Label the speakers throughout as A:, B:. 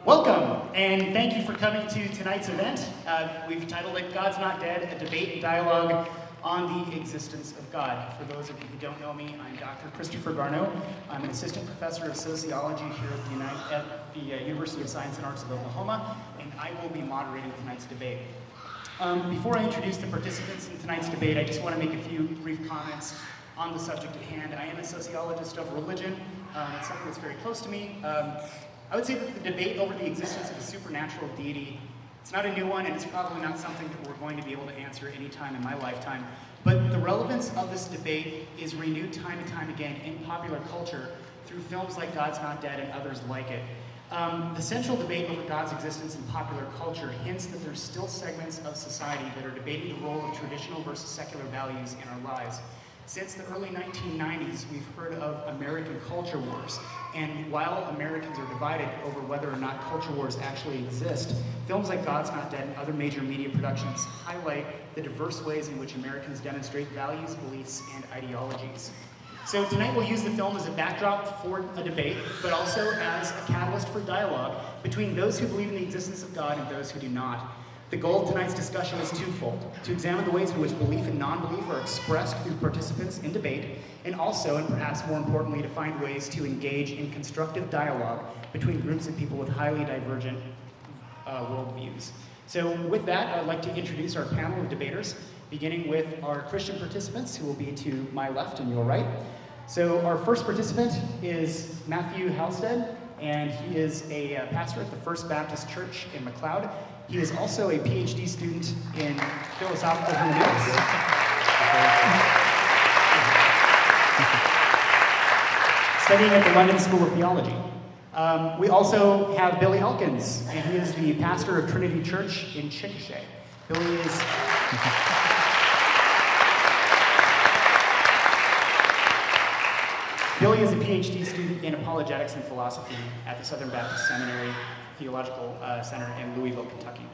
A: Welcome, and thank you for coming to tonight's event. We've titled it God's Not Dead, a debate and dialogue on the existence of God. For those of you who don't know me, I'm Dr. Christopher Garneau. I'm an assistant professor of sociology here at the University of Science and Arts of Oklahoma, and I will be moderating tonight's debate. Before I introduce the participants in tonight's debate, I just want to make a few brief comments on the subject at hand. I am a sociologist of religion. It's something that's very close to me. I would say that the debate over the existence of a supernatural deity, it's not a new one, and it's probably not something that we're going to be able to answer any time in my lifetime. But the relevance of this debate is renewed time and time again in popular culture through films like God's Not Dead and others like it. The central debate over God's existence in popular culture hints that there's still segments of society that are debating the role of traditional versus secular values in our lives. Since the early 1990s, we've heard of American culture wars. And while Americans are divided over whether or not culture wars actually exist, films like God's Not Dead and other major media productions highlight the diverse ways in which Americans demonstrate values, beliefs, and ideologies. So tonight we'll use the film as a backdrop for a debate, but also as a catalyst for dialogue between those who believe in the existence of God and those who do not. The goal of tonight's discussion is twofold: to examine the ways in which belief and non-belief are expressed through participants in debate, and also, and perhaps more importantly, to find ways to engage in constructive dialogue between groups of people with highly divergent worldviews. So with that, I'd like to introduce our panel of debaters, beginning with our Christian participants, who will be to my left and your right. So our first participant is Matthew Halsted, and he is a pastor at the First Baptist Church in McLeod. He is also a PhD student in philosophical hermeneutics. Studying at the London School of Theology. We also have Billy Elkins, and he is the pastor of Trinity Church in Chickasha. Billy is a PhD student in apologetics and philosophy at the Southern Baptist Seminary Theological Center in Louisville, Kentucky.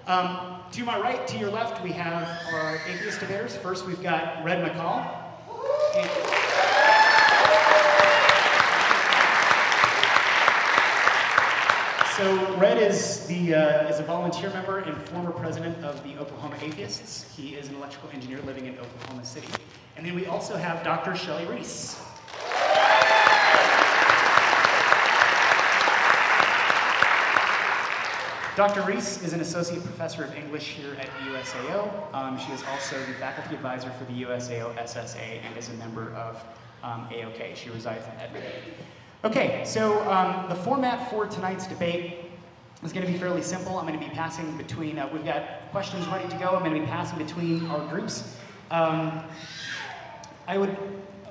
A: To my right, to your left, we have our atheist debaters. First, we've got Red McCall. So Red is a volunteer member and former president of the Oklahoma Atheists. He is an electrical engineer living in Oklahoma City. And then we also have Dr. Shelley Rees. Dr. Rees is an associate professor of English here at USAO. She is also the faculty advisor for the USAO SSA and is a member of AOK. She resides in Edmonton. Okay, so the format for tonight's debate is going to be fairly simple. I'm going to be passing between, we've got questions ready to go. I'm going to be passing between our groups.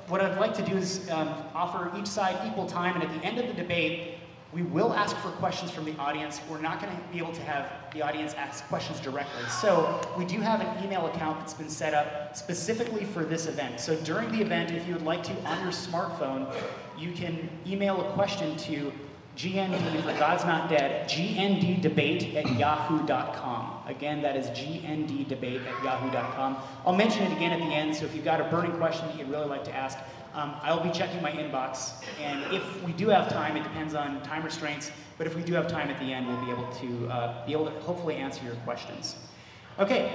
A: What I'd like to do is offer each side equal time, and at the end of the debate, we will ask for questions from the audience. We're not going to be able to have the audience ask questions directly. So we do have an email account that's been set up specifically for this event. So during the event, if you would like to, on your smartphone, you can email a question to GND, for God's Not Dead, gnddebate@yahoo.com. Again, that is gnddebate@yahoo.com. I'll mention it again at the end, so if you've got a burning question that you'd really like to ask, I'll be checking my inbox, and if we do have time, it depends on time restraints, but if we do have time at the end, we'll be able to hopefully answer your questions. Okay,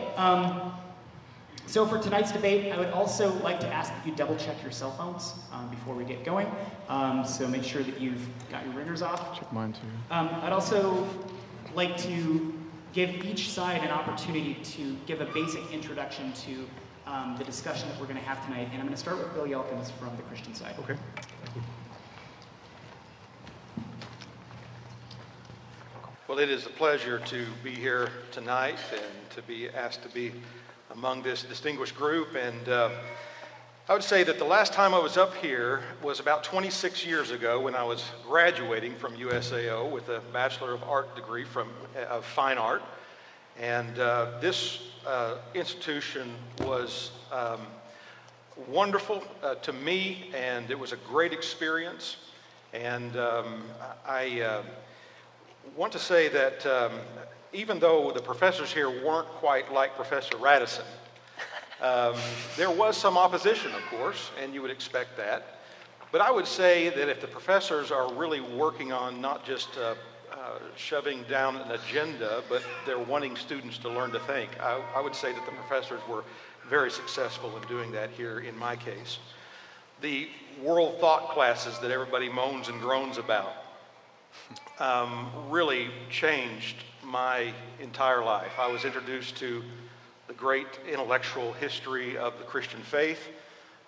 A: so for tonight's debate, I would also like to ask that you double check your cell phones before we get going. So make sure that you've got your ringers off.
B: Check mine too.
A: I'd also like to give each side an opportunity to give a basic introduction to the discussion that we're going to have tonight. And I'm going to start with Billy Elkins from the Christian side.
B: Okay.
C: Well, it is a pleasure to be here tonight and to be asked to be among this distinguished group. And I would say that the last time I was up here was about 26 years ago when I was graduating from USAO with a Bachelor of Art degree of Fine Art. And this institution was wonderful to me, and it was a great experience. And I want to say that even though the professors here weren't quite like Professor Radisson, there was some opposition, of course, and you would expect that. But I would say that if the professors are really working on not just shoving down an agenda, but they're wanting students to learn to think, I would say that the professors were very successful in doing that here in my case. The world thought classes that everybody moans and groans about really changed my entire life. I was introduced to the great intellectual history of the Christian faith.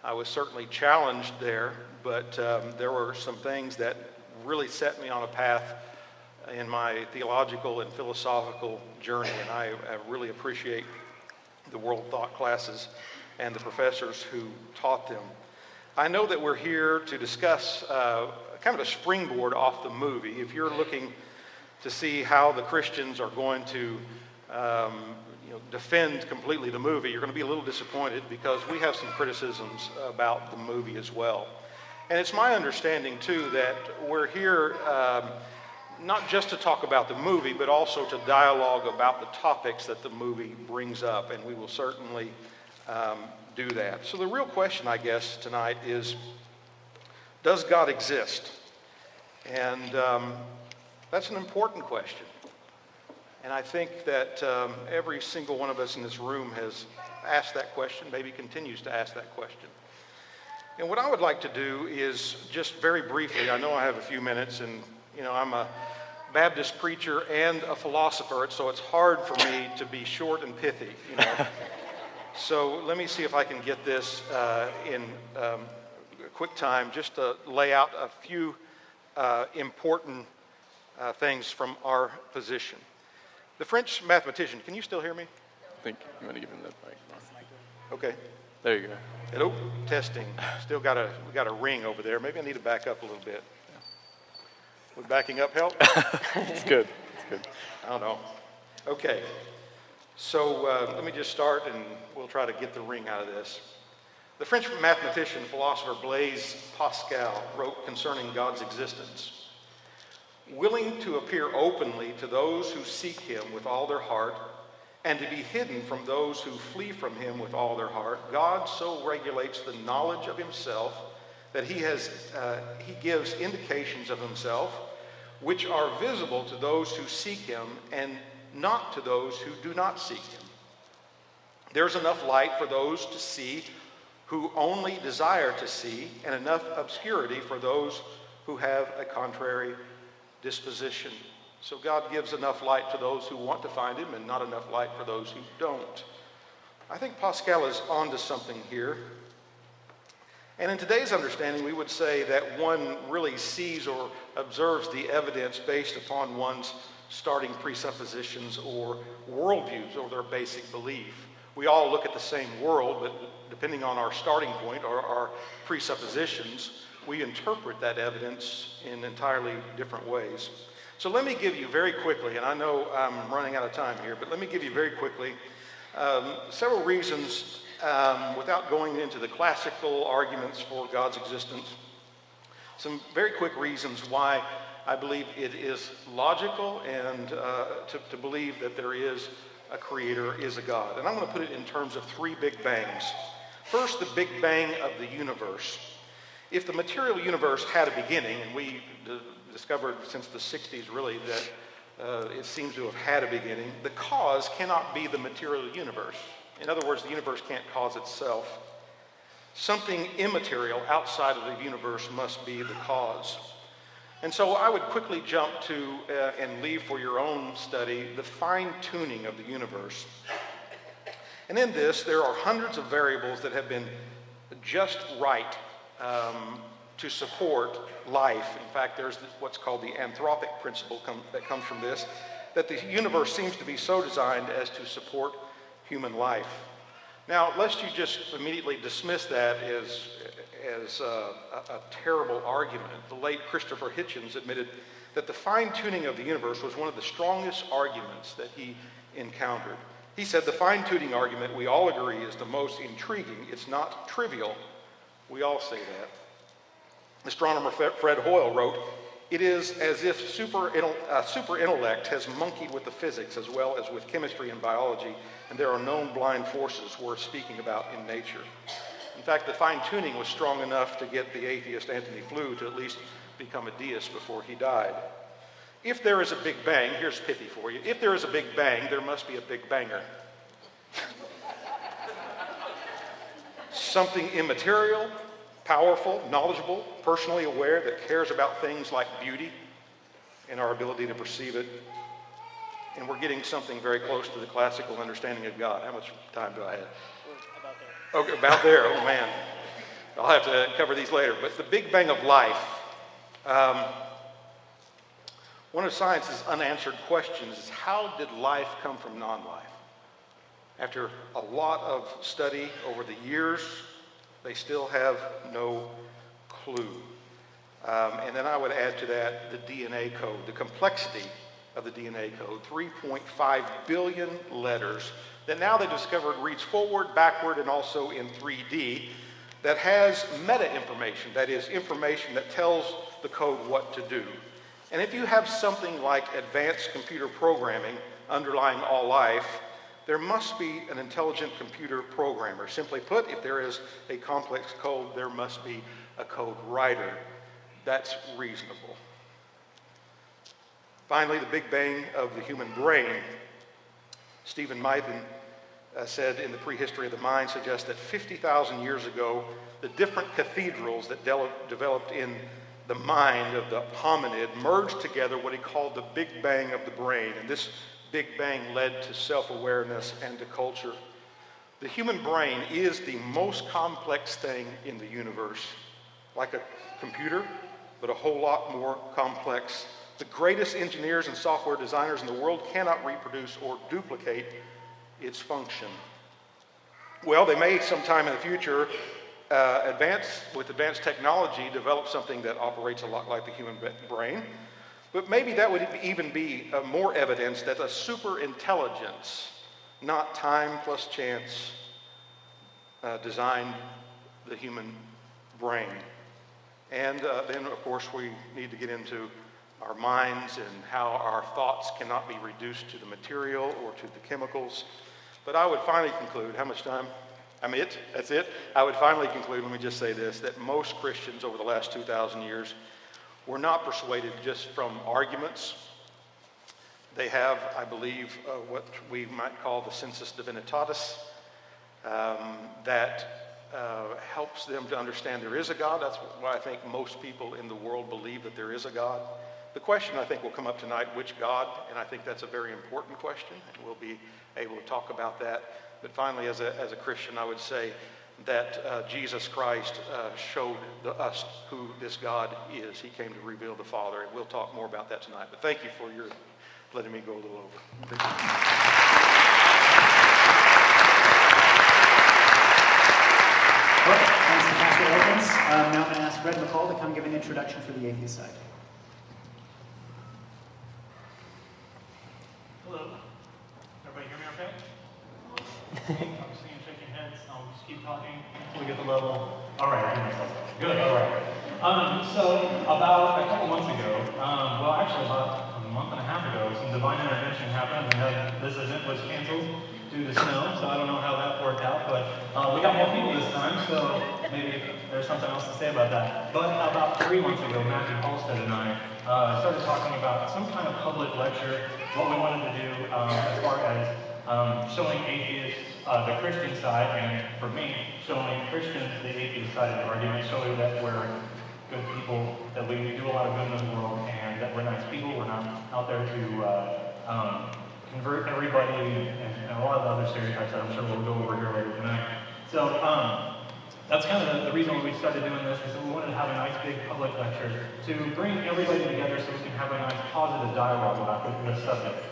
C: I was certainly challenged there, but there were some things that really set me on a path in my theological and philosophical journey, and I really appreciate the world thought classes and the professors who taught them. I know that we're here to discuss kind of a springboard off the movie. If you're looking to see how the Christians are going to defend completely the movie, you're going to be a little disappointed because we have some criticisms about the movie as well. And it's my understanding, too, that we're here not just to talk about the movie, but also to dialogue about the topics that the movie brings up, and we will certainly do that. So the real question, I guess, tonight is, does God exist? And that's an important question. And I think that every single one of us in this room has asked that question, maybe continues to ask that question. And what I would like to do is just very briefly, I know I have a few minutes, and I'm a Baptist preacher and a philosopher, so it's hard for me to be short and pithy, So let me see if I can get this in a quick time, just to lay out a few important things from our position. The French mathematician, can you still hear me?
B: I think I'm going to give him that mic.
C: Okay.
B: There you go.
C: Hello, testing. We got a ring over there. Maybe I need to back up a little bit. Would backing up help?
B: It's good. It's good.
C: I don't know. Okay. So let me just start, and we'll try to get the ring out of this. The French mathematician, philosopher Blaise Pascal wrote concerning God's existence: willing to appear openly to those who seek him with all their heart, and to be hidden from those who flee from him with all their heart, God so regulates the knowledge of himself that he gives indications of himself which are visible to those who seek him and not to those who do not seek him. There's enough light for those to see who only desire to see, and enough obscurity for those who have a contrary disposition. So God gives enough light to those who want to find him and not enough light for those who don't. I think Pascal is onto something here. And in today's understanding, we would say that one really sees or observes the evidence based upon one's starting presuppositions or worldviews or their basic belief. We all look at the same world, but depending on our starting point or our presuppositions, we interpret that evidence in entirely different ways. So let me give you very quickly, and I know I'm running out of time here, but let me give you very quickly several reasons, without going into the classical arguments for God's existence, some very quick reasons why I believe it is logical and to believe that there is a creator, is a God. And I'm going to put it in terms of three big bangs. First, the big bang of the universe. If the material universe had a beginning, and we discovered since the 60s really that it seems to have had a beginning, the cause cannot be the material universe. In other words, the universe can't cause itself. Something immaterial outside of the universe must be the cause. And so I would quickly jump to and leave for your own study the fine-tuning of the universe. And in this, there are hundreds of variables that have been just right to support life. In fact, there's what's called the anthropic principle that comes from this, that the universe seems to be so designed as to support human life. Now, lest you just immediately dismiss that as a terrible argument, the late Christopher Hitchens admitted that the fine-tuning of the universe was one of the strongest arguments that he encountered. He said, the fine-tuning argument, we all agree, is the most intriguing. It's not trivial. We all say that. Astronomer Fred Hoyle wrote, it is as if super intellect has monkeyed with the physics as well as with chemistry and biology, and there are known blind forces worth speaking about in nature. In fact, the fine-tuning was strong enough to get the atheist Anthony Flew to at least become a deist before he died. If there is a big bang, here's pithy for you. If there is a big bang, there must be a big banger. Something immaterial, powerful, knowledgeable, personally aware, that cares about things like beauty and our ability to perceive it. And we're getting something very close to the classical understanding of God. How much time do I have?
A: About there.
C: Okay, about there. Oh, man. I'll have to cover these later. But the Big Bang of life, one of science's unanswered questions is, how did life come from non-life? After a lot of study over the years, they still have no clue. And then I would add to that the DNA code, the complexity of the DNA code, 3.5 billion letters that now they discovered reads forward, backward, and also in 3D, that has meta-information, that is, information that tells the code what to do. And if you have something like advanced computer programming underlying all life, there must be an intelligent computer programmer. Simply put, if there is a complex code, there must be a code writer. That's reasonable. Finally, the Big Bang of the human brain. Stephen Meithen said in The Prehistory of the Mind suggests that 50,000 years ago, the different cathedrals that developed in the mind of the hominid merged together what he called the Big Bang of the brain. And this Big Bang led to self-awareness and to culture. The human brain is the most complex thing in the universe, like a computer, but a whole lot more complex. The greatest engineers and software designers in the world cannot reproduce or duplicate its function. Well, they may sometime in the future with advanced technology, develop something that operates a lot like the human brain. But maybe that would even be more evidence that a super intelligence, not time plus chance, designed the human brain. And then, of course, we need to get into our minds and how our thoughts cannot be reduced to the material or to the chemicals. But I would finally conclude, how much time? That's it. I would finally conclude, let me just say this, that most Christians over the last 2,000 years were not persuaded just from arguments. They have, I believe, what we might call the sensus divinitatis, that helps them to understand there is a God. That's why I think most people in the world believe that there is a God. The question, I think, will come up tonight, which God? And I think that's a very important question, and we'll be able to talk about that. But finally, as a Christian, I would say that Jesus Christ showed us who this God is. He came to reveal the Father, and we'll talk more about that tonight. But thank you for your letting me go a little over.
A: All right, thanks to Pastor Elkins. Now I'm going to ask Red McCall to come give an introduction for the atheist side.
D: Hello. Everybody hear me okay? I'm seeing shaking heads. I'll just keep talking until we get the level. All right, I hear myself. Good, all right. So about a couple months ago, well, actually about a month and a half ago, some divine intervention happened, and this event was canceled due to snow, so I don't know how that worked out, but we got more people this time, so maybe there's something else to say about that. But about 3 months ago, Matthew Halsted and I started talking about some kind of public lecture, what we wanted to do as far as showing atheists the Christian side, and for me, showing Christians the atheist side of the argument, showing that we're good people, that we do a lot of good in this world, and that we're nice people. We're not out there to convert everybody and a lot of the other stereotypes that I'm sure we'll go over here later tonight. So that's kind of the reason why we started doing this, is that we wanted to have a nice big public lecture to bring everybody together so we can have a nice positive dialogue about this subject.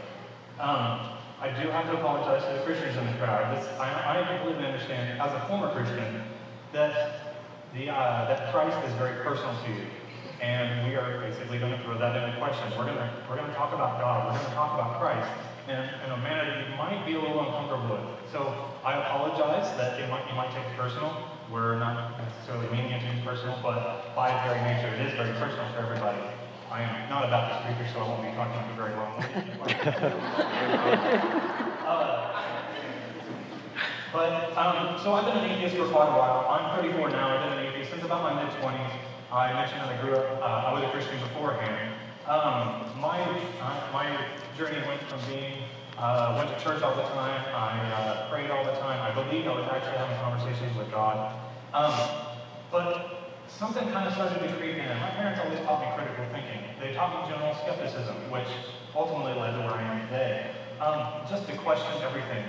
D: I do have to apologize to the Christians in the crowd. I completely understand, as a former Christian, that Christ is very personal to you, and we are basically going to throw that into question. We're going to talk about God. We're going to talk about Christ in a manner that you might be a little uncomfortable with. So I apologize that you might take it personal. We're not necessarily meaning it to be personal, but by its very nature, it is very personal for everybody. I am not a Baptist preacher, so I won't be talking to you very long. So I've been an atheist for quite a while. I'm 34 now. I've been an atheist since about my mid-20s. I mentioned that I grew up, I was a Christian beforehand. My journey went from being, went to church all the time, I prayed all the time, I believed I was actually having conversations with God. But something kind of started to creep in. My parents always taught me critical thinking. They taught me general skepticism, which ultimately led to where I am today. Just to question everything.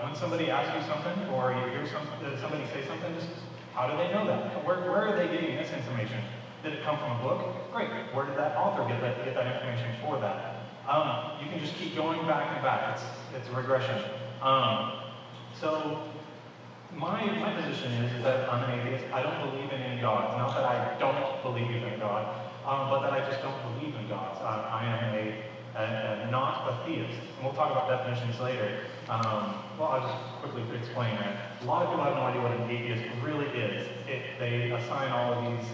D: When somebody asks you something, or you hear somebody say something, just how do they know that? Where are they getting this information? Did it come from a book? Great. Where did that author get that information for that? You can just keep going back and back. It's a regression. So my position is that I'm an atheist. I don't believe in any gods. Not that I don't believe in God, but that I just don't believe in gods. I am a not a theist. And we'll talk about definitions later. Well, I'll just quickly explain that. A lot of people have no idea what an atheist really is. They assign all of these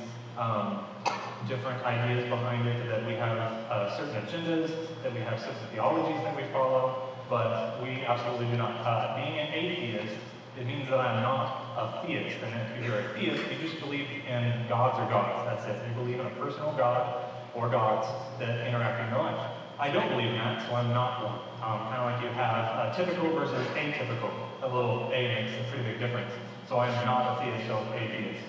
D: different ideas behind it, that we have certain agendas, that we have certain theologies that we follow, but we absolutely do not. Being an atheist, it means that I'm not a theist. And if you're a theist, you just believe in gods or gods. That's it. You believe in a personal God or gods that interact in your life. I don't believe in that, so I'm not one. Kind of like you have typical versus atypical. A little A makes a pretty big difference. So I'm not a theist, so atheist.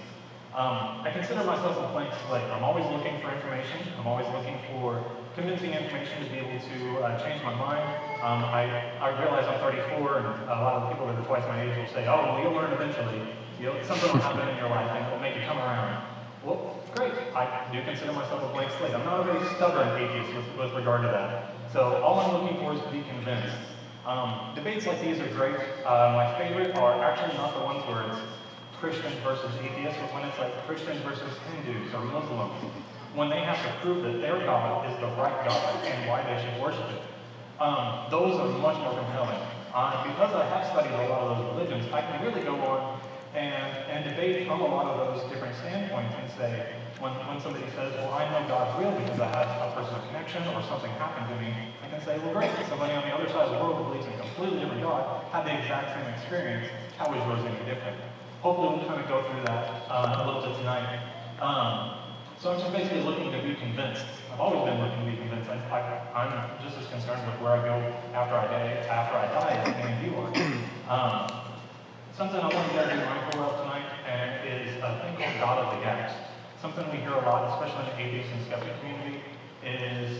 D: I consider myself a blank slate. I'm always looking for information. I'm always looking for convincing information to be able to change my mind. I realize I'm 34, and a lot of the people that are twice my age will say, oh, well, you'll learn eventually. Something will happen in your life, and it'll make you come around. Well, great. I do consider myself a blank slate. I'm not a very stubborn atheist with regard to that. So all I'm looking for is to be convinced. Debates like these are great. My favorite are actually not the ones where it's Christians versus atheists, but when it's like Christians versus Hindus or Muslims, when they have to prove that their God is the right God and why they should worship it. Those are much more compelling. Because I have studied a lot of those religions, I can really go on and debate from a lot of those different standpoints and say, when somebody says, well, I know God's real because I have a personal connection or something happened to me, I can say, well, great, somebody on the other side of the world who believes in a completely different God had the exact same experience. How is yours any different? Hopefully we'll kind of go through that a little bit tonight. So I'm just basically looking to be convinced. I've always been looking to be convinced. I'm just as concerned with where I go after I die as any of you are. Something I want you guys to be mindful of tonight is a thing called God of the gaps. Something we hear a lot, especially in the atheist and skeptic community, is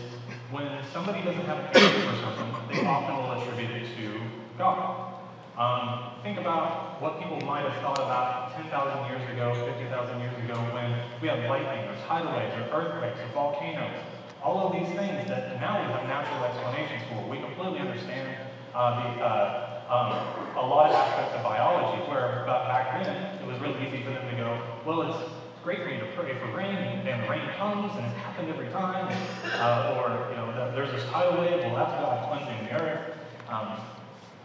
D: when somebody doesn't have an answer for something, they often will attribute it to God. Think about what people might have thought about 10,000 years ago, 50,000 years ago, when we had lightning, or tidal waves, or earthquakes, or volcanoes. All of these things that now we have natural explanations for. We completely understand a lot of aspects of biology, where back then it was really easy for them to go, well, it's great for you to pray for rain, and the rain comes, and it's happened every time. Or, there's this tidal wave, well, that's God cleansing the earth.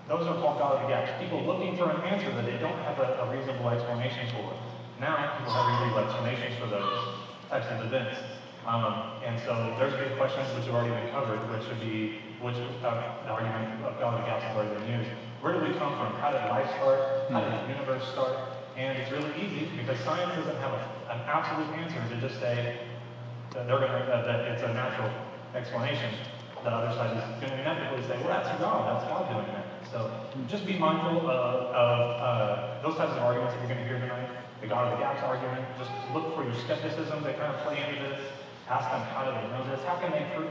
D: Those are called God of the gaps. People looking for an answer that they don't have a reasonable explanation for. Now, people have reasonable explanations for those types of events. And so there's big questions which have already been covered, which the argument of God of the gaps has already been used. Where do we come from? How did life start? How did the universe start? And it's really easy because science doesn't have an absolute answer to just say that it's a natural explanation. The other side is going to inevitably say, well, that's God doing that. So just be mindful of those types of arguments that you're going to hear tonight. The God of the gaps argument, just look for your skepticism to kind of play into this. Ask them, how do they know this? How can they prove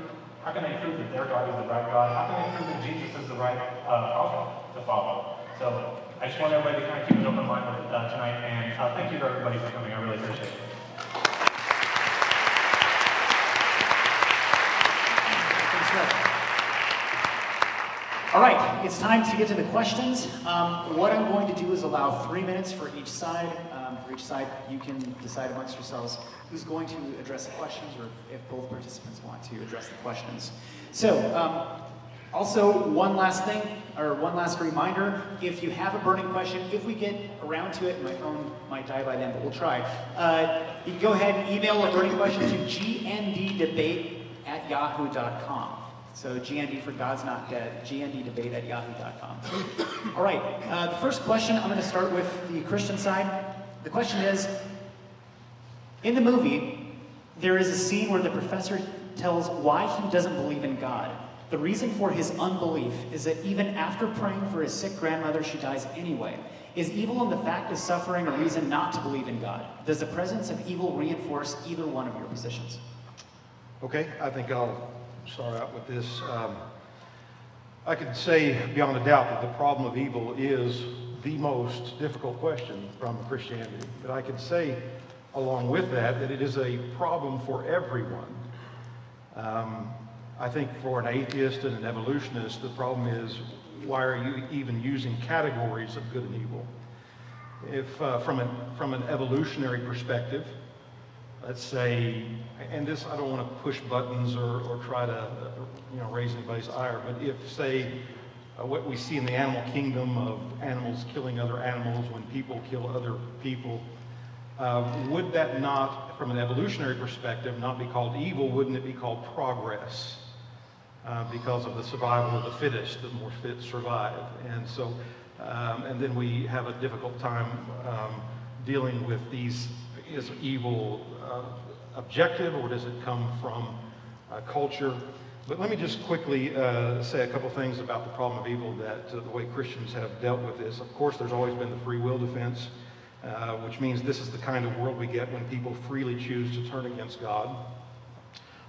D: that their God is the right God? How can they prove that Jesus is the right prophet to follow? So I just want everybody to kind of keep an open mind with tonight, and thank you to everybody for coming. I really appreciate it.
A: All right, it's time to get to the questions. What I'm going to do is allow 3 minutes for each side. You can decide amongst yourselves who's going to address the questions, or if both participants want to address the questions. So, also, one last reminder, if you have a burning question, if we get around to it, and my phone might die by then, but we'll try, you can go ahead and email a burning question to gnddebate@yahoo.com. So GND for God's Not Dead, gnddebate@yahoo.com. All right, the first question, I'm going to start with the Christian side. The question is, in the movie, there is a scene where the professor tells why he doesn't believe in God. The reason for his unbelief is that even after praying for his sick grandmother, she dies anyway. Is evil in the fact of suffering a reason not to believe in God? Does the presence of evil reinforce either one of your positions?
C: Okay, I think I'll start out with this. I could say beyond a doubt that the problem of evil is the most difficult question from Christianity. But I could say along with that it is a problem for everyone. I think for an atheist and an evolutionist, the problem is, why are you even using categories of good and evil? If from an evolutionary perspective, let's say, and this, I don't want to push buttons or try to raise anybody's ire, but if, say, what we see in the animal kingdom of animals killing other animals when people kill other people, would that not, from an evolutionary perspective, not be called evil? Wouldn't it be called progress? Because of the survival of the fittest, the more fit survive. And so, and then we have a difficult time dealing with these. Is evil objective, or does it come from culture? But let me just quickly say a couple things about the problem of evil, that the way Christians have dealt with this. Of course, there's always been the free will defense, which means this is the kind of world we get when people freely choose to turn against God.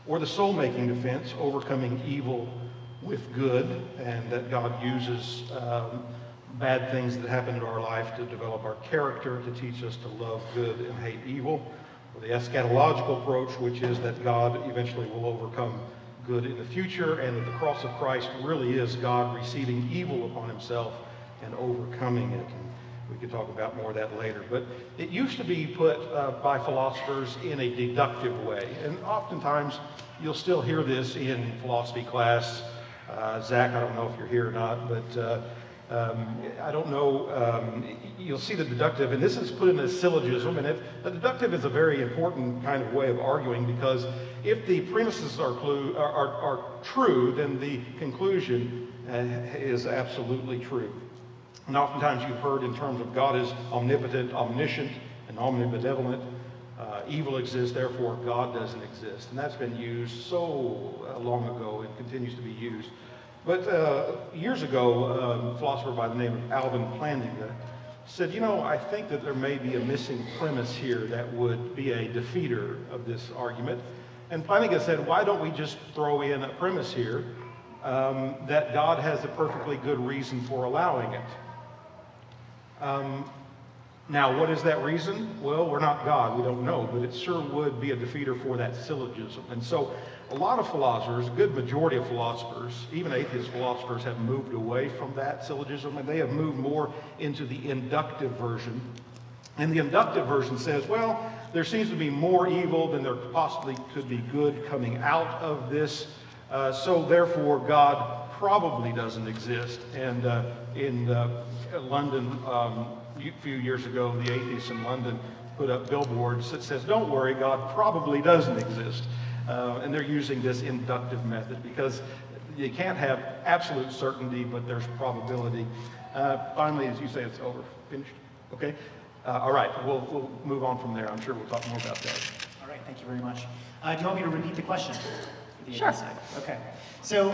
C: Or the soul-making defense, overcoming evil with good, and that God uses bad things that happen in our life to develop our character, to teach us to love good and hate evil. Or the eschatological approach, which is that God eventually will overcome good in the future, and that the cross of Christ really is God receiving evil upon himself and overcoming it. And we could talk about more of that later. But it used to be put by philosophers in a deductive way. And oftentimes, you'll still hear this in philosophy class. Zach, I don't know if you're here or not, but I don't know, you'll see the deductive, and this is put in a syllogism, and the deductive is a very important kind of way of arguing, because if the premises are true, then the conclusion is absolutely true. And oftentimes you've heard in terms of God is omnipotent, omniscient, and omnibenevolent. Evil exists, therefore God doesn't exist. And that's been used so long ago and continues to be used. But years ago, a philosopher by the name of Alvin Plantinga said, I think that there may be a missing premise here that would be a defeater of this argument. And Plantinga said, why don't we just throw in a premise here that God has a perfectly good reason for allowing it? Now, what is that reason? Well, we're not God, we don't know, but it sure would be a defeater for that syllogism. And so a lot of philosophers, a good majority of philosophers, even atheist philosophers, have moved away from that syllogism, and they have moved more into the inductive version. And the inductive version says, well, there seems to be more evil than there possibly could be good coming out of this, so therefore God probably doesn't exist. And in London, a few years ago, the atheists in London put up billboards that says, don't worry, God probably doesn't exist. And they're using this inductive method because you can't have absolute certainty, but there's probability. Finally, as you say, it's over. Finished? Okay? All right, we'll move on from there. I'm sure we'll talk more about that.
A: All right, thank you very much. Do you want me to repeat the question?
E: Sure.
A: Okay. So,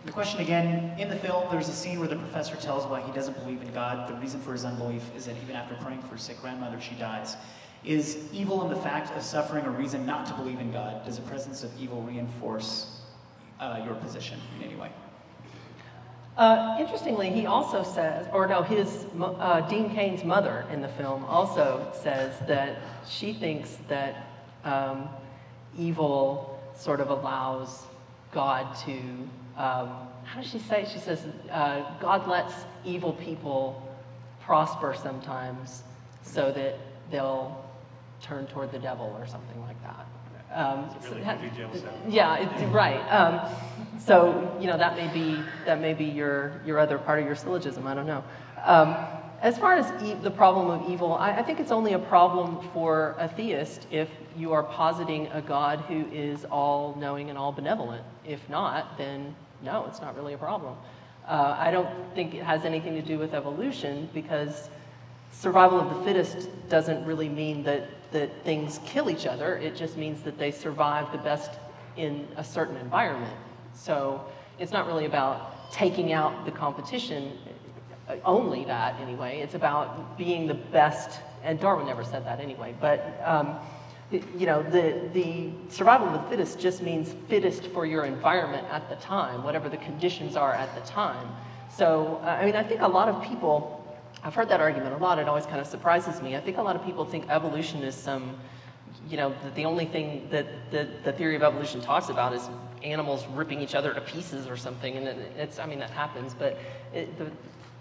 A: the question again, in the film, there's a scene where the professor tells why he doesn't believe in God. The reason for his unbelief is that even after praying for his sick grandmother, she dies. Is evil in the fact of suffering a reason not to believe in God? Does the presence of evil reinforce your position in any way?
E: Interestingly, he also says, his Dean Cain's mother in the film also says that she thinks that evil sort of allows God to how does she say? She says, God lets evil people prosper sometimes so that they'll turn toward the devil or something like that.
D: It's a really goofy jail cell.
E: Yeah, right. So that may be your other part of your syllogism. I don't know. As far as the problem of evil, I think it's only a problem for a theist if you are positing a God who is all-knowing and all-benevolent. If not, then no, it's not really a problem. I don't think it has anything to do with evolution, because survival of the fittest doesn't really mean that things kill each other. It just means that they survive the best in a certain environment. So it's not really about taking out the competition, only that anyway. It's about being the best, and Darwin never said that anyway, but the survival of the fittest just means fittest for your environment at the time, whatever the conditions are at the time. So, I think a lot of people, I've heard that argument a lot. It always kind of surprises me. I think a lot of people think evolution is the only thing that the theory of evolution talks about is animals ripping each other to pieces or something. And that happens, but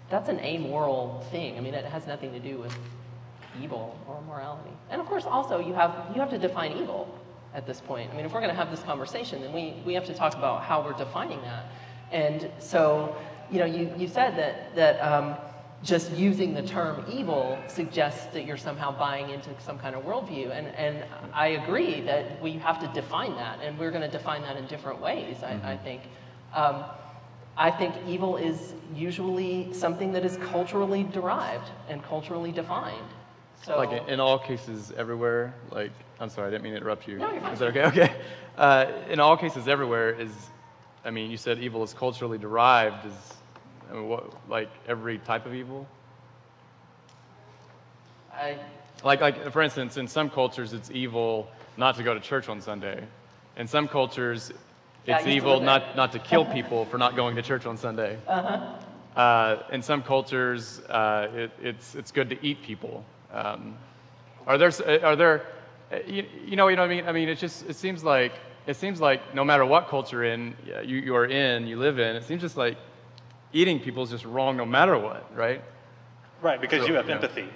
E: that's an amoral thing. It has nothing to do with evil or morality. And of course, also, you have to define evil at this point. If we're going to have this conversation, then we have to talk about how we're defining that. And so, you said that just using the term evil suggests that you're somehow buying into some kind of worldview. And I agree that we have to define that, and we're going to define that in different ways, I think. I think evil is usually something that is culturally derived and culturally defined. So,
F: like in all cases everywhere, I'm sorry, I didn't mean to interrupt you.
E: No, you're fine.
F: Is that okay? Okay. In all cases everywhere you said evil is culturally derived. What, every type of evil? For instance, in some cultures it's evil not to go to church on Sunday. In some cultures it's evil not to kill people for not going to church on Sunday. In some cultures it's good to eat people. Are there you know what I mean? It seems like no matter what culture you live in, it seems just like eating people is just wrong no matter what, right?
D: Right, because you have empathy.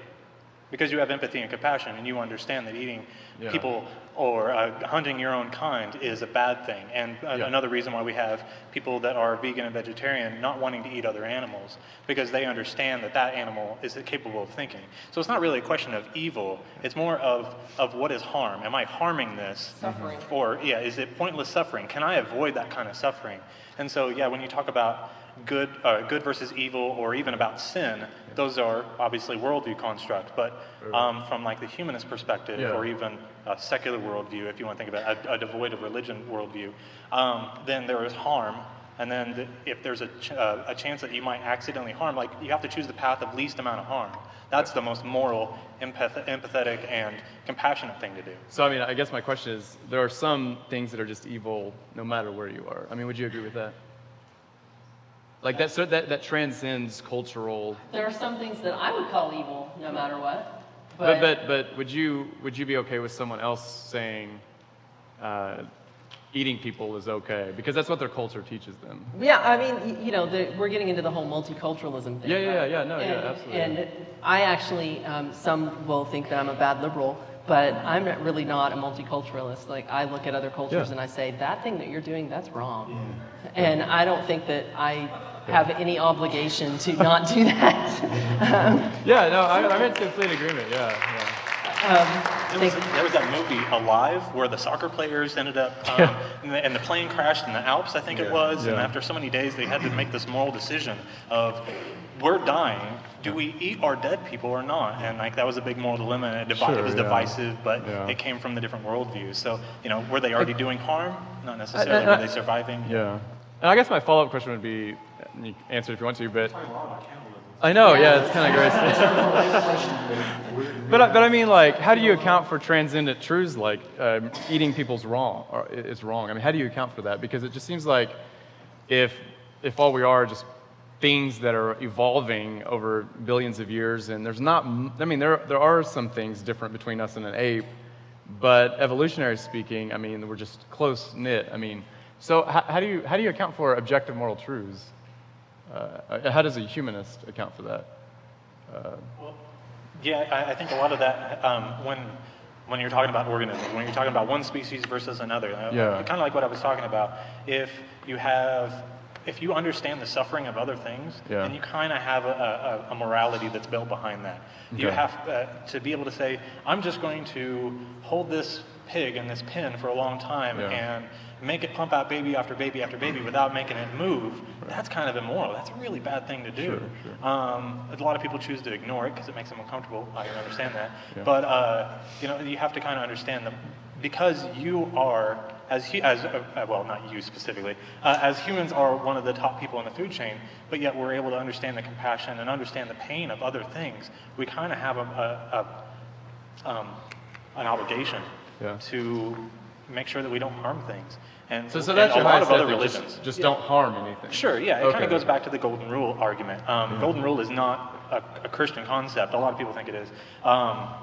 D: Because you have empathy and compassion, and you understand that eating people or hunting your own kind is a bad thing. And another reason why we have people that are vegan and vegetarian not wanting to eat other animals, because they understand that animal is capable of thinking. So it's not really a question of evil. It's more of what is harm. Am I harming this?
E: Suffering.
D: Or, is it pointless suffering? Can I avoid that kind of suffering? And so, when you talk about good versus evil, or even about sin, those are obviously worldview construct. But from the humanist perspective, or even a secular worldview, if you want to think about a devoid of religion worldview, then there is harm. And then if there's a chance that you might accidentally harm, you have to choose the path of least amount of harm. That's the most moral, empathetic, and compassionate thing to do.
F: So I guess my question is, there are some things that are just evil no matter where you are. Would you agree with that? That transcends cultural.
E: there are some things that I would call evil no matter what.
F: But would you be okay with someone else saying eating people is okay, because that's what their culture teaches them?
E: Yeah, we're getting into the whole multiculturalism thing.
F: Absolutely.
E: And I actually, some will think that I'm a bad liberal, but I'm really not a multiculturalist. I look at other cultures and I say, that thing that you're doing, that's wrong. And I don't think that I have any obligation to not do that.
F: I'm in complete agreement.
D: There was that movie Alive, where the soccer players ended up, and the plane crashed in the Alps, I think it was, and after so many days they had to make this moral decision of, we're dying, do we eat our dead people or not? And that was a big moral dilemma, and it was divisive, but it came from the different worldviews. So, were they already doing harm? Not necessarily. Were they surviving?
F: Yeah. And I guess my follow-up question would be, you can answer if you want to, but I know, it's kind of gross. But how do you account for transcendent truths like eating people's wrong, or is wrong? How do you account for that? Because it just seems like if all we are just things that are evolving over billions of years, and there's not, there are some things different between us and an ape, but evolutionary speaking, we're just close-knit. So how do you account for objective moral truths? How does a humanist account for that?
D: Well, yeah, I think a lot of that, when you're talking about organisms, when you're talking about one species versus another, kind of like what I was talking about, if you understand the suffering of other things, then you kind of have a morality that's built behind that. Okay. You have to be able to say, I'm just going to hold this pig in this pen for a long time and make it pump out baby after baby after baby without making it move. Right. That's kind of immoral. That's a really bad thing to do. Sure. A lot of people choose to ignore it because it makes them uncomfortable. I can understand that. Yeah. But you have to kind of understand that because you are, well, not you specifically, as humans are one of the top people in the food chain, but yet we're able to understand the compassion and understand the pain of other things. We kind of have an obligation to make sure that we don't harm things. And
F: so that's
D: a
F: your
D: lot of other
F: religions.
D: religions.
F: Just don't harm anything.
D: Sure, yeah. It kind of goes back to the golden rule argument. Golden rule is not a Christian concept. A lot of people think it is.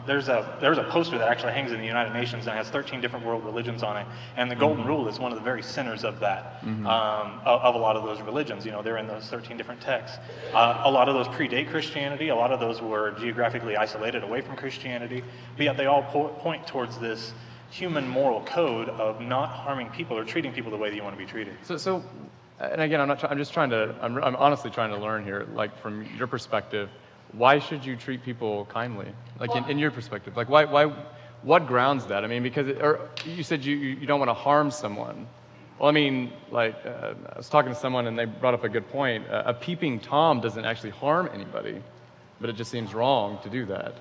D: There's a poster that actually hangs in the United Nations and has 13 different world religions on it. And the golden rule is one of the very centers of that, of a lot of those religions. They're in those 13 different texts. A lot of those predate Christianity. A lot of those were geographically isolated away from Christianity. But yet they all point towards this human moral code of not harming people or treating people the way that you want to be treated.
F: So, and again, I'm honestly trying to learn here. Like from your perspective, why should you treat people kindly? Like in your perspective, like why, what grounds that? I mean, because you said you don't want to harm someone. Well, I mean, like I was talking to someone and they brought up a good point. A peeping Tom doesn't actually harm anybody, but it just seems wrong to do that.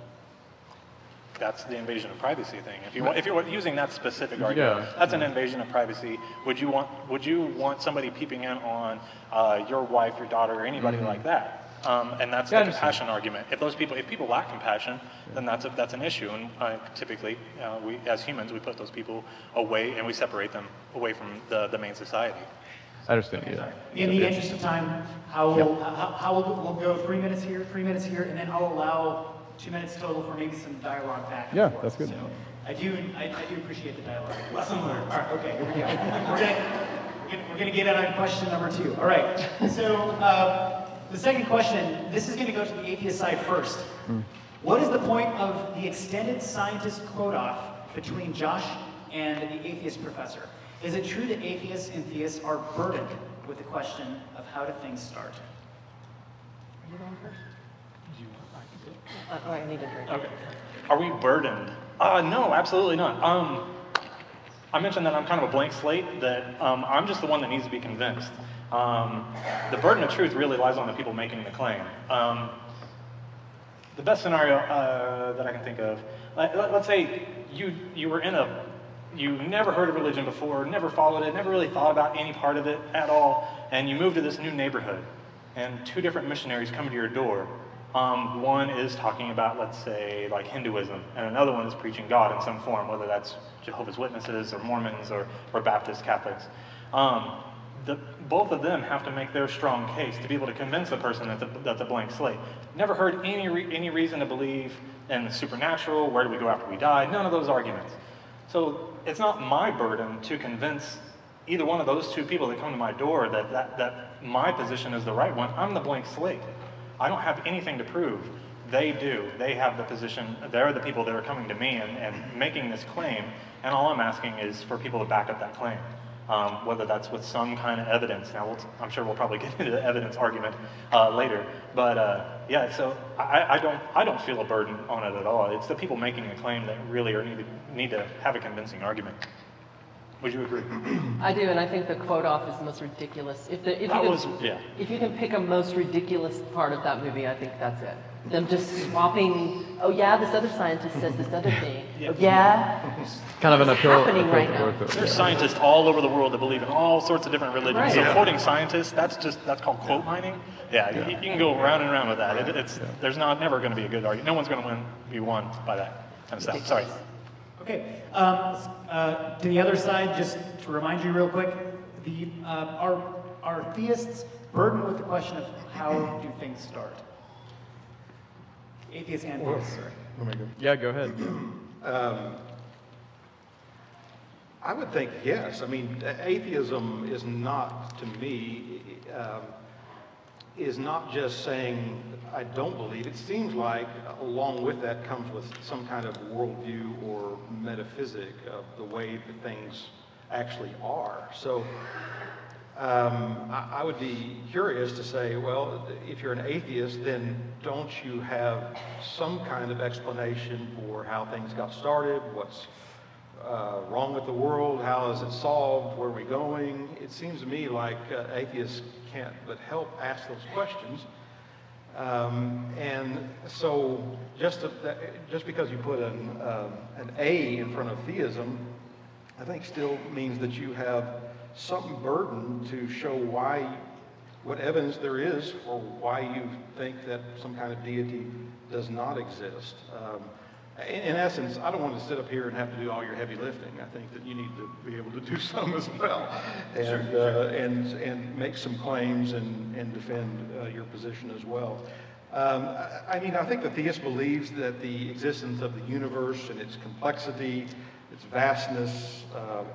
D: That's the invasion of privacy thing. If you're using that specific argument, that's an invasion of privacy. Would you want somebody peeping in on your wife, your daughter, or anybody like that? And that's the compassion argument. If people lack compassion, then that's an issue. And typically, we as humans, we put those people away and we separate them away from the main society.
F: I understand. Yeah.
A: In the interest of time, we'll go 3 minutes here, 3 minutes here, and then I'll allow 2 minutes total for maybe some dialogue back and forth.
F: That's good.
A: So I do appreciate the dialogue. Lesson learned. All right, okay, here we go. We're gonna get out on question number 2. All right. So the second question, this is gonna go to the atheist side first. What is the point of the extended scientist quote-off between Josh and the atheist professor? Is it true that atheists and theists are burdened with the question of how do things start? Are you going first?
E: I need a drink.
D: Okay. Are we burdened? No, absolutely not. I mentioned that I'm kind of a blank slate, that I'm just the one that needs to be convinced. The burden of truth really lies on the people making the claim. The best scenario that I can think of, let's say you never heard of religion before, never followed it, never really thought about any part of it at all, and you move to this new neighborhood, and 2 different missionaries come to your door. One is talking about, let's say, like Hinduism, and another one is preaching God in some form, whether that's Jehovah's Witnesses or Mormons or Baptist Catholics. Both of them have to make their strong case to be able to convince the person that's a blank slate. Never heard any reason to believe in the supernatural, where do we go after we die, none of those arguments. So it's not my burden to convince either one of those 2 people that come to my door that my position is the right one. I'm the blank slate. I don't have anything to prove. They do. They have the position. They're the people that are coming to me and making this claim. And all I'm asking is for people to back up that claim, whether that's with some kind of evidence. Now, I'm sure we'll probably get into the evidence argument later. But so I don't feel a burden on it at all. It's the people making the claim that really need to have a convincing argument. Would you agree?
E: I do, and I think the quote off is the most ridiculous. If you can pick a most ridiculous part of that movie, I think that's it. Them just swapping. Oh yeah, this other scientist says this other thing. Oh yeah.
F: Kind of an appeal.
E: Happening right now.
D: There's scientists all over the world that believe in all sorts of different religions.
E: Right.
D: So quoting scientists, that's called quote mining. Yeah. You can go round and round with that. There's never going to be a good argument. No one's going to be won by that kind of stuff. Sorry.
A: Okay, to the other side, just to remind you real quick, are theists burdened with the question of how do things start? Atheists and theists, sorry.
F: Yeah, go ahead.
C: I would think yes. I mean, atheism is not, to me, is not just saying I don't believe. It seems like along with that comes with some kind of worldview or metaphysic of the way that things actually are. So I would be curious to say, well, if you're an atheist, then don't you have some kind of explanation for how things got started, what's wrong with the world, how is it solved, where are we going? It seems to me like atheists can't but help ask those questions. And so just because you put an A in front of theism, I think still means that you have some burden to show what evidence there is for why you think that some kind of deity does not exist. In essence, I don't want to sit up here and have to do all your heavy lifting. I think that you need to be able to do some as well, and make some claims and defend your position as well. I mean, I think the theist believes that the existence of the universe and its complexity, its vastness,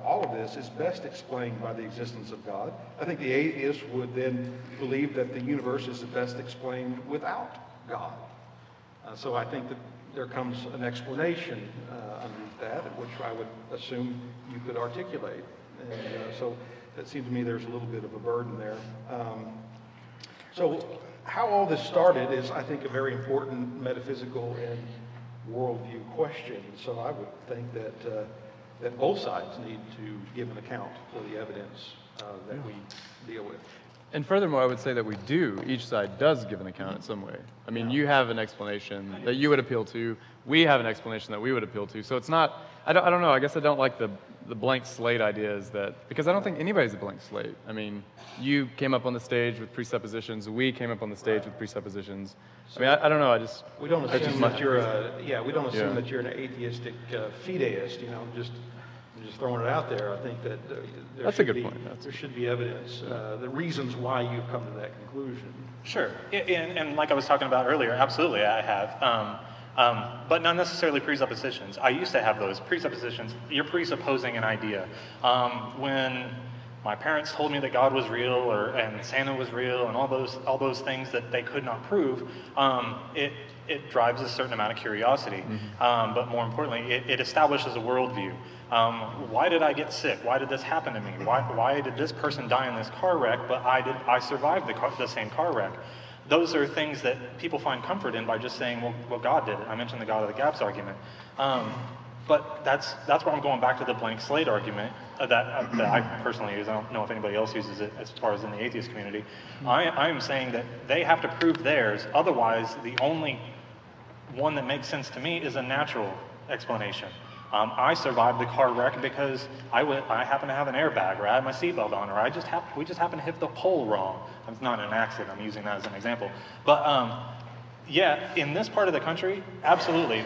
C: all of this is best explained by the existence of God. I think the atheist would then believe that the universe is best explained without God. So I think that there comes an explanation underneath that, which I would assume you could articulate. And so it seems to me there's a little bit of a burden there. So how all this started is, I think, a very important metaphysical and worldview question. So I would think that both sides need to give an account for the evidence that we deal with.
F: And furthermore, I would say that we do. Each side does give an account in some way. I mean, you have an explanation that you would appeal to. We have an explanation that we would appeal to. So it's not, I don't know, I guess I don't like the blank slate ideas because I don't think anybody's a blank slate. I mean, you came up on the stage with presuppositions. We came up on the stage with presuppositions. I mean, I don't know,
C: we don't assume that you're that you're an atheistic fideist, just throwing it out there. I think that
F: that's a good point.
C: There should be evidence, the reasons why you've come to that conclusion.
D: Sure, and like I was talking about earlier, absolutely I have, but not necessarily presuppositions. I used to have those presuppositions. You're presupposing an idea. When my parents told me that God was real, and Santa was real, and all those things that they could not prove, it drives a certain amount of curiosity. But more importantly, it establishes a worldview. Why did I get sick? Why did this happen to me? Why did this person die in this car wreck, but I survived the same car wreck? Those are things that people find comfort in by just saying, well, God did it. I mentioned the God of the gaps argument. But that's where I'm going back to the blank slate argument that I personally use. I don't know if anybody else uses it as far as in the atheist community. I'm saying that they have to prove theirs. Otherwise, the only one that makes sense to me is a natural explanation. I survived the car wreck because I happen to have an airbag, or I had my seatbelt on, or we just happened to hit the pole wrong. It's not an accident. I'm using that as an example. But yeah, in this part of the country, absolutely.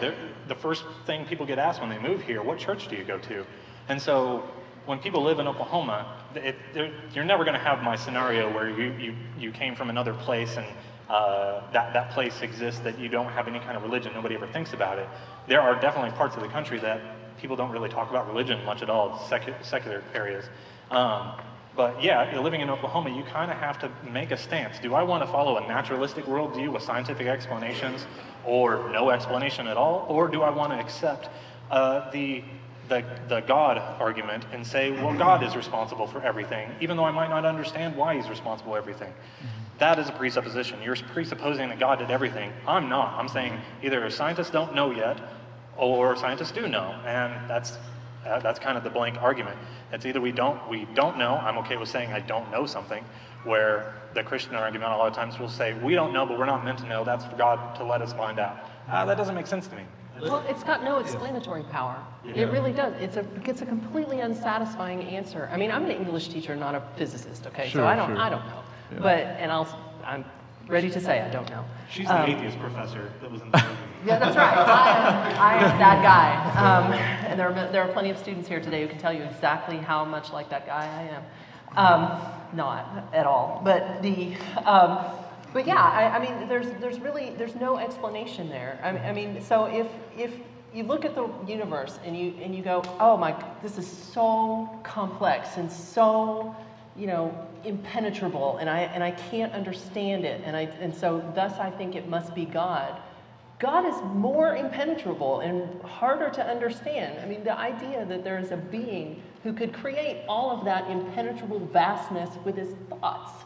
D: The first thing people get asked when they move here, what church do you go to? And so when people live in Oklahoma, you're never going to have my scenario where you came from another place and that place exists, that you don't have any kind of religion, nobody ever thinks about it. There are definitely parts of the country that people don't really talk about religion much at all, secular areas. But yeah, you're living in Oklahoma, you kind of have to make a stance. Do I want to follow a naturalistic worldview with scientific explanations, or no explanation at all? Or do I want to accept the God argument and say, well, God is responsible for everything, even though I might not understand why he's responsible for everything? That is a presupposition. You're presupposing that God did everything. I'm not. I'm saying either scientists don't know yet, or scientists do know, and that's kind of the blank argument. It's either we don't know. I'm okay with saying I don't know something, where the Christian argument a lot of times will say we don't know, but we're not meant to know. That's for God to let us find out. That doesn't make sense to me.
E: Well, it's got no explanatory power. It really does. It's a completely unsatisfying answer. I mean, I'm an English teacher, not a physicist. Okay, so I don't know. Yeah. But I'm ready to say I don't know.
D: She's the atheist professor that was in the movie.
E: Yeah, that's right. I am that guy. And there are plenty of students here today who can tell you exactly how much like that guy I am. Not at all. But yeah, I mean, there's no explanation there. I mean, so if you look at the universe and you go, oh my, this is so complex and so, impenetrable, and I can't understand it, and so thus I think it must be God. God is more impenetrable and harder to understand. I mean, the idea that there is a being who could create all of that impenetrable vastness with his thoughts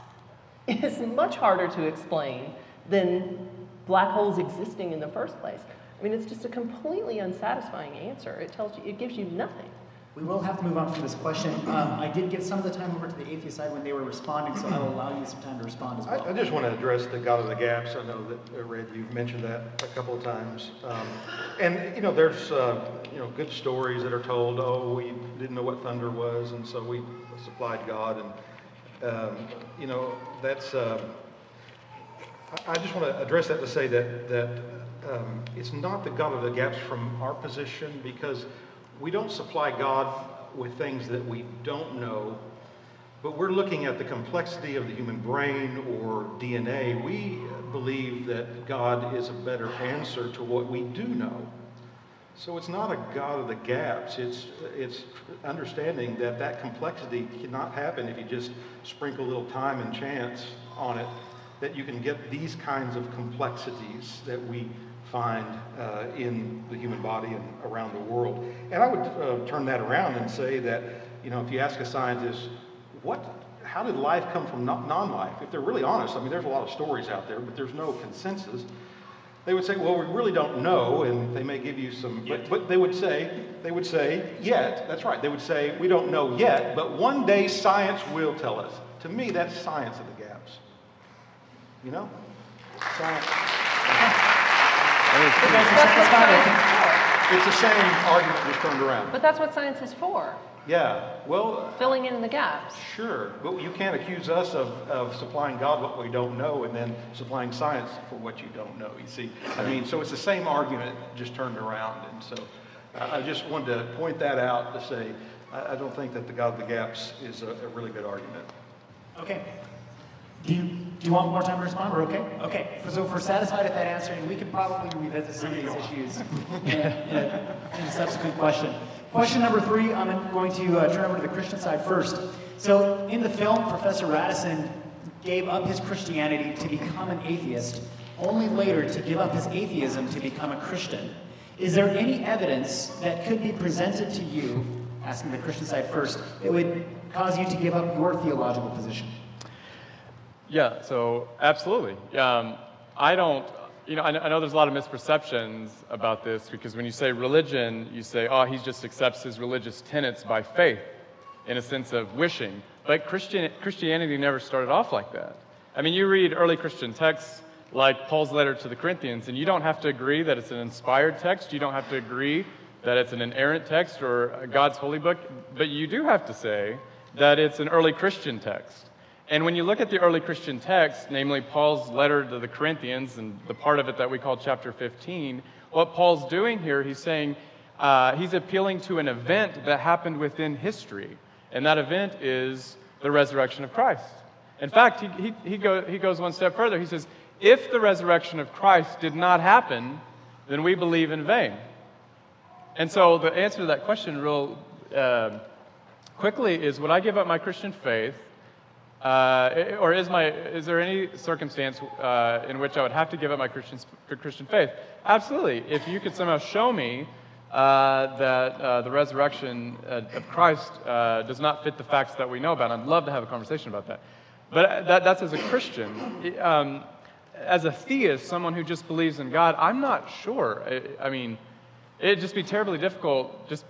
E: is much harder to explain than black holes existing in the first place. I mean, it's just a completely unsatisfying answer. It gives you nothing.
A: We will have to move on from this question. I did give some of the time over to the atheist side when they were responding, so I will allow you some time to respond as well.
C: I just want to address the God of the gaps. I know that, Red, you've mentioned that a couple of times. There's, good stories that are told, oh, we didn't know what thunder was, and so we supplied God. And, that's, I just want to address that to say that it's not the God of the gaps from our position, because we don't supply God with things that we don't know, but we're looking at the complexity of the human brain or DNA. We believe that God is a better answer to what we do know. So it's not a God of the gaps. It's understanding that complexity cannot happen if you just sprinkle a little time and chance on it, that you can get these kinds of complexities that we find in the human body and around the world. And I would turn that around and say that, if you ask a scientist, how did life come from non-life? If they're really honest, I mean, there's a lot of stories out there, but there's no consensus. They would say, well, we really don't know, and they may give you some, but they would say, yet, that's right, they would say, we don't know yet, but one day science will tell us. To me, that's science of the gaps. Science. It's the same argument just turned around.
E: But that's what science is for.
C: Yeah, well...
E: filling in the gaps.
C: Sure, but you can't accuse us of supplying God what we don't know and then supplying science for what you don't know, you see. So it's the same argument just turned around. And so I just wanted to point that out to say, I don't think that the God of the gaps is a really good argument.
A: Okay. Do you want more time to respond? We're okay? Okay. So if we're satisfied with that answer, and we can probably revisit some of these issues in a subsequent question. Question number 3, I'm going to turn over to the Christian side first. So in the film, Professor Radisson gave up his Christianity to become an atheist, only later to give up his atheism to become a Christian. Is there any evidence that could be presented to you, asking the Christian side first, that would cause you to give up your theological position?
F: Yeah, so absolutely. I know there's a lot of misperceptions about this, because when you say religion, you say, oh, he just accepts his religious tenets by faith, in a sense of wishing. But Christianity never started off like that. I mean, you read early Christian texts like Paul's letter to the Corinthians, and you don't have to agree that it's an inspired text. You don't have to agree that it's an inerrant text or God's holy book, but you do have to say that it's an early Christian text. And when you look at the early Christian text, namely Paul's letter to the Corinthians and the part of it that we call chapter 15, what Paul's doing here, he's saying he's appealing to an event that happened within history. And that event is the resurrection of Christ. In fact, he goes one step further. He says, if the resurrection of Christ did not happen, then we believe in vain. And so the answer to that question real quickly is, would I give up my Christian faith? Or is there any circumstance in which I would have to give up my Christian faith? Absolutely. If you could somehow show me that the resurrection of Christ does not fit the facts that we know about, I'd love to have a conversation about that. But that's as a Christian. As a theist, someone who just believes in God, I'm not sure. It'd just be terribly difficult, just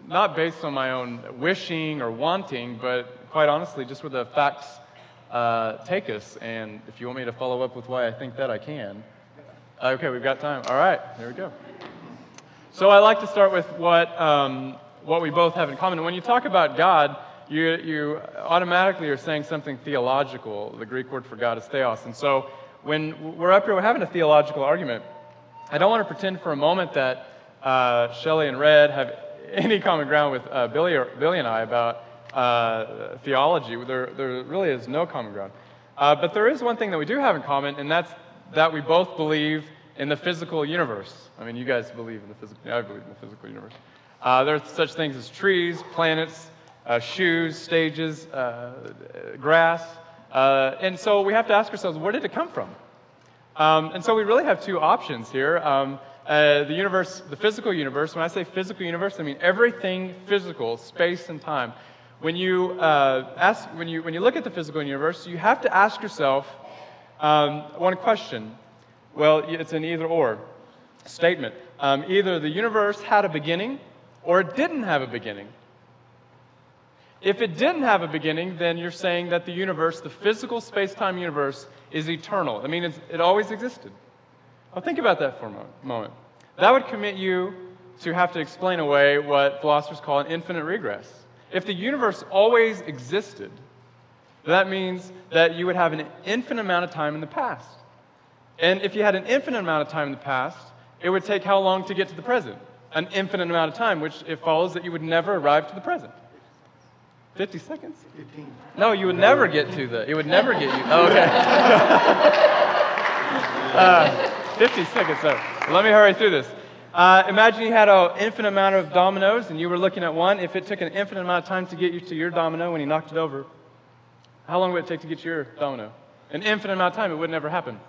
F: not based on my own wishing or wanting, but quite honestly, just where the facts take us. And if you want me to follow up with why I think that, I can. Okay, we've got time. All right, there we go. So I like to start with what we both have in common. When you talk about God, you automatically are saying something theological. The Greek word for God is theos. And so when we're up here, we're having a theological argument. I don't want to pretend for a moment that Shelley and Red have any common ground with Billy and I about theology. There really is no common ground. But there is one thing that we do have in common, and that's that we both believe in the physical universe. I mean, you guys believe in the physical, I believe in the physical universe. There are such things as trees, planets, shoes, stages, grass. And so we have to ask ourselves, where did it come from? And so we really have two options here. The universe, the physical universe, when I say physical universe, I mean everything physical, space and time. When you when you look at the physical universe, you have to ask yourself one question. Well, it's an either-or statement. Either the universe had a beginning or it didn't have a beginning. If it didn't have a beginning, then you're saying that the universe, the physical space-time universe, is eternal. I mean, it always existed. Now think about that for a moment. That would commit you to have to explain away what philosophers call an infinite regress. If the universe always existed, that means that you would have an infinite amount of time in the past. And if you had an infinite amount of time in the past, it would take how long to get to the present? An infinite amount of time, which it follows that you would never arrive to the present. 50 seconds?
C: 15.
F: No, you would never get to the, it would never get you, oh, okay. 50 seconds, so let me hurry through this. Imagine you had an infinite amount of dominoes and you were looking at one. If it took an infinite amount of time to get you to your domino when you knocked it over, how long would it take to get to your domino? An infinite amount of time, it would never happen.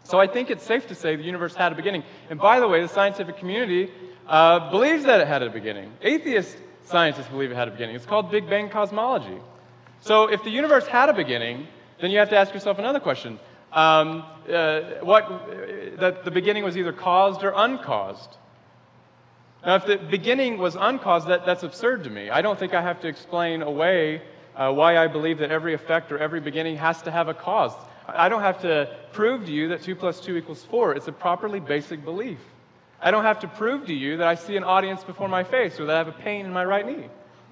F: So I think it's safe to say the universe had a beginning. And by the way, the scientific community believes that it had a beginning. Atheist scientists believe it had a beginning. It's called Big Bang cosmology. So if the universe had a beginning, then you have to ask yourself another question. That the beginning was either caused or uncaused. Now, if the beginning was uncaused, that's absurd to me. I don't think I have to explain away why I believe that every effect or every beginning has to have a cause. I don't have to prove to you that 2 + 2 = 4. It's a properly basic belief. I don't have to prove to you that I see an audience before my face or that I have a pain in my right knee.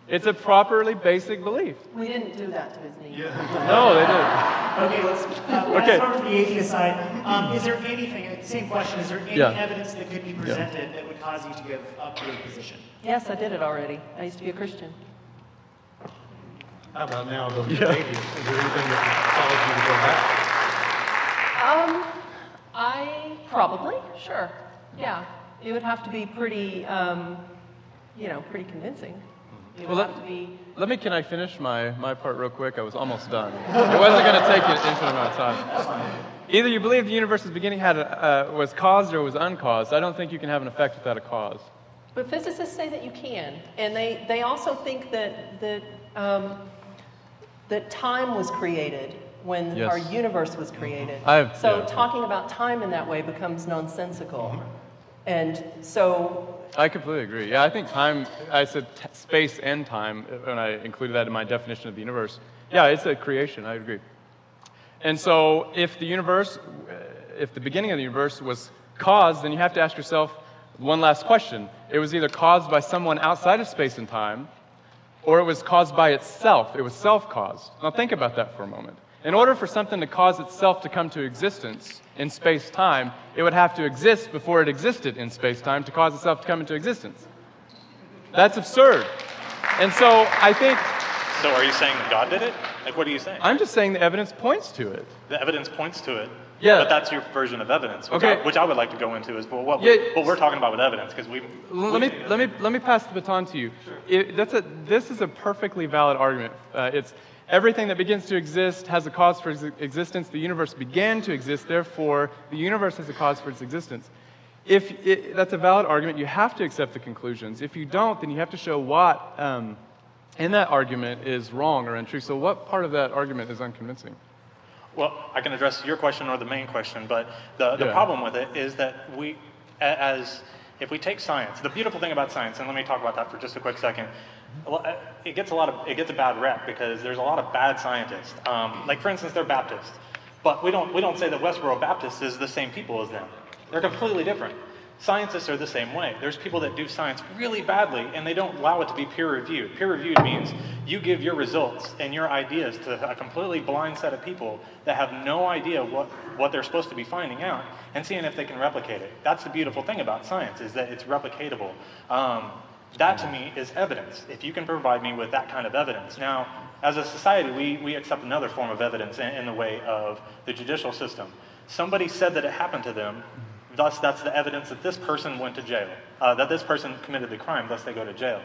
F: It's a properly basic belief.
E: We didn't do that to his knee.
F: No, they didn't.
A: Okay, let's start with the atheist side. Is there anything, same question, is there any evidence that could be presented that would cause you to give up your position?
E: Yes, I did it already. I used to be a Christian.
C: How about now the atheist? Is there anything that caused you to go back?
E: I probably, sure. Yeah. It would have to be pretty, pretty convincing. It would have to be...
F: Can I finish my part real quick? I was almost done. It wasn't going to take an infinite amount of time. Either you believe the universe's beginning was caused or was uncaused. I don't think you can have an effect without a cause.
E: But physicists say that you can. And they also think that time was created when our universe was created. Talking about time in that way becomes nonsensical. And so...
F: I completely agree. Yeah, I think time, I said space and time when I included that in my definition of the universe. Yeah, it's a creation, I agree. And so if the beginning of the universe was caused, then you have to ask yourself one last question. It was either caused by someone outside of space and time, or it was caused by itself. It was self-caused. Now think about that for a moment. In order for something to cause itself to come to existence in space-time, it would have to exist before it existed in space-time to cause itself to come into existence. That's absurd. And so I think...
D: So are you saying that God did it? Like, what are you saying?
F: I'm just saying the evidence points to it.
D: The evidence points to it.
F: Yeah.
D: But that's your version of evidence, which,
F: okay.
D: which I would like to go into is what we're talking about with evidence, because
F: Let me pass the baton to you. Sure. This is a perfectly valid argument. It's everything that begins to exist has a cause for its existence. The universe began to exist, therefore the universe has a cause for its existence. That's a valid argument. You have to accept the conclusions. If you don't, then you have to show what in that argument is wrong or untrue. So what part of that argument is unconvincing?
D: Well, I can address your question or the main question, but the problem with it is that if we take science, the beautiful thing about science, and let me talk about that for just a quick second, it gets a bad rep because there's a lot of bad scientists. Like for instance, they're Baptists, but we don't say that Westboro Baptist is the same people as them. They're completely different. Scientists are the same way. There's people that do science really badly and they don't allow it to be peer-reviewed. Peer-reviewed means you give your results and your ideas to a completely blind set of people that have no idea what they're supposed to be finding out and seeing if they can replicate it. That's the beautiful thing about science, is that it's replicatable. That to me is evidence, if you can provide me with that kind of evidence. Now, as a society, we accept another form of evidence in the way of the judicial system. Somebody said that it happened to them. thus that's the evidence that this person went to jail, that this person committed the crime, thus they go to jail.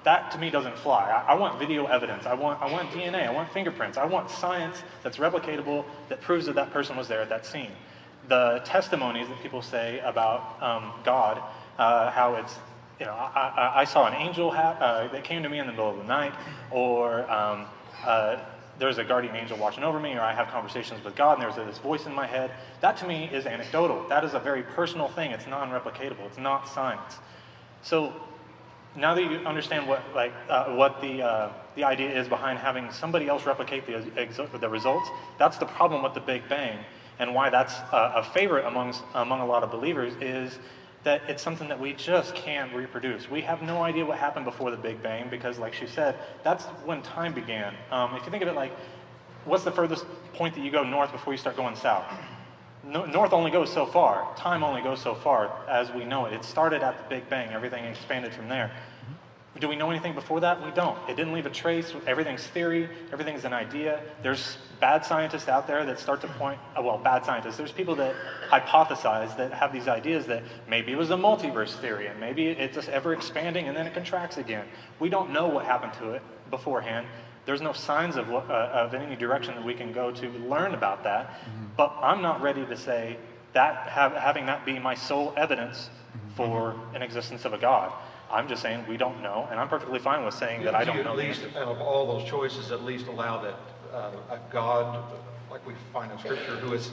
D: That to me doesn't fly. I want video evidence. I want DNA. I want fingerprints. I want science that's replicatable that proves that that person was there at that scene. The testimonies that people say about God, how it's, I saw an angel that came to me in the middle of the night, or there's a guardian angel watching over me, or I have conversations with God and there's this voice in my head. That to me is anecdotal. That is a very personal thing. It's non-replicatable. It's not science. So now that you understand what the idea is behind having somebody else replicate the results, that's the problem with the Big Bang, and why that's a favorite among a lot of believers is that it's something that we just can't reproduce. We have no idea what happened before the Big Bang because, like she said, that's when time began. If you think of it like, what's the furthest point that you go north before you start going south? North only goes so far. Time only goes so far as we know it. It started at the Big Bang. Everything expanded from there. Do we know anything before that? We don't. It didn't leave a trace. Everything's theory. Everything's an idea. There's bad scientists out there that start to point, bad scientists. There's people that hypothesize that have these ideas that maybe it was a multiverse theory and maybe it's just ever expanding and then it contracts again. We don't know what happened to it beforehand. There's no signs of any direction that we can go to learn about that. But I'm not ready to say that having that be my sole evidence for an existence of a God. I'm just saying we don't know, and I'm perfectly fine with saying that I don't know.
C: At least, out of all those choices, at least allow that a God, like we find in Scripture, who is,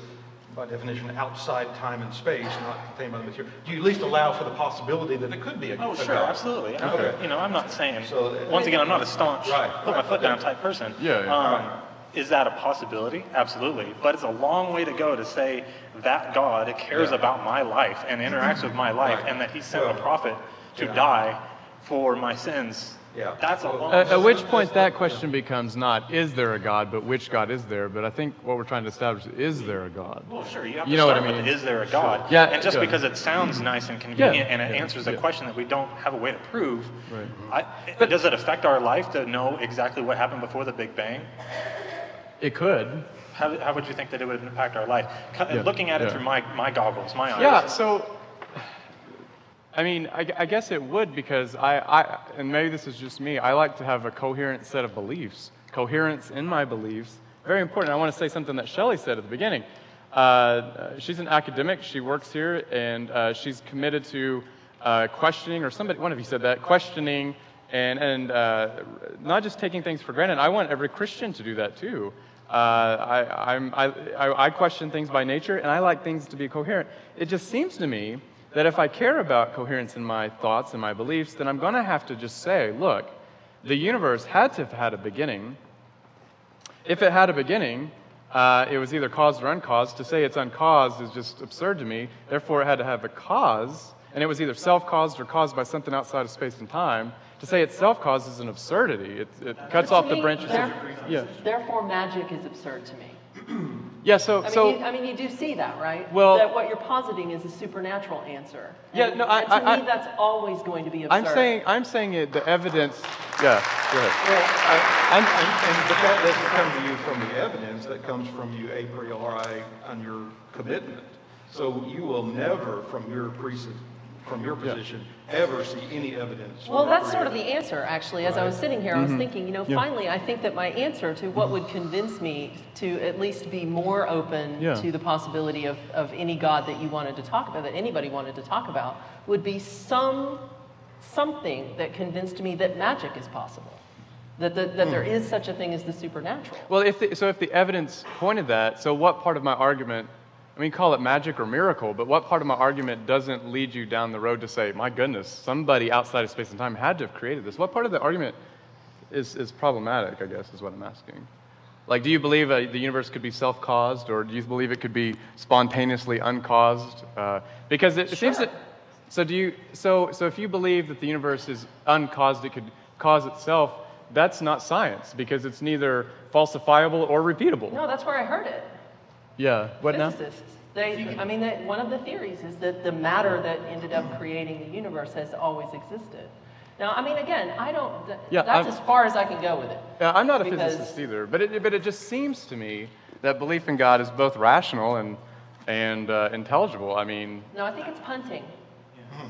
C: by definition, outside time and space, not contained by the material. Do you at least allow for the possibility that it could be a God?
D: Oh, sure, absolutely.
C: Okay.
D: I'm not saying, once again, I'm not a staunch, put my foot down type person. Is that a possibility? Absolutely. But it's a long way to go to say that God cares about my life and interacts with my life, and that he sent a prophet to die for my sins. That's a long
F: At which point that question becomes not, is there a God, but which God is there? But I think what we're trying to establish is there a God?
D: Well, sure, you have to start with, is there a God?
F: Yeah,
D: and just because it sounds nice and convenient and it answers a question that we don't have a way to prove, but does it affect our life to know exactly what happened before the Big Bang?
F: It could.
D: How would you think that it would impact our life? Looking at it through my goggles, my eyes.
F: Yeah, so I mean, I guess it would, because and maybe this is just me, I like to have a coherent set of beliefs. Coherence in my beliefs, very important. I want to say something that Shelley said at the beginning. She's an academic, she works here, and she's committed to questioning, or one of you said that, questioning and not just taking things for granted. I want every Christian to do that too. I question things by nature, and I like things to be coherent. It just seems to me that if I care about coherence in my thoughts and my beliefs, then I'm going to have to just say, look, the universe had to have had a beginning. If it had a beginning, it was either caused or uncaused. To say it's uncaused is just absurd to me. Therefore, it had to have a cause, and it was either self-caused or caused by something outside of space and time. To say it's self-caused is an absurdity. It cuts off the branches.
E: Therefore, magic is absurd to me.
F: Yeah,
E: I mean, you do see that, right?
F: Well,
E: that what you're positing is a supernatural answer.
F: Yeah,
E: and,
F: no,
E: and to me, that's always going to be absurd.
F: I'm saying it. The evidence. Yeah, go ahead.
C: Well, and but that doesn't come to you from the evidence. That comes from you a priori on your commitment. So you will never, from your position, ever see any evidence.
E: Well, that's sort of the answer, actually. As I was sitting here, I was thinking, finally, I think that my answer to what would convince me to at least be more open to the possibility of any God that you wanted to talk about, that anybody wanted to talk about, would be something that convinced me that magic is possible. That there is such a thing as the supernatural.
F: Well, if the evidence pointed that, so what part of my argument, I mean, call it magic or miracle, but what part of my argument doesn't lead you down the road to say, my goodness, somebody outside of space and time had to have created this? What part of the argument is problematic, I guess, is what I'm asking. Like, do you believe the universe could be self-caused, or do you believe it could be spontaneously uncaused? Because it seems that, so if you believe that the universe is uncaused, it could cause itself, that's not science, because it's neither falsifiable or repeatable.
E: No, that's where I heard it.
F: Yeah, what now?
E: Physicists. One of the theories is that the matter that ended up creating the universe has always existed. Now, I mean, again, that's as far as I can go with it.
F: Yeah, I'm not a physicist either, but it just seems to me that belief in God is both rational and intelligible. I mean,
E: No, I think it's punting.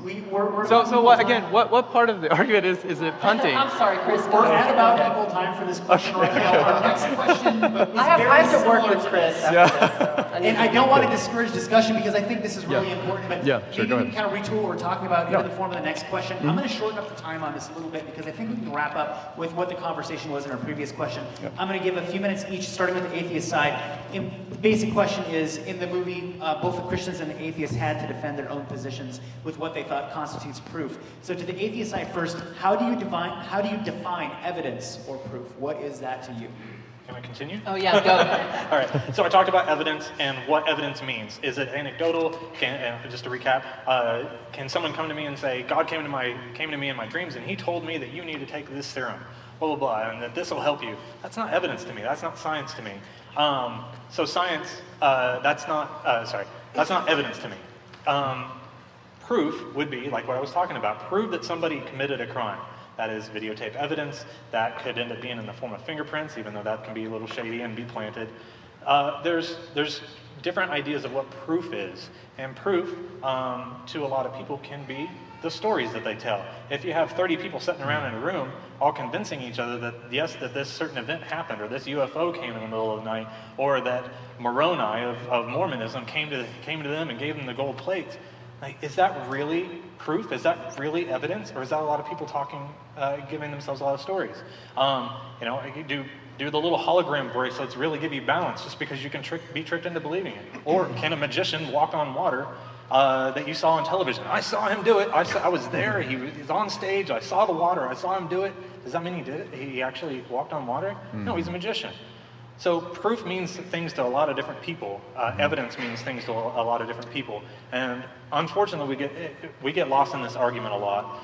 A: We're
F: so what again? What part of the argument is it punting?
E: I'm sorry, Chris.
A: We're at about equal time for this question right now. Our next question is
E: I have to work
A: similar
E: with
A: to
E: Chris.
A: this.
E: Yeah.
A: And I don't want to discourage discussion because I think this is really important, but
F: Yeah, sure,
A: maybe
F: go
A: we
F: ahead.
A: can kind of retool what we're talking about into
F: Yeah.
A: the form of the next question. I'm going to shorten up the time on this a little bit because I think we can wrap up with what the conversation was in our previous question. I'm going to give a few minutes each, starting with the atheist side. And the basic question is, in the movie, both the Christians and the atheists had to defend their own positions with what they thought constitutes proof. So to the atheist side first, how do you define evidence or proof? What is that to you?
D: Can I continue?
E: Oh yeah, go.
D: All right. So I talked about evidence and what evidence means. Is it anecdotal? Just to recap, can someone come to me and say, God came to me in my dreams and he told me that you need to take this serum, blah, blah, blah, and that this will help you? That's not evidence to me. That's not science to me. So science, that's not evidence to me. Proof would be, like what I was talking about, prove that somebody committed a crime. That is videotape evidence. That could end up being in the form of fingerprints, even though that can be a little shady and be planted. There's different ideas of what proof is. And proof, to a lot of people, can be the stories that they tell. If you have 30 people sitting around in a room, all convincing each other that, yes, that this certain event happened, or this UFO came in the middle of the night, or that Moroni of Mormonism came to them and gave them the gold plates, like, is that really proof? Is that really evidence? Or is that a lot of people talking, giving themselves a lot of stories? Do the little hologram bracelets really give you balance just because you can be tricked into believing it? Or can a magician walk on water that you saw on television? I saw him do it. I was there. He was on stage. I saw the water. I saw him do it. Does that mean he did it? He actually walked on water? No, he's a magician. So proof means things to a lot of different people. Evidence means things to a lot of different people. And unfortunately, we get lost in this argument a lot.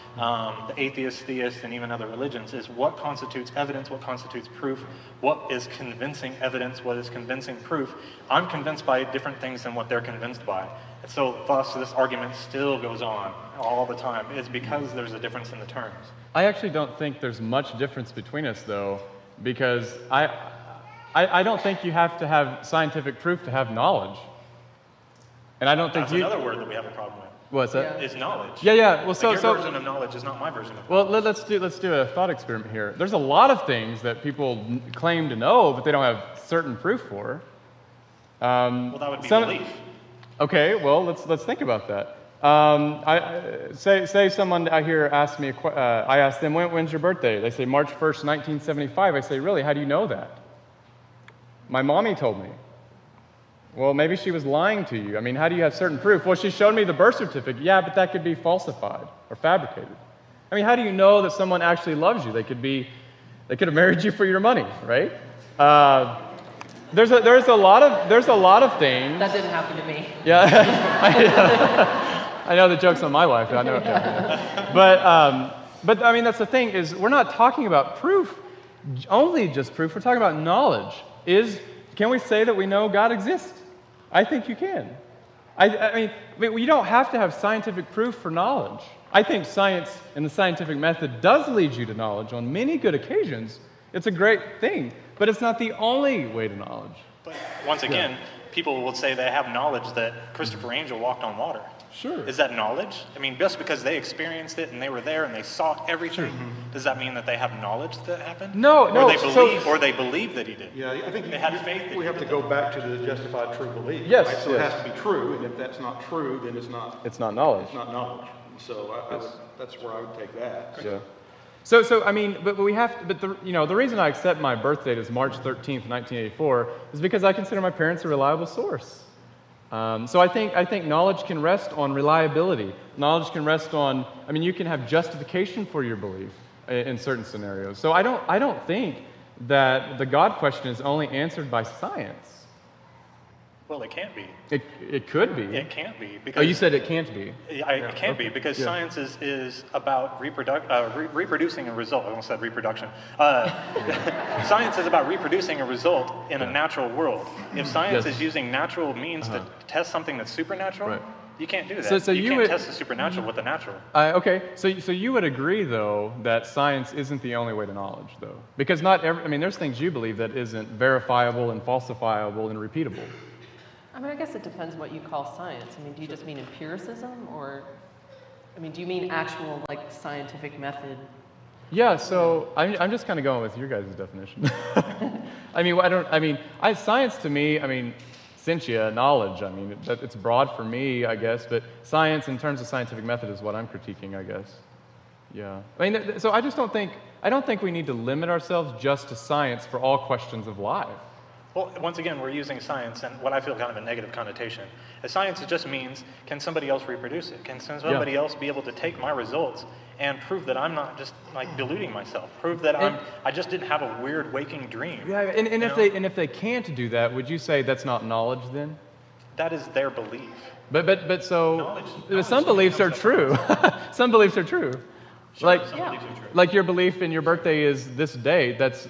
D: The atheists, theists, and even other religions is what constitutes evidence, what constitutes proof, what is convincing evidence, what is convincing proof. I'm convinced by different things than what they're convinced by. And so thus this argument still goes on all the time. It's because there's a difference in the terms.
F: I actually don't think there's much difference between us, though, because I don't think you have to have scientific proof to have knowledge. And I don't think
D: That's another word that we have a problem with.
F: What's that?
D: Is knowledge.
F: Yeah. Well,
D: Your version of knowledge is not my version of
F: Well,
D: knowledge.
F: let's do a thought experiment here. There's a lot of things that people claim to know, but they don't have certain proof for.
D: Well, that would be belief.
F: Okay. Well, let's think about that. Say someone out here asks me. I ask them, when's your birthday? They say March 1st, 1975. I say, really? How do you know that? My mommy told me. Well, maybe she was lying to you. I mean, how do you have certain proof? Well, she showed me the birth certificate. Yeah, but that could be falsified or fabricated. I mean, how do you know that someone actually loves you? They could have married you for your money, right? There's a lot of things.
E: That didn't happen to me.
F: Yeah, I know the joke's on my wife. I know. But I mean, that's the thing is we're not talking about proof, only just proof. We're talking about knowledge. Can we say that we know God exists? I think you can. I mean, you don't have to have scientific proof for knowledge. I think science and the scientific method does lead you to knowledge on many good occasions. It's a great thing, but it's not the only way to knowledge.
D: But once again, people will say they have knowledge that Christopher Angel walked on water.
F: Sure.
D: Is that knowledge? I mean, just because they experienced it and they were there and they saw everything, does that mean that they have knowledge that happened?
F: No.
D: Or they believe that he did.
C: Yeah, I think
D: they had faith. That
C: we have to go back to the justified true belief.
F: Yes,
C: right? So
F: yes.
C: it has to be true, and if that's not true, then it's not.
F: It's not knowledge.
C: It's not knowledge. So that's where I would take that.
F: Yeah. So I mean, but we have. But the reason I accept my birth date as March 13th, 1984, is because I consider my parents a reliable source. So I think knowledge can rest on reliability. Knowledge can rest on. I mean, you can have justification for your belief in certain scenarios. So I don't think that the God question is only answered by science.
D: Well, it can't be.
F: It could be.
D: It can't be. Because
F: Oh, you said it can't be.
D: It can't be because science is about reproducing a result. I almost said reproduction. Science is about reproducing a result in a natural world. If science is using natural means to test something that's supernatural, you can't do that.
F: So
D: you can't test the supernatural with the natural.
F: Okay, so you would agree, though, that science isn't the only way to knowledge, though? Because there's things you believe that isn't verifiable and falsifiable and repeatable.
E: I mean, I guess it depends what you call science. I mean, do you just mean empiricism, or, I mean, do you mean actual, like, scientific method?
F: Yeah, so I'm just kind of going with your guys' definition. Science to me, sentia, knowledge, it's broad for me, I guess, but science in terms of scientific method is what I'm critiquing, I guess. Yeah. So I don't think we need to limit ourselves just to science for all questions of life.
D: Well, once again, we're using science and what I feel kind of a negative connotation. As science, it just means, can somebody else reproduce it? Can somebody else be able to take my results and prove that I'm not just like deluding myself? Prove that I just didn't have a weird waking dream.
F: Yeah, and if they can't do that, would you say that's not knowledge then?
D: That is their belief.
F: But
D: Knowledge
F: some beliefs are true. Some beliefs are true.
D: Sure,
F: Like
D: some beliefs are true.
F: like your belief in your birthday is this date. That's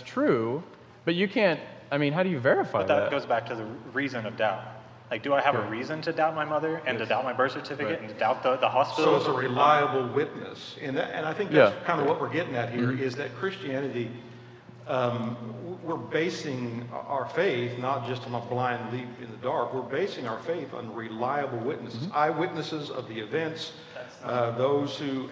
F: true, but you can't. How do you verify
D: But that goes back to the reason of doubt. Like, do I have a reason to doubt my mother and to doubt my birth certificate and to doubt the hospital?
C: So it's a reliable witness. And I think that's kind of what we're getting at here, is that Christianity, we're basing our faith not just on a blind leap in the dark. We're basing our faith on reliable witnesses, eyewitnesses of the events, those who,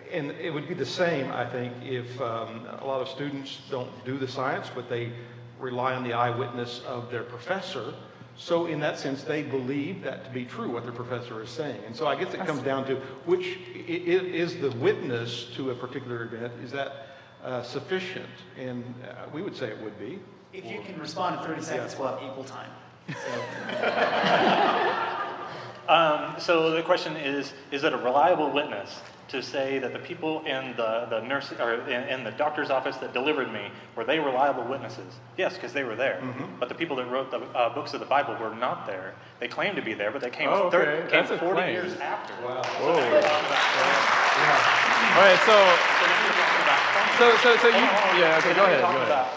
C: and it would be the same, I think, if a lot of students don't do the science, but they rely on the eyewitness of their professor. So in that sense, they believe that to be true, what their professor is saying. And so I guess it comes down to which is the witness to a particular event. Is that sufficient? And we would say it would be.
A: If you can respond in 30 seconds, we'll have equal time.
D: So the question is it a reliable witness to say that the people in the nurse or in the doctor's office that delivered me, were they reliable witnesses? Yes, because they were there. But the people that wrote the books of the Bible were not there. They claimed to be there, but they came, came 40 years after.
C: Wow.
F: Whoa. All right, go ahead.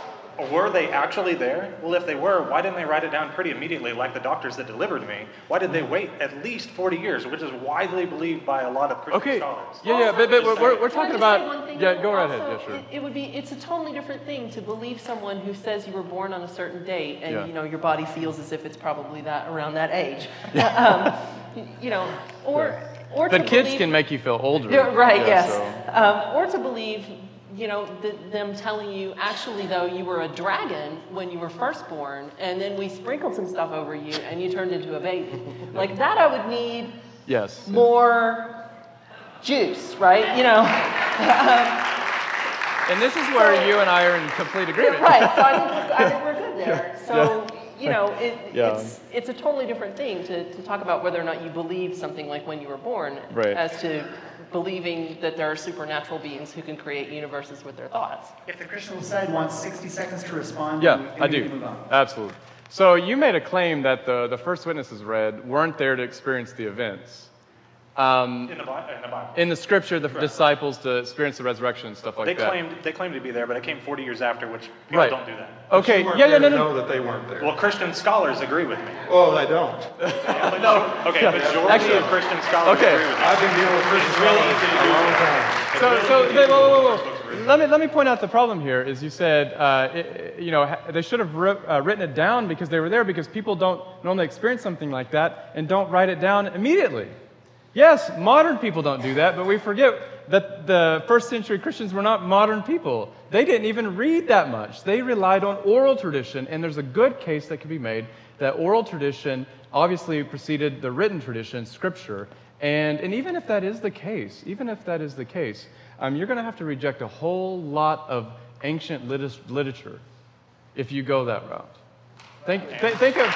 D: Were they actually there? Well, if they were, why didn't they write it down pretty immediately like the doctors that delivered me? Why did they wait at least 40 years, which is widely believed by a lot of Christian scholars?
F: But we're talking about... go right ahead.
E: Also,
F: Yeah, sure.
E: It's a totally different thing to believe someone who says you were born on a certain date and, your body feels as if it's probably around that age. Or
F: But
E: to
F: kids
E: believe,
F: can make you feel older.
E: Right,
F: Yeah,
E: yes.
F: so.
E: Or to believe... them telling you, actually, though, you were a dragon when you were first born, and then we sprinkled some stuff over you, and you turned into a baby. Like that, I would need more juice, right?
F: And this is where you and I are in complete agreement.
E: Right, so I think we're good there. So, it's a totally different thing to talk about whether or not you believe something like when you were born, as to believing that there are supernatural beings who can create universes with their thoughts.
A: If the Christian side wants 60 seconds to respond,
F: I do.
A: Move on.
F: Absolutely. So you made a claim that the first witnesses read weren't there to experience the events.
D: In the Bible.
F: In the scripture, the disciples to experience the resurrection and stuff like that.
D: They claimed to be there, but it came 40 years after, which people don't do that.
F: Okay,
C: No. Know that they weren't there.
D: Well, Christian scholars agree with me.
C: Oh, they don't.
D: Okay, majority of Christian scholars agree with me.
C: I've been dealing with Christian scholars for a long time.
F: Let me point out the problem here. Is you said they should have written it down because they were there, because people don't normally experience something like that and don't write it down immediately. Yes, modern people don't do that, but we forget that the first century Christians were not modern people. They didn't even read that much. They relied on oral tradition, and there's a good case that can be made that oral tradition obviously preceded the written tradition, scripture. And even if that is the case, you're going to have to reject a whole lot of ancient literature if you go that route. Think of...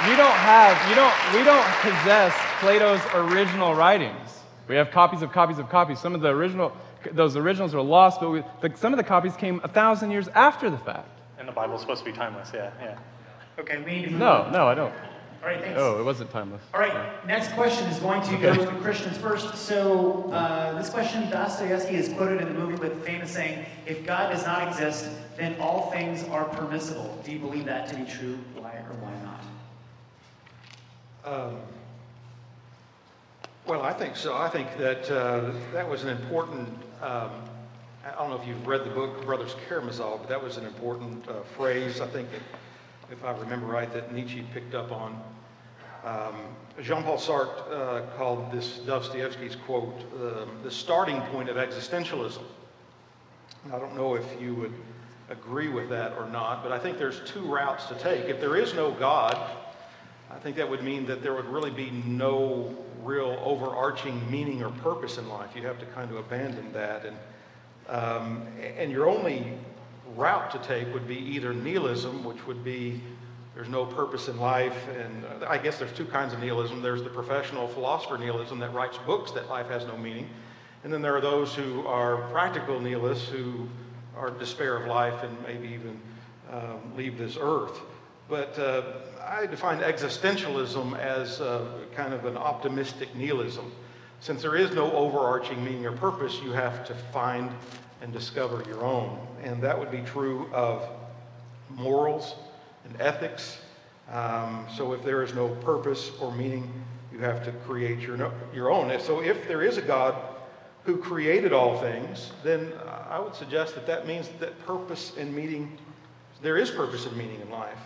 F: we don't possess Plato's original writings. We have copies of copies of copies. Some of those originals are lost, but some of the copies came 1,000 years after the fact.
D: And the Bible's supposed to be timeless, yeah.
A: Okay, we need to move on.
F: No, I don't.
A: All right, thanks.
F: Oh, it wasn't timeless.
A: All right, next question is going to go to the Christians first. So this question, Dostoevsky is quoted in the movie with famous saying, "If God does not exist, then all things are permissible." Do you believe that to be true? Why or why not?
C: Well, I think so. I think that that was an important, I don't know if you've read the book Brothers Karamazov, but that was an important phrase. I think if I remember right, that Nietzsche picked up on. Jean-Paul Sartre called this Dostoevsky's quote the starting point of existentialism. I don't know if you would agree with that or not, but I think there's two routes to take. If there is no God, I think that would mean that there would really be no real overarching meaning or purpose in life. You have to kind of abandon that. And your only route to take would be either nihilism, which would be there's no purpose in life. And I guess there's two kinds of nihilism. There's the professional philosopher nihilism that writes books that life has no meaning. And then there are those who are practical nihilists who are despair of life and maybe even leave this earth. But I define existentialism as kind of an optimistic nihilism. Since there is no overarching meaning or purpose, you have to find and discover your own. And that would be true of morals and ethics. So if there is no purpose or meaning, you have to create your own. And so if there is a God who created all things, then I would suggest that that means that purpose and meaning, there is purpose and meaning in life.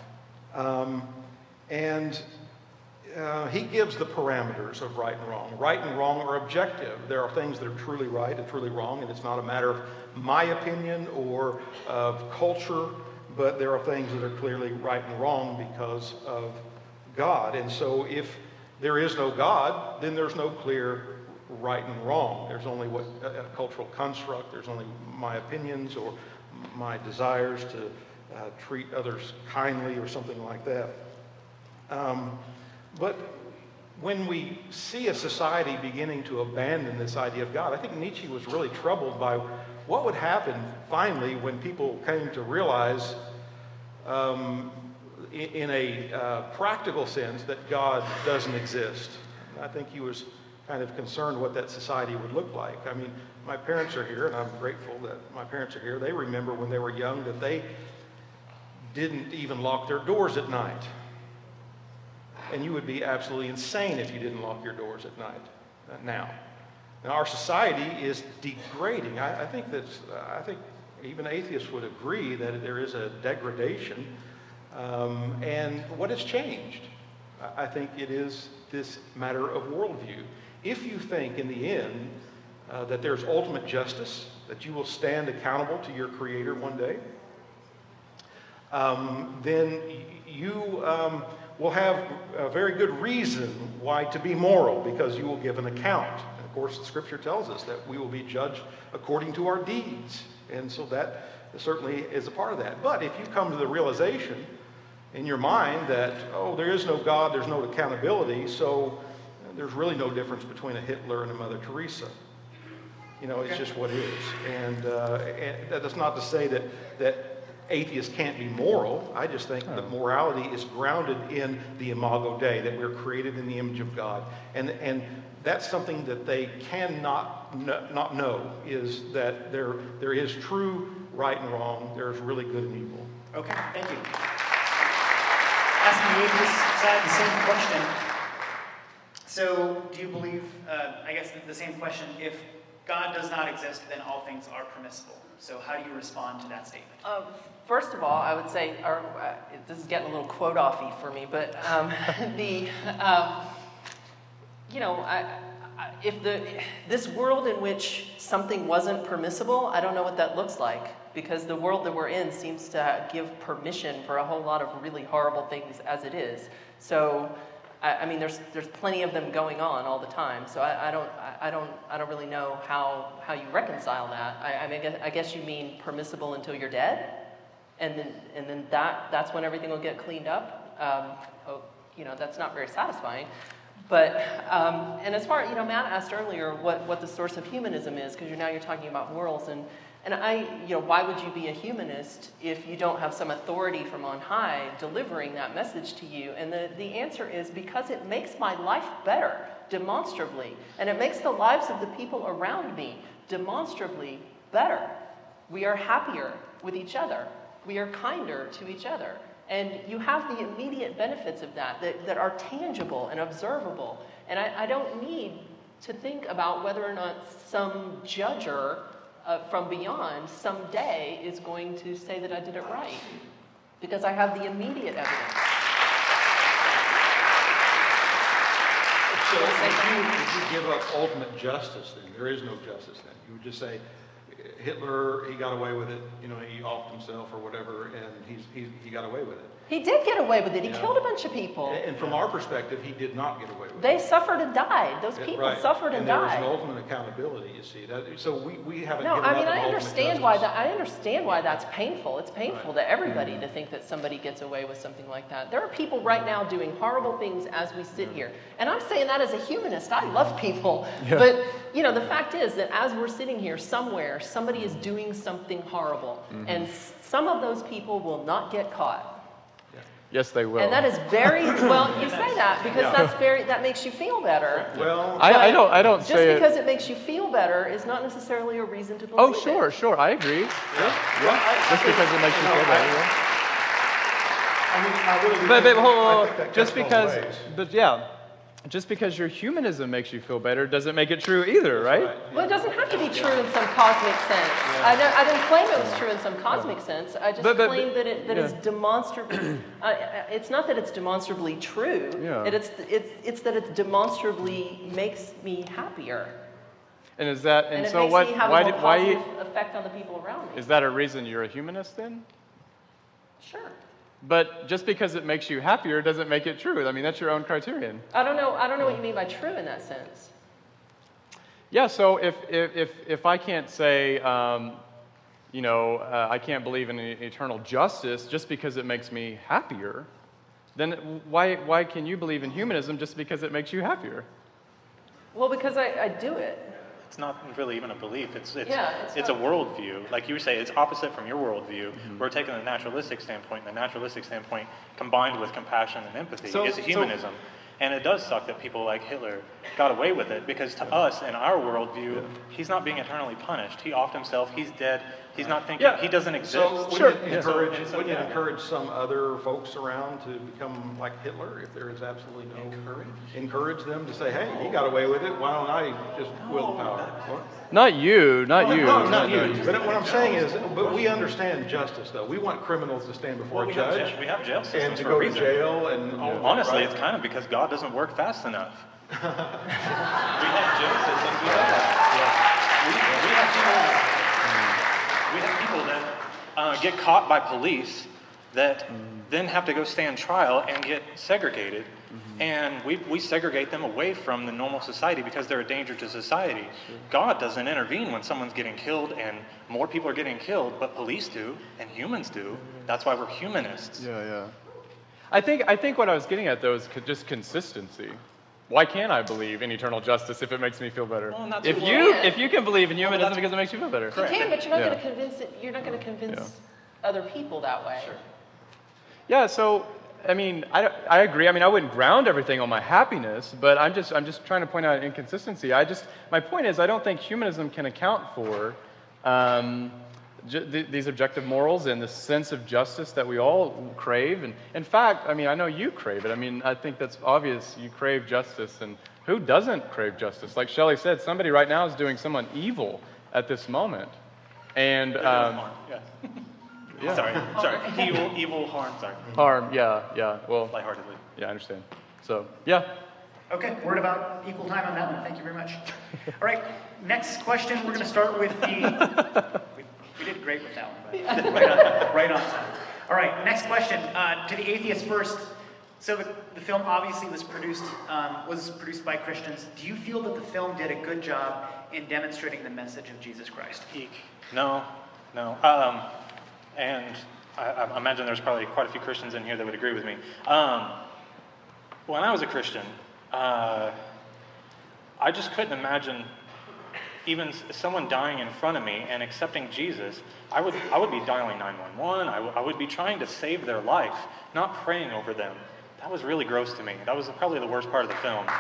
C: He gives the parameters of right and wrong. Right and wrong are objective. There are things that are truly right and truly wrong, and it's not a matter of my opinion or of culture, but there are things that are clearly right and wrong because of God. And so if there is no God, then there's no clear right and wrong. There's only a cultural construct. There's only my opinions or my desires to treat others kindly or something like that. But when we see a society beginning to abandon this idea of God, I think Nietzsche was really troubled by what would happen finally when people came to realize in a practical sense that God doesn't exist. I think he was kind of concerned what that society would look like. I mean, my parents are here, and I'm grateful that my parents are here. They remember when they were young that they didn't even lock their doors at night. And you would be absolutely insane if you didn't lock your doors at night now. Now, our society is degrading. I think even atheists would agree that there is a degradation. And what has changed? I think it is this matter of worldview. If you think in the end that there's ultimate justice, that you will stand accountable to your Creator one day, then you will have a very good reason why to be moral, because you will give an account. And of course, the Scripture tells us that we will be judged according to our deeds. And so that certainly is a part of that. But if you come to the realization in your mind that, oh, there is no God, there's no accountability, so there's really no difference between a Hitler and a Mother Teresa. You know, it's just what is. And that's not to say that atheists can't be moral. I just think that morality is grounded in the Imago Dei, that we're created in the image of God. And that's something that they cannot not know, is that there is true right and wrong. There's really good and evil.
A: Okay, thank you. Asking the atheist side the same question. So, do you believe, I guess the same question, if God does not exist, then all things are permissible. So how do you respond to that statement?
E: First of all, I would say, this is getting a little quote-offy for me, but this world in which something wasn't permissible, I don't know what that looks like, because the world that we're in seems to give permission for a whole lot of really horrible things as it is. So, I mean, there's plenty of them going on all the time. So I don't really know how you reconcile that. I guess you mean permissible until you're dead, and then that's when everything will get cleaned up. That's not very satisfying. But and as far Matt asked earlier what the source of humanism is, because you're talking about morals, and why would you be a humanist if you don't have some authority from on high delivering that message to you? And the answer is because it makes my life better, demonstrably, and it makes the lives of the people around me demonstrably better. We are happier with each other. We are kinder to each other. And you have the immediate benefits of that are tangible and observable. And I don't need to think about whether or not some judger from beyond someday is going to say that I did it right. because I have the immediate evidence.
C: So would you give up ultimate justice then? There is no justice then. You would just say, Hitler, he got away with it. You know, he offed himself or whatever, and he got away with it.
E: He did get away with it. He
C: Yeah.
E: killed a bunch of people.
C: And from our perspective, he did not get away with
E: They
C: it.
E: suffered and died. Those people
C: Right.
E: suffered and
C: there was
E: died.
C: an ultimate accountability, you see. So we haven't
E: No,
C: given
E: I
C: up
E: mean,
C: on
E: I
C: ultimate
E: understand why
C: justice.
E: that. I understand why that's painful. It's painful
C: Right.
E: to everybody to think that somebody gets away with something like that. There are people right now doing horrible things as we sit here, and I'm saying that as a humanist. I love people, but you know, the fact is that as we're sitting here, somewhere somebody is doing something horrible, and some of those people will not get caught.
F: Yes, they will.
E: And that is very well. You say that because that makes you feel better.
C: Well,
F: I don't
E: Just
F: say
E: because it makes you feel better is not necessarily a reason to believe
F: Oh,
E: it.
F: sure, I agree.
C: yeah.
F: Just because it makes you feel better. Yeah.
C: I mean, I really
F: But
C: think-
F: hold
C: I
F: on,
C: think that
F: just
C: cuts both
F: because,
C: ways.
F: but yeah, just because your humanism makes you feel better doesn't make it true either, right?
E: Well, it doesn't have to be true in some cosmic sense. I didn't claim it was true in some cosmic sense. I just
F: But-
E: claimed that it's
F: yeah.
E: demonstrably. It's not that it's demonstrably true.
F: Yeah.
E: It's that it demonstrably makes me happier,
F: And is that
E: and
F: and
E: it
F: so
E: makes
F: what?
E: me have
F: Why
E: a more
F: did why
E: positive effect on the people around me.
F: is that a reason you're a humanist then?
E: Sure.
F: But just because it makes you happier doesn't make it true. I mean, that's your own criterion.
E: I don't know what you mean by true in that sense.
F: Yeah. So if I can't say, I can't believe in eternal justice just because it makes me happier, then why can you believe in humanism just because it makes you happier?
E: Well, because I do it.
D: It's not really even a belief. It's
E: it's
D: a
E: not.
D: worldview. Like you say, it's opposite from your worldview. We're taking the naturalistic standpoint, and the naturalistic standpoint combined with compassion and empathy is humanism. And it does suck that people like Hitler got away with it, because to us, in our worldview, he's not being eternally punished. He offed himself. He's dead. He's not thinking.
F: Yeah.
D: He doesn't exist.
C: So
F: Sure.
C: wouldn't it encourage some other folks around to become like Hitler if there is absolutely no encourage them to say, hey, he got away with it. Why don't I just wield power? What?
F: Not you.
C: No, not you. But what I'm saying is, but we understand justice, though. We want criminals to stand before
D: Well,
C: a judge
D: we have jail
C: and
D: systems
C: to
D: for a
C: go to
D: reason.
C: jail and all that,
D: Honestly,
C: right?
D: it's kind of because God doesn't work fast enough. We have jail systems. We have that. We have people that get caught by police that then have to go stand trial and get segregated. And we segregate them away from the normal society because they're a danger to society. God doesn't intervene when someone's getting killed, and more people are getting killed, but police do and humans do. That's why we're humanists.
F: Yeah. I think what I was getting at though is just consistency. Why can't I believe in eternal justice if it makes me feel better?
D: Well, not
F: If
D: too
F: you
E: long.
F: if you can believe in humanism because it makes you feel better.
E: You can, but you're not
F: Yeah.
E: going to convince it. You're not going to convince other people that way. Sure.
F: Yeah, so I mean, I agree. I mean, I wouldn't ground everything on my happiness, but I'm just trying to point out inconsistency. My point is, I don't think humanism can account for these objective morals and the sense of justice that we all crave. And in fact, I mean, I know you crave it. I mean, I think that's obvious. You crave justice, and who doesn't crave justice? Like Shelley said, somebody right now is doing someone evil at this moment, and yeah.
D: Sorry. Evil, harm. Sorry.
F: harm. Yeah. Well,
D: Lightheartedly.
F: yeah, I understand. So, yeah.
A: Okay, we're at about equal time on that one. Thank you very much. All right, next question. We're going to start with the. We did great with that one, but right on time. All right, next question. To the atheist first. So the film obviously was produced by Christians. Do you feel that the film did a good job in demonstrating the message of Jesus Christ?
D: Eek. No. And I imagine there's probably quite a few Christians in here that would agree with me. When I was a Christian, I just couldn't imagine even someone dying in front of me and accepting Jesus. I would be dialing 911. I would be trying to save their life, not praying over them. That was really gross to me. That was probably the worst part of the film.
E: Well,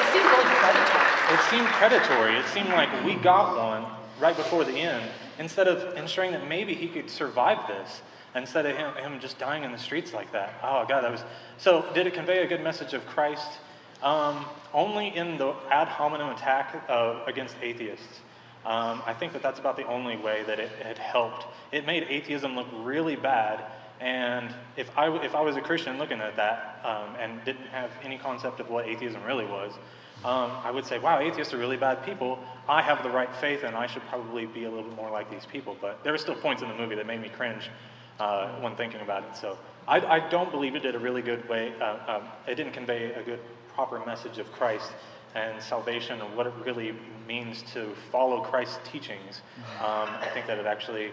E: it seemed really predatory.
D: It seemed predatory. It seemed like we got one right before the end, instead of ensuring that maybe he could survive this, instead of him just dying in the streets like that. Oh, God, that was... So, did it convey a good message of Christ? Only in the ad hominem attack against atheists. I think that that's about the only way that it had helped. It made atheism look really bad, and if I was a Christian looking at that and didn't have any concept of what atheism really was, I would say, wow, atheists are really bad people. I have the right faith, and I should probably be a little bit more like these people. But there were still points in the movie that made me cringe when thinking about it. So I don't believe it did a really good way. It didn't convey a good, proper message of Christ and salvation and what it really means to follow Christ's teachings. I think that it actually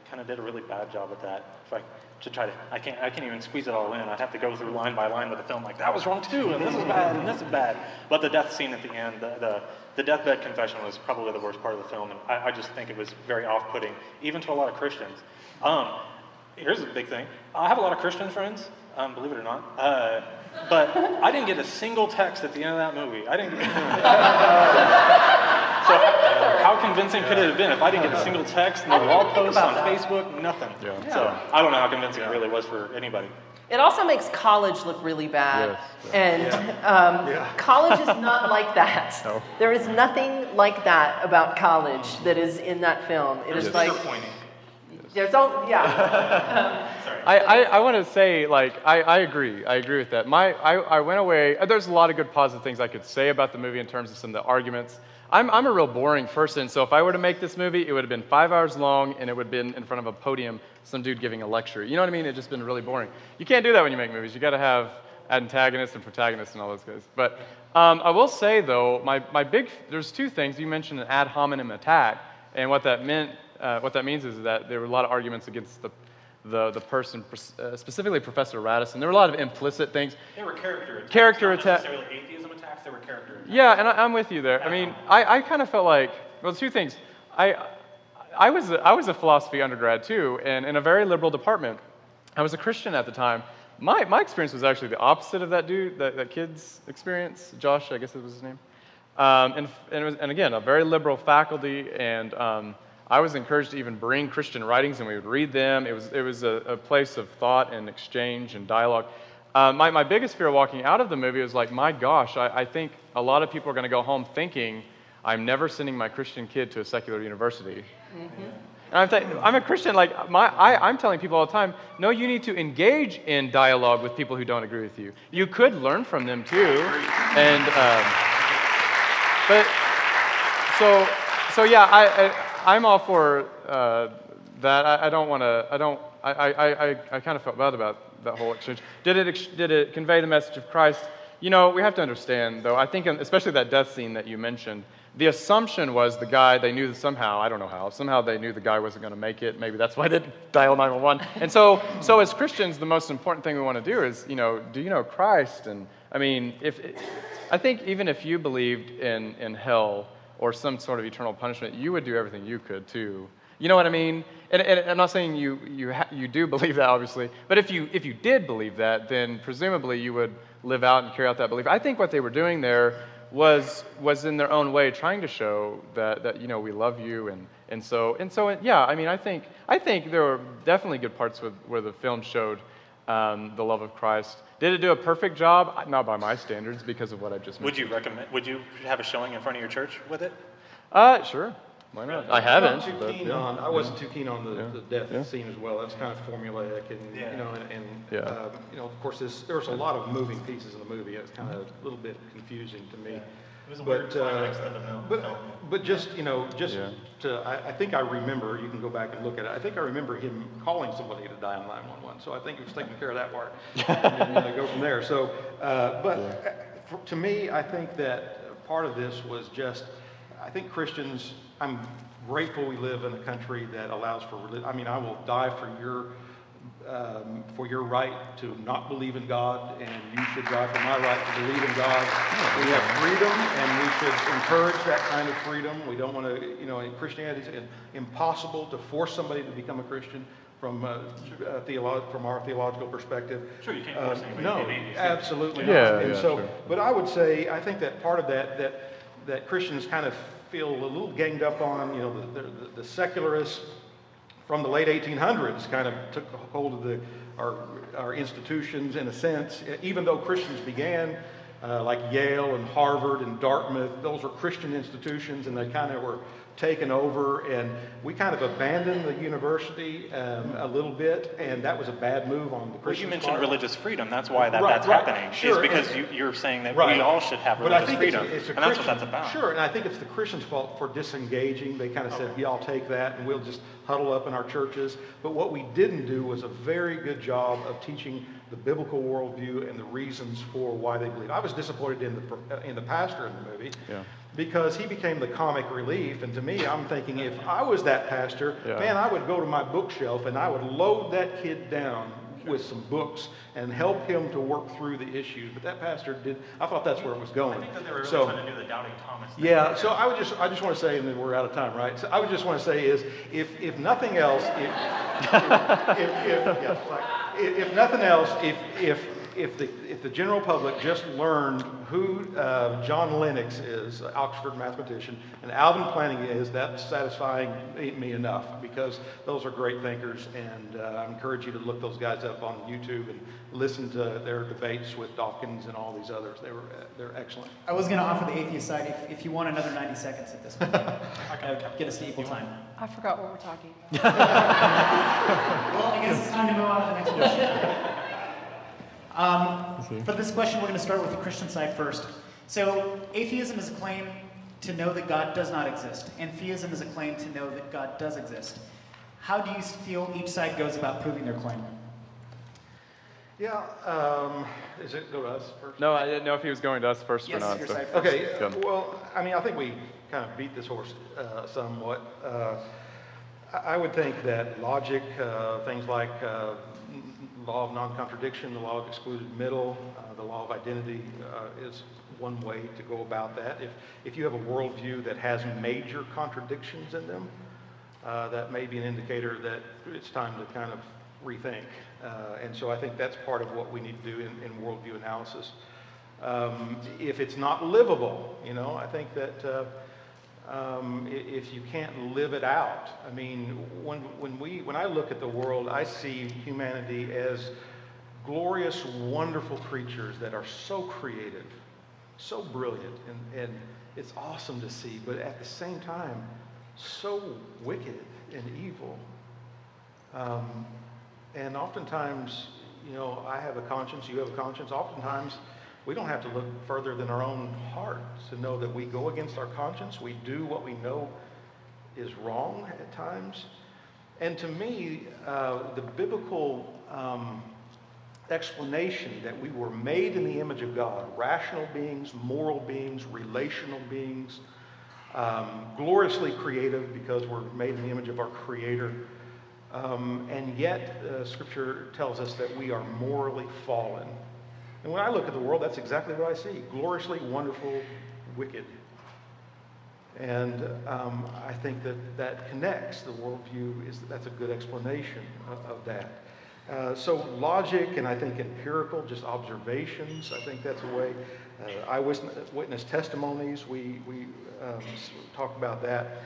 D: kind of did a really bad job at that. If I should try to, I can't even squeeze it all in. I'd have to go through line by line with the film, like that was wrong too, and this is bad, and this is bad. But the death scene at the end, the deathbed confession was probably the worst part of the film, and I just think it was very off-putting, even to a lot of Christians. Here's a big thing. I have a lot of Christian friends, believe it or not. But I didn't get a single text at the end of that movie. I didn't. So how convincing could it have been if I didn't get a single text, no wall posts on Facebook, nothing? Yeah. So I don't know how convincing it really was for anybody.
E: It also makes college look really bad.
F: Yes.
E: And college is not like that.
F: No.
E: There is nothing like that about college that is in that film. It is like... There's all, yeah.
F: I want to say, like, I agree. I agree with that. I went away. There's a lot of good positive things I could say about the movie in terms of some of the arguments. I'm a real boring person, so if I were to make this movie, it would have been 5 hours long, and it would have been in front of a podium, some dude giving a lecture. You know what I mean? It'd just been really boring. You can't do that when you make movies. You got to have antagonists and protagonists and all those guys. But I will say, though, there's two things. You mentioned an ad hominem attack, and what that meant. What that means is that there were a lot of arguments against the person, specifically Professor Radisson. There were a lot of implicit things.
D: They were character attacks.
F: Character
D: not
F: attacks.
D: necessarily atheism attacks, they were character attacks.
F: Yeah, and I'm with you there. I mean, I kind of felt like, well, two things. I was a philosophy undergrad too, and in a very liberal department. I was a Christian at the time. My experience was actually the opposite of that dude, that kid's experience. Josh, I guess it was his name. And again, a very liberal faculty, and I was encouraged to even bring Christian writings, and we would read them. It was a place of thought and exchange and dialogue. My biggest fear walking out of the movie was like, my gosh, I think a lot of people are going to go home thinking, I'm never sending my Christian kid to a secular university. Mm-hmm. And I'm a Christian. Like I'm telling people all the time, no, you need to engage in dialogue with people who don't agree with you. You could learn from them too, and but so yeah, I'm all for that. I don't want to. I kind of felt bad about that whole exchange. Did it convey the message of Christ? You know, we have to understand, though. I think, especially that death scene that you mentioned, the assumption was the guy. They knew that somehow. I don't know how. Somehow they knew the guy wasn't going to make it. Maybe that's why they didn't dial 911. And so as Christians, the most important thing we want to do is, do you know Christ? And I mean, I think even if you believed in hell or some sort of eternal punishment, you would do everything you could too. You know what I mean? And I'm not saying you do believe that, obviously, but if you did believe that, then presumably you would live out and carry out that belief. I think what they were doing there was in their own way trying to show that we love you and so yeah. I mean, I think there were definitely good parts where the film showed the love of Christ. Did it do a perfect job? Not by my standards, because of what I just mentioned.
D: Would you have a showing in front of your church with it?
F: Sure. Why not? I haven't.
C: I wasn't too keen on the death scene as well. That's kind of formulaic, and of course, there was a lot of moving pieces in the movie. It's kind of a little bit confusing to me.
D: It was a weird climax of the film.
C: But I think I remember. You can go back and look at it. I think I remember him calling somebody to dial 911. So I think he was taking care of that part, and then go from there. So, to me, I think that part of this was just. I think Christians. I'm grateful we live in a country that allows for religion. I mean, I will die for your right to not believe in God, and you should die for my right to believe in God. We have freedom, and we should encourage that kind of freedom. We don't want to, in Christianity, it's impossible to force somebody to become a Christian from our theological perspective.
D: Sure, you can't force anybody.
C: No, absolutely not.
F: Yeah,
C: sure. But I would say, I think that part of that Christians kind of feel a little ganged up on, the secularists from the late 1800s kind of took hold of our institutions in a sense, even though Christians began like Yale and Harvard and Dartmouth. Those were Christian institutions, and they kind of were taken over, and we kind of abandoned the university a little bit, and that was a bad move on the Christians'
D: Well, you mentioned
C: part.
D: religious freedom. That's why that's
C: Right,
D: happening.
C: sure.
D: Is because you're saying that
C: Right.
D: we all should have
C: But I
D: religious
C: think
D: freedom,
C: it's a
D: and that's what
C: Christian-
D: that's about.
C: Sure, and I think it's the Christians' fault for disengaging. They kind of said, yeah, I'll take that, and we'll just huddle up in our churches. But what we didn't do was a very good job of teaching the biblical worldview and the reasons for why they believe. I was disappointed in the pastor in the movie.
F: Yeah.
C: Because he became the comic relief, and to me, I'm thinking, if I was that pastor,
F: Yeah.
C: man, I would go to my bookshelf and I would load that kid down with some books and help him to work through the issues. But that pastor did. I thought that's where it was going.
D: I think that they were really
C: So,
D: trying to do the doubting Thomas thing.
C: yeah. So I just want to say, and then we're out of time, right? So I would just want to say is, if nothing else, if nothing else, if the general public just learned who John Lennox is, Oxford mathematician, and Alvin Plantinga is, that's satisfying me enough, because those are great thinkers, and I encourage you to look those guys up on YouTube and listen to their debates with Dawkins and all these others. They're excellent.
A: I was going to offer the atheist side if you want another 90 seconds at this point. Get us to equal time.
E: I forgot what we're talking about.
A: Well, I guess it's time to move on to the next question. For this question, we're going to start with the Christian side first. So, atheism is a claim to know that God does not exist, and theism is a claim to know that God does exist. How do you feel each side goes about proving their claim?
C: Yeah. Is it go to us first?
F: No, I didn't know if he was going to us first
A: Yes,
F: or not.
A: your
F: so-
A: side first.
C: Okay,
F: Good.
C: well, I mean, I think we kind of beat this horse somewhat. I would think that logic, things like law of non-contradiction, the law of excluded middle, the law of identity is one way to go about that. If you have a worldview that has major contradictions in them, that may be an indicator that it's time to kind of rethink. And so I think that's part of what we need to do in worldview analysis. If it's not livable, I think that if you can't live it out, I mean, when I look at the world, I see humanity as glorious, wonderful creatures that are so creative, so brilliant, and it's awesome to see, but at the same time, so wicked and evil. And oftentimes, I have a conscience, you have a conscience. Oftentimes, we don't have to look further than our own hearts to know that we go against our conscience. We do what we know is wrong at times. And to me, the biblical explanation that we were made in the image of God, rational beings, moral beings, relational beings, gloriously creative because we're made in the image of our Creator. And yet, Scripture tells us that we are morally fallen. And when I look at the world, that's exactly what I see. Gloriously wonderful, wicked. And I think that connects. The worldview that's a good explanation of that. So logic and I think empirical, just observations, I think that's a way. Eyewitness testimonies, we talk about that.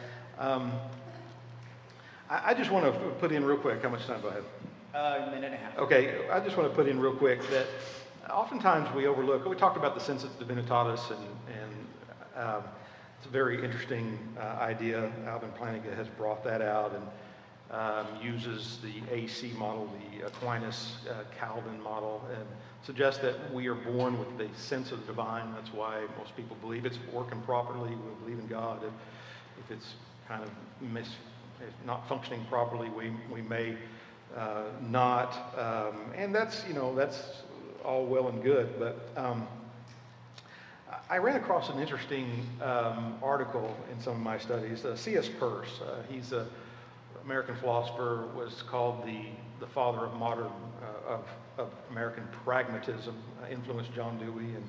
C: I just want to put in real quick, how much time do I have?
A: A minute and a half.
C: Okay, I just want to put in real quick that oftentimes we overlook, we talked about the sensus divinitatis, and it's a very interesting idea. Alvin Plantinga has brought that out and uses the AC model, the Aquinas-Calvin model, and suggests that we are born with the sense of the divine. That's why most people believe it's working properly. We believe in God. If it's kind of if not functioning properly, we may not. And that's all well and good, but I ran across an interesting article in some of my studies. C.S. Peirce, he's an American philosopher, was called the father of modern of American pragmatism, influenced John Dewey and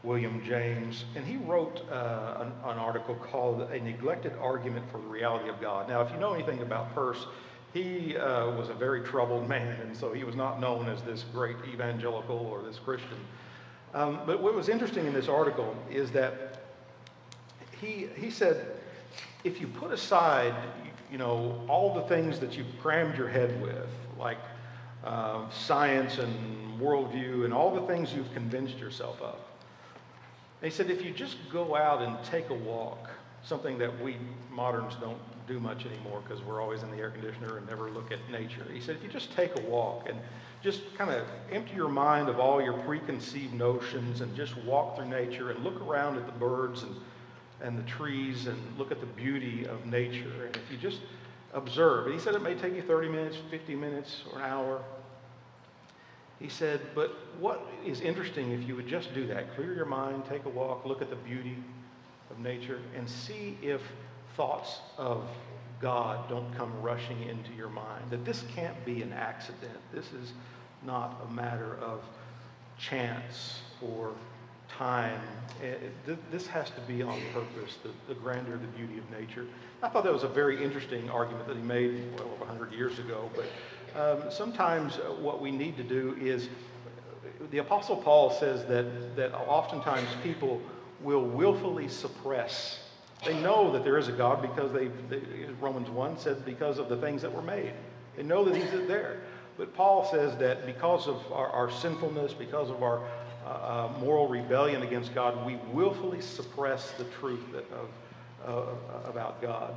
C: William James, and he wrote an article called A Neglected Argument for the Reality of God. Now, if you know anything about Peirce, he was a very troubled man, and so he was not known as this great evangelical or this Christian. But what was interesting in this article is that he said, if you put aside, all the things that you've crammed your head with, like science and worldview and all the things you've convinced yourself of, And he said, if you just go out and take a walk, something that we moderns don't do much anymore because we're always in the air conditioner and never look at nature. He said, if you just take a walk and just kind of empty your mind of all your preconceived notions and just walk through nature and look around at the birds and the trees and look at the beauty of nature. And if you just observe, and he said it may take you 30 minutes, 50 minutes, or an hour. He said, but what is interesting if you would just do that, clear your mind, take a walk, look at the beauty of nature, and see if thoughts of God don't come rushing into your mind. That this can't be an accident. This is not a matter of chance or time. This has to be on purpose, the grandeur, the beauty of nature. I thought that was a very interesting argument that he made well over 100 years ago. But sometimes what we need to do is, the Apostle Paul says that oftentimes people will willfully suppress. They know that there is a God because Romans 1 said because of the things that were made. They know that he's there. But Paul says that because of our sinfulness, because of our moral rebellion against God, we willfully suppress the truth about God.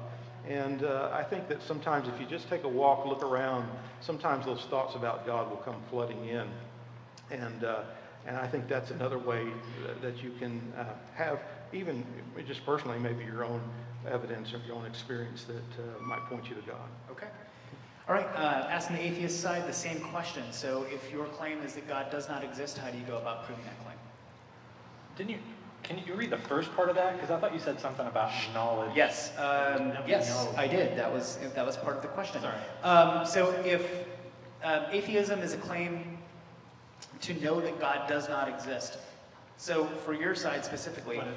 C: And I think that sometimes if you just take a walk, look around, sometimes those thoughts about God will come flooding in. And I think that's another way that you can have, even just personally, maybe your own evidence or your own experience that might point you to God.
A: Okay. All right, asking the atheist side the same question. So if your claim is that God does not exist, how do you go about proving that claim?
D: Can you read the first part of that? Because I thought you said something about knowledge.
A: Yes, yes, I did. That was part of the question.
D: Sorry.
A: So if atheism is a claim to know that God does not exist, so for your side specifically,
D: But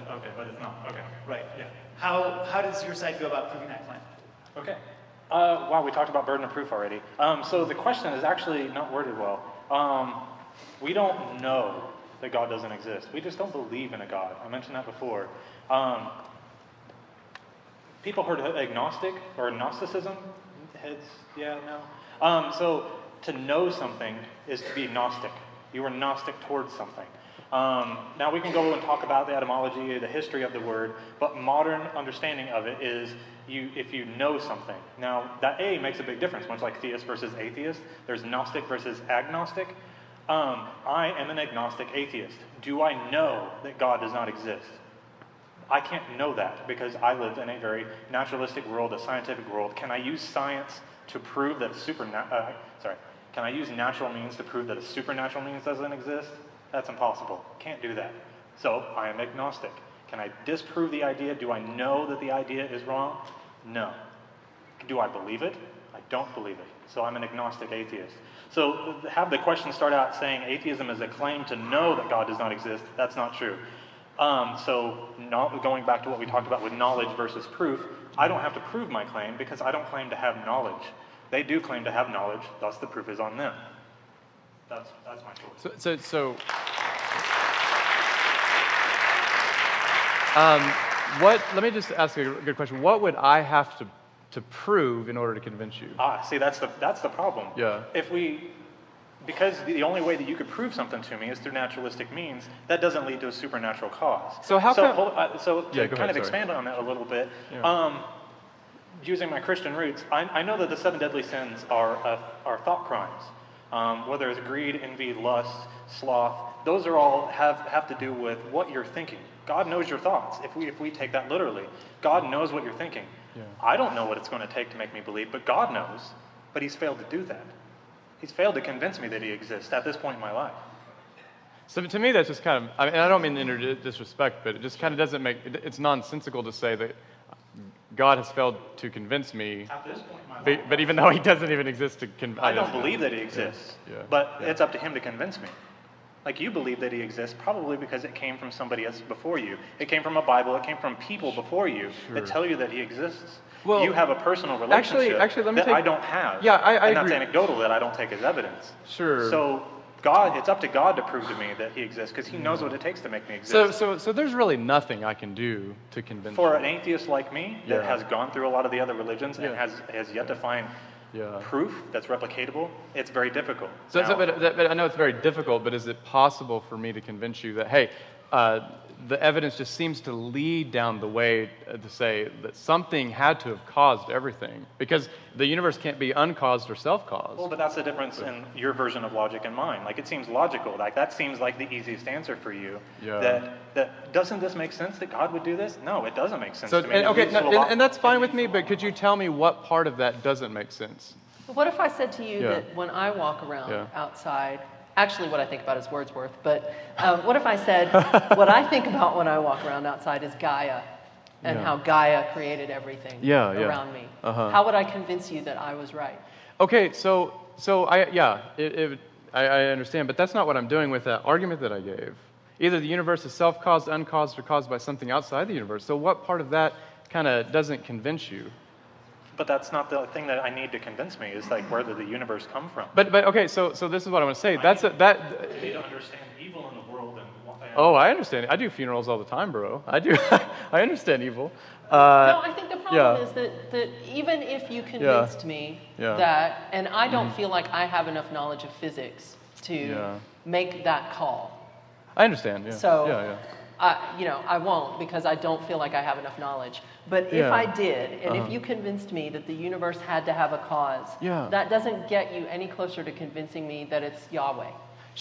D: it's not. Okay.
A: right?
D: Yeah.
A: How does your side go about proving that claim?
D: Okay. Wow, we talked about burden of proof already. So the question is actually not worded well. We don't know that God doesn't exist. We just don't believe in a God. I mentioned that before. People heard of agnostic or Gnosticism? Heads? Yeah, no? So to know something is to be Gnostic. You are Gnostic towards something. Now we can go and talk about the etymology, the history of the word, but modern understanding of it is if you know something. Now that A makes a big difference, much like theist versus atheist. There's Gnostic versus agnostic. I am an agnostic atheist. Do I know that God does not exist? I can't know that because I live in a very naturalistic world, a scientific world. Can I use science to prove that can I use natural means to prove that a supernatural means doesn't exist? That's impossible. Can't do that. So I am agnostic. Can I disprove the idea? Do I know that the idea is wrong? No. Do I believe it? I don't believe it. So I'm an agnostic atheist. So have the question start out saying atheism is a claim to know that God does not exist. That's not true. So going back to what we talked about with knowledge versus proof, I don't have to prove my claim because I don't claim to have knowledge. They do claim to have knowledge, thus the proof is on them. That's my choice.
F: So let me just ask a good question. What would I have to prove in order to convince you?
D: See, that's the problem.
F: Yeah.
D: Because the only way that you could prove something to me is through naturalistic means, that doesn't lead to a supernatural cause.
F: So how come...
D: Expand on that a little bit, using my Christian roots, I know that the 7 deadly sins are thought crimes. Whether it's greed, envy, lust, sloth, those are all have to do with what you're thinking. God knows your thoughts. If we take that literally, God knows what you're thinking.
F: Yeah.
D: I don't know what it's going to take to make me believe, but God knows. But He's failed to do that. He's failed to convince me that He exists at this point in my life.
F: So to me, that's just kind of, I mean, I don't mean to disrespect, but it just kind of doesn't it's nonsensical to say that God has failed to convince me.
D: At this point in my life.
F: But even though He doesn't even exist to convince
D: I don't believe that He exists, but
F: Yeah.
D: it's up to Him to convince me. Like you believe that He exists probably because it came from somebody else before you. It came from a Bible. It came from people before you that tell you that He exists.
F: Well,
D: you have a personal relationship
F: let me
D: that I don't have.
F: Yeah, I
D: and
F: agree.
D: that's anecdotal that I don't take as evidence.
F: Sure.
D: So it's up to God to prove to me that He exists because He knows what it takes to make me exist.
F: So there's really nothing I can do to convince
D: For
F: you.
D: an atheist like me that has gone through a lot of the other religions and has yet to find proof that's replicatable, it's very difficult.
F: But I know it's very difficult, but is it possible for me to convince you that, hey, the evidence just seems to lead down the way to say that something had to have caused everything, because the universe can't be uncaused or self-caused.
D: Well, but that's the difference in your version of logic and mine. Like, it seems logical. Like, that seems like the easiest answer for you.
F: Yeah.
D: That doesn't this make sense that God would do this? No, it doesn't make sense
F: So,
D: to me.
F: and that's fine with me, but could you tell me what part of that doesn't make sense?
E: What if I said to you
F: Yeah.
E: that when I walk around
F: Yeah.
E: outside, actually what I think about is Wordsworth, but what if I said what I think about when I walk around outside is Gaia and
F: Yeah.
E: how Gaia created everything around me? How would I convince you that I was right?
F: Okay, so I understand, but that's not what I'm doing with that argument that I gave. Either the universe is self-caused, uncaused, or caused by something outside the universe. So what part of that kind of doesn't convince you?
D: But that's not the thing that I need to convince me, is like, where did the universe come from?
F: But okay, so this is what I want to say.
D: You need to understand evil in the world and
F: Oh, I understand. I do funerals all the time, bro. I do. I understand evil.
E: No, I think the problem is that even if you convinced me that, and I don't feel like I have enough knowledge of physics to make that call.
F: I understand. Yeah.
E: So, I won't, because I don't feel like I have enough knowledge. But if I did, and if you convinced me that the universe had to have a cause, that doesn't get you any closer to convincing me that it's Yahweh.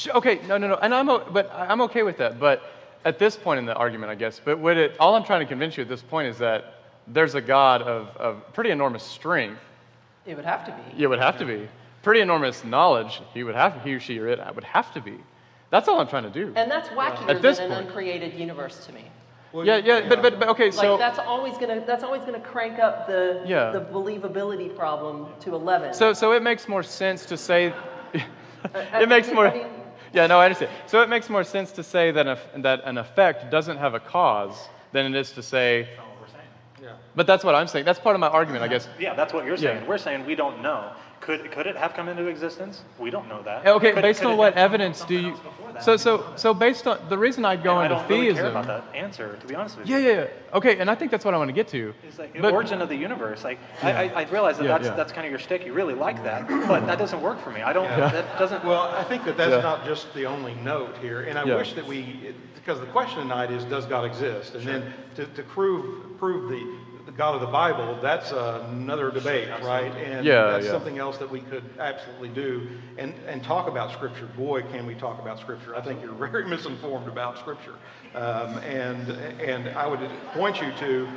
F: Okay, no, and I'm okay with that. But at this point in the argument, I guess, all I'm trying to convince you at this point is that there's a God of pretty enormous strength.
E: It would have to be.
F: It would have to be. Pretty enormous knowledge. He or she or it would have to be. That's all I'm trying to do.
E: And that's wackier than an uncreated universe to me.
F: Well, but okay, so
E: like that's always gonna crank up the believability problem to 11.
F: So it makes more sense to say it makes more. I understand. So it makes more sense to say that an effect doesn't have a cause than it is to say.
D: That's not what we're saying.
C: Yeah.
F: But that's what I'm saying. That's part of my argument, I guess.
D: Yeah, that's what you're saying.
F: Yeah.
D: We're saying we don't know. Could it have come into existence? We don't know that.
F: Okay,
D: Could
F: based
D: it
F: on
D: have
F: what
D: come from
F: evidence do
D: something
F: you?
D: else before that?
F: So based on the reason I go
D: I
F: into
D: don't really
F: theism.
D: care about that answer, to be honest with you.
F: Yeah. Okay, and I think that's what I want to get to.
D: It's like the origin of the universe. Like I realize that that's kind of your shtick. You really like that, but that doesn't work for me. I don't. That doesn't.
C: Well, I think that's not just the only note here, and I wish that because the question tonight is, does God exist? And then to prove the God of the Bible, that's another debate, right? And that's something else that we could absolutely do and talk about Scripture. Boy, can we talk about Scripture. I think you're very misinformed about Scripture. And I would point you to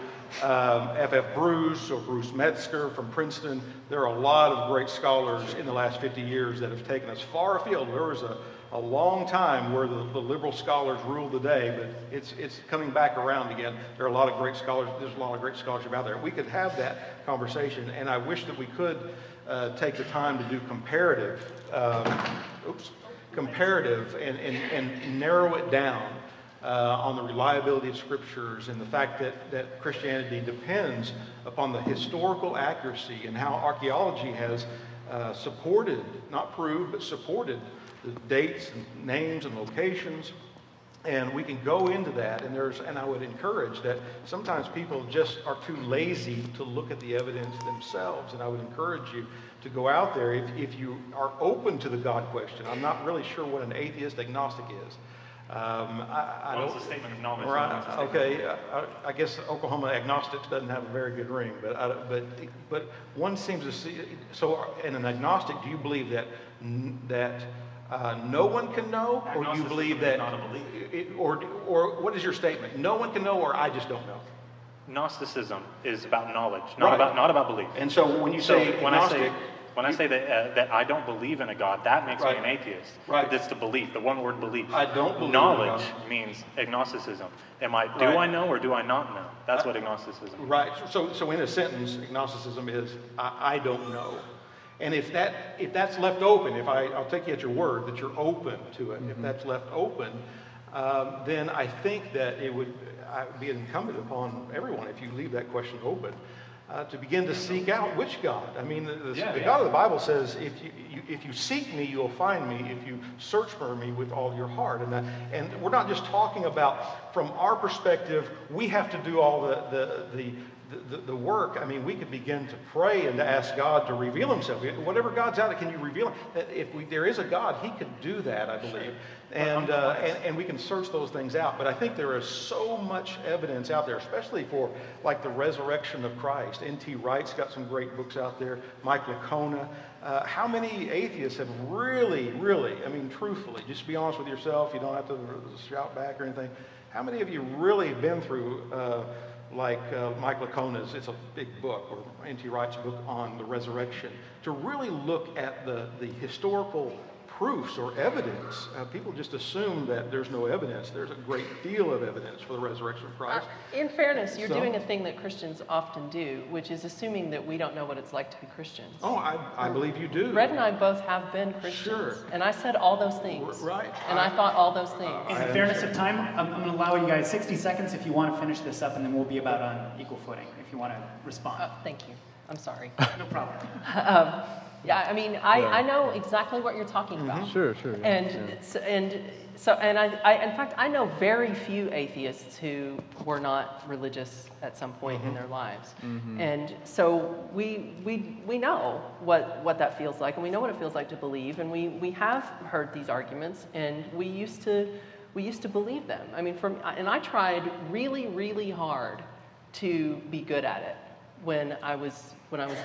C: F.F. Bruce or Bruce Metzger from Princeton. There are a lot of great scholars in the last 50 years that have taken us far afield. There was a long time where the liberal scholars ruled the day, but it's coming back around again. There are a lot of great scholars. There's a lot of great scholarship out there. We could have that conversation, and I wish that we could take the time to do comparative and narrow it down on the reliability of scriptures and the fact that Christianity depends upon the historical accuracy and how archaeology has supported, not proved, but supported the dates and names and locations. And we can go into that, and I would encourage that sometimes people just are too lazy to look at the evidence themselves. And I would encourage you to go out there if you are open to the God question. I'm not really sure what an atheist agnostic is.
D: What's the statement of knowledge?
C: Right. Okay. I guess Oklahoma agnostics doesn't have a very good ring, but one seems to see. So, in an agnostic, do you believe that no one can know, or do you believe that, or what is your statement? No one can know, or I just don't know.
D: Gnosticism is about knowledge, not about belief.
C: And so when you say agnostic.
D: When I say that I don't believe in a God, that makes me an atheist.
C: Right.
D: That's the belief, the one word belief.
C: I don't believe
D: knowledge means agnosticism. Do I know or do I not know? That's what agnosticism is.
C: Right. So in a sentence, agnosticism is I don't know. And if that's left open, I'll take you at your word that you're open to it. Mm-hmm. If that's left open, then I think that it would be incumbent upon everyone, if you leave that question open, to begin to seek out which God. I mean, the God of the Bible says, if you seek me, you'll find me. If you search for me with all your heart. And we're not just talking about, from our perspective, we have to do all the the work, I mean, we could begin to pray and to ask God to reveal himself. Whatever God's out, can you reveal him? If there is a God, he could do that, I believe. And we can search those things out. But I think there is so much evidence out there, especially for like the resurrection of Christ. N.T. Wright's got some great books out there. Mike Licona. How many atheists have really, I mean, truthfully, just be honest with yourself. You don't have to shout back or anything. How many of you really been through like Mike Licona's, it's a big book, or N.T. Wright's book on the resurrection, to really look at the historical proofs or evidence? People just assume that there's no evidence. There's a great deal of evidence for the resurrection of Christ.
E: In fairness, you're doing a thing that Christians often do, which is assuming that we don't know what it's like to be Christians.
C: Oh, I believe you do.
E: Red and I both have been Christians.
C: Sure.
E: And I said all those things.
C: Right.
E: And I thought all those things.
A: In fairness of time, I'm going to allow you guys 60 seconds if you want to finish this up, and then we'll be about on equal footing if you want to respond.
E: Thank you. I'm sorry.
A: No problem.
E: Yeah, I mean, I know exactly what you're talking about.
F: Sure.
E: And I in fact, I know very few atheists who were not religious at some point in their lives. And so we know what that feels like, and we know what it feels like to believe, and we have heard these arguments, and we used to believe them. I mean, and I tried really, really hard to be good at it when I was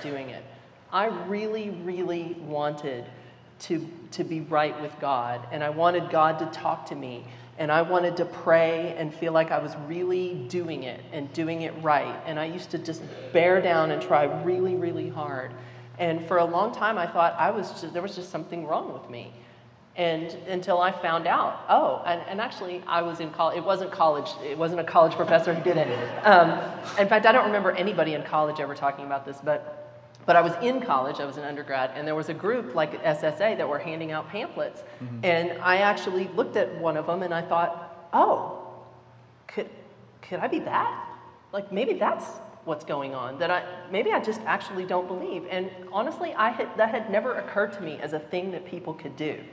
E: doing it. I really, really wanted to be right with God, and I wanted God to talk to me, and I wanted to pray and feel like I was really doing it and doing it right. And I used to just bear down and try really, really hard. And for a long time, I thought there was just something wrong with me. And until I found out, and actually I was in college. It wasn't a college professor who did it. In fact, I don't remember anybody in college ever talking about this, but I was in college, I was an undergrad, and there was a group like SSA that were handing out pamphlets. And I actually looked at one of them and I thought, could I be that? Like, maybe that's what's going on, maybe I just actually don't believe. And honestly, that had never occurred to me as a thing that people could do.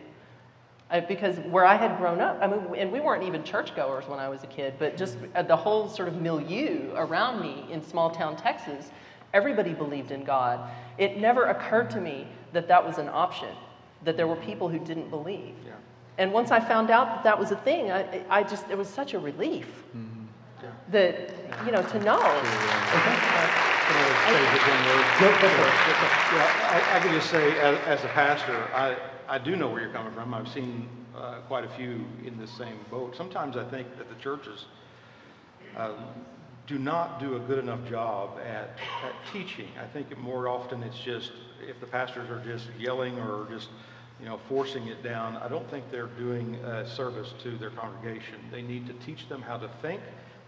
E: Because where I had grown up, I mean, and we weren't even churchgoers when I was a kid, but just the whole sort of milieu around me in small town Texas, everybody believed in God. It never occurred to me that was an option, that there were people who didn't believe. Yeah. And once I found out that was a thing, it was such a relief that, to know.
C: I can just say, as a pastor, I do know where you're coming from. I've seen quite a few in the same boat. Sometimes I think that the churches do not do a good enough job at teaching. I think more often it's just, if the pastors are just yelling or just forcing it down, I don't think they're doing a service to their congregation. They need to teach them how to think,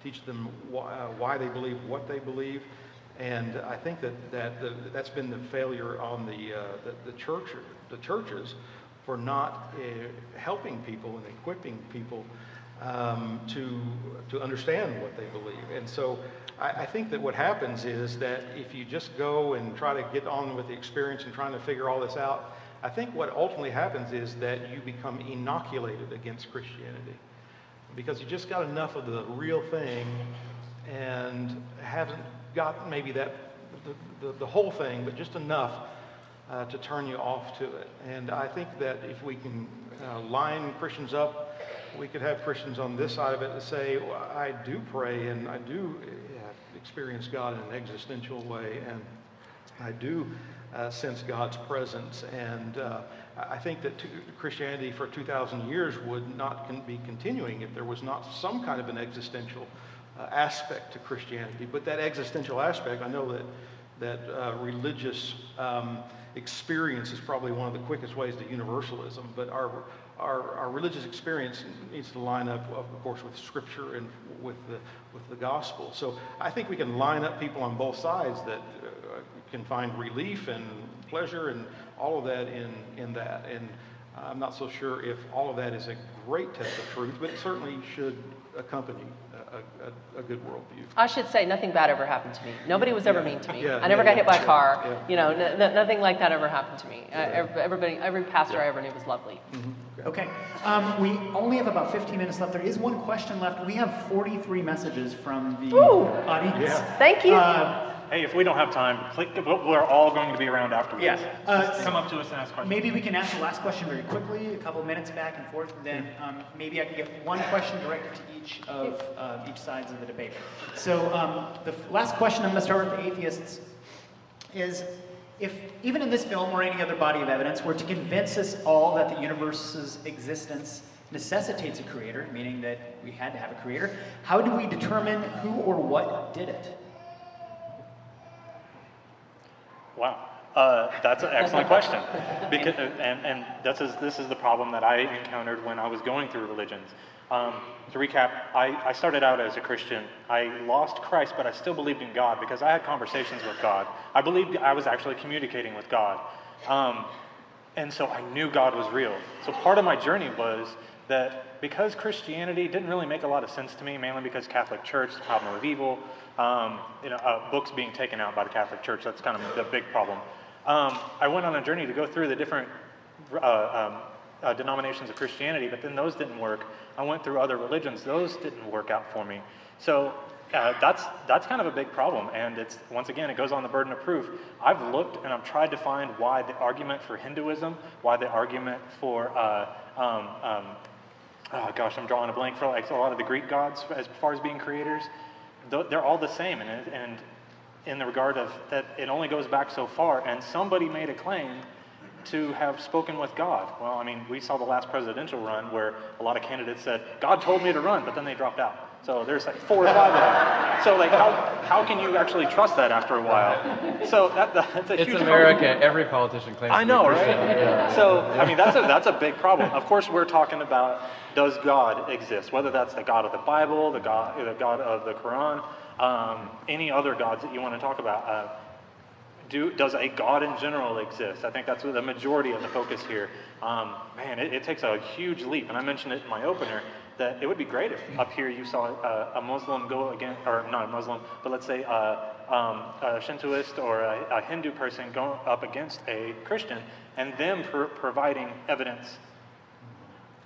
C: teach them why they believe what they believe. And I think that's been the failure on the churches for not helping people and equipping people to understand what they believe. And so I think that what happens is that if you just go and try to get on with the experience and trying to figure all this out, I think what ultimately happens is that you become inoculated against Christianity, because you just got enough of the real thing and haven't got maybe the whole thing, but just enough to turn you off to it. And I think that if we can line Christians up, we could have Christians on this side of it that say, well, I do pray and I do experience God in an existential way, and I do sense God's presence. And I think that Christianity for 2,000 years would not be continuing if there was not some kind of an existential aspect to Christianity. But that existential aspect, I know that religious experience is probably one of the quickest ways to universalism, but our religious experience needs to line up, of course, with Scripture and with the gospel. So I think we can line up people on both sides that can find relief and pleasure and all of that in that. And I'm not so sure if all of that is a great test of truth, but it certainly should accompany a good worldview.
E: I should say nothing bad ever happened to me. Nobody was ever mean to me.
C: Yeah,
E: I never got hit by a car.
C: yeah.
E: You know, nothing like that ever happened to me. Every pastor I ever knew was lovely.
A: Okay. We only have about 15 minutes left. There is one question left. We have 43 messages from the audience.
C: Yeah.
E: Thank you.
D: Hey, if we don't have time, we're all going to be around afterwards.
A: Yeah.
D: Just come up to us and ask questions.
A: Maybe we can ask the last question very quickly, a couple of minutes back and forth, and then maybe I can get one question directed to each of each sides of the debate. So the last question, I'm going to start with the atheists, is if even in this film or any other body of evidence were to convince us all that the universe's existence necessitates a creator, meaning that we had to have a creator, how do we determine who or what did it?
D: Wow, that's an excellent question. Because, and this is the problem that I encountered when I was going through religions. To recap, I started out as a Christian. I lost Christ, but I still believed in God because I had conversations with God. I believed I was actually communicating with God. And so I knew God was real. So part of my journey was that because Christianity didn't really make a lot of sense to me, mainly because Catholic Church, the problem of evil, books being taken out by the Catholic Church, that's kind of the big problem. I went on a journey to go through the different denominations of Christianity, but then those didn't work. I went through other religions, those didn't work out for me. So that's kind of a big problem, and it's, once again, it goes on the burden of proof. I've looked and I've tried to find why the argument for Hinduism, why the argument for I'm drawing a blank for like a lot of the Greek gods as far as being creators. They're all the same, and in the regard of that, it only goes back so far. And somebody made a claim to have spoken with God. Well, I mean, we saw the last presidential run where a lot of candidates said, "God told me to run," but then they dropped out. So there's like 4 or 5 of them. So like, how can you actually trust that after a while? So that's a huge
F: It's America.
D: problem.
F: Every politician claims.
D: I know,
F: to be
D: right?
F: Christian. Yeah.
D: So, I mean, that's a big problem. Of course, we're talking about, does God exist? Whether that's the God of the Bible, the God of the Quran, any other gods that you want to talk about. Does a God in general exist? I think that's the majority of the focus here. Man, it takes a huge leap, and I mentioned it in my opener, that it would be great if up here you saw a Muslim go against, or not a Muslim, but let's say a Shintoist or a Hindu person going up against a Christian, and them providing evidence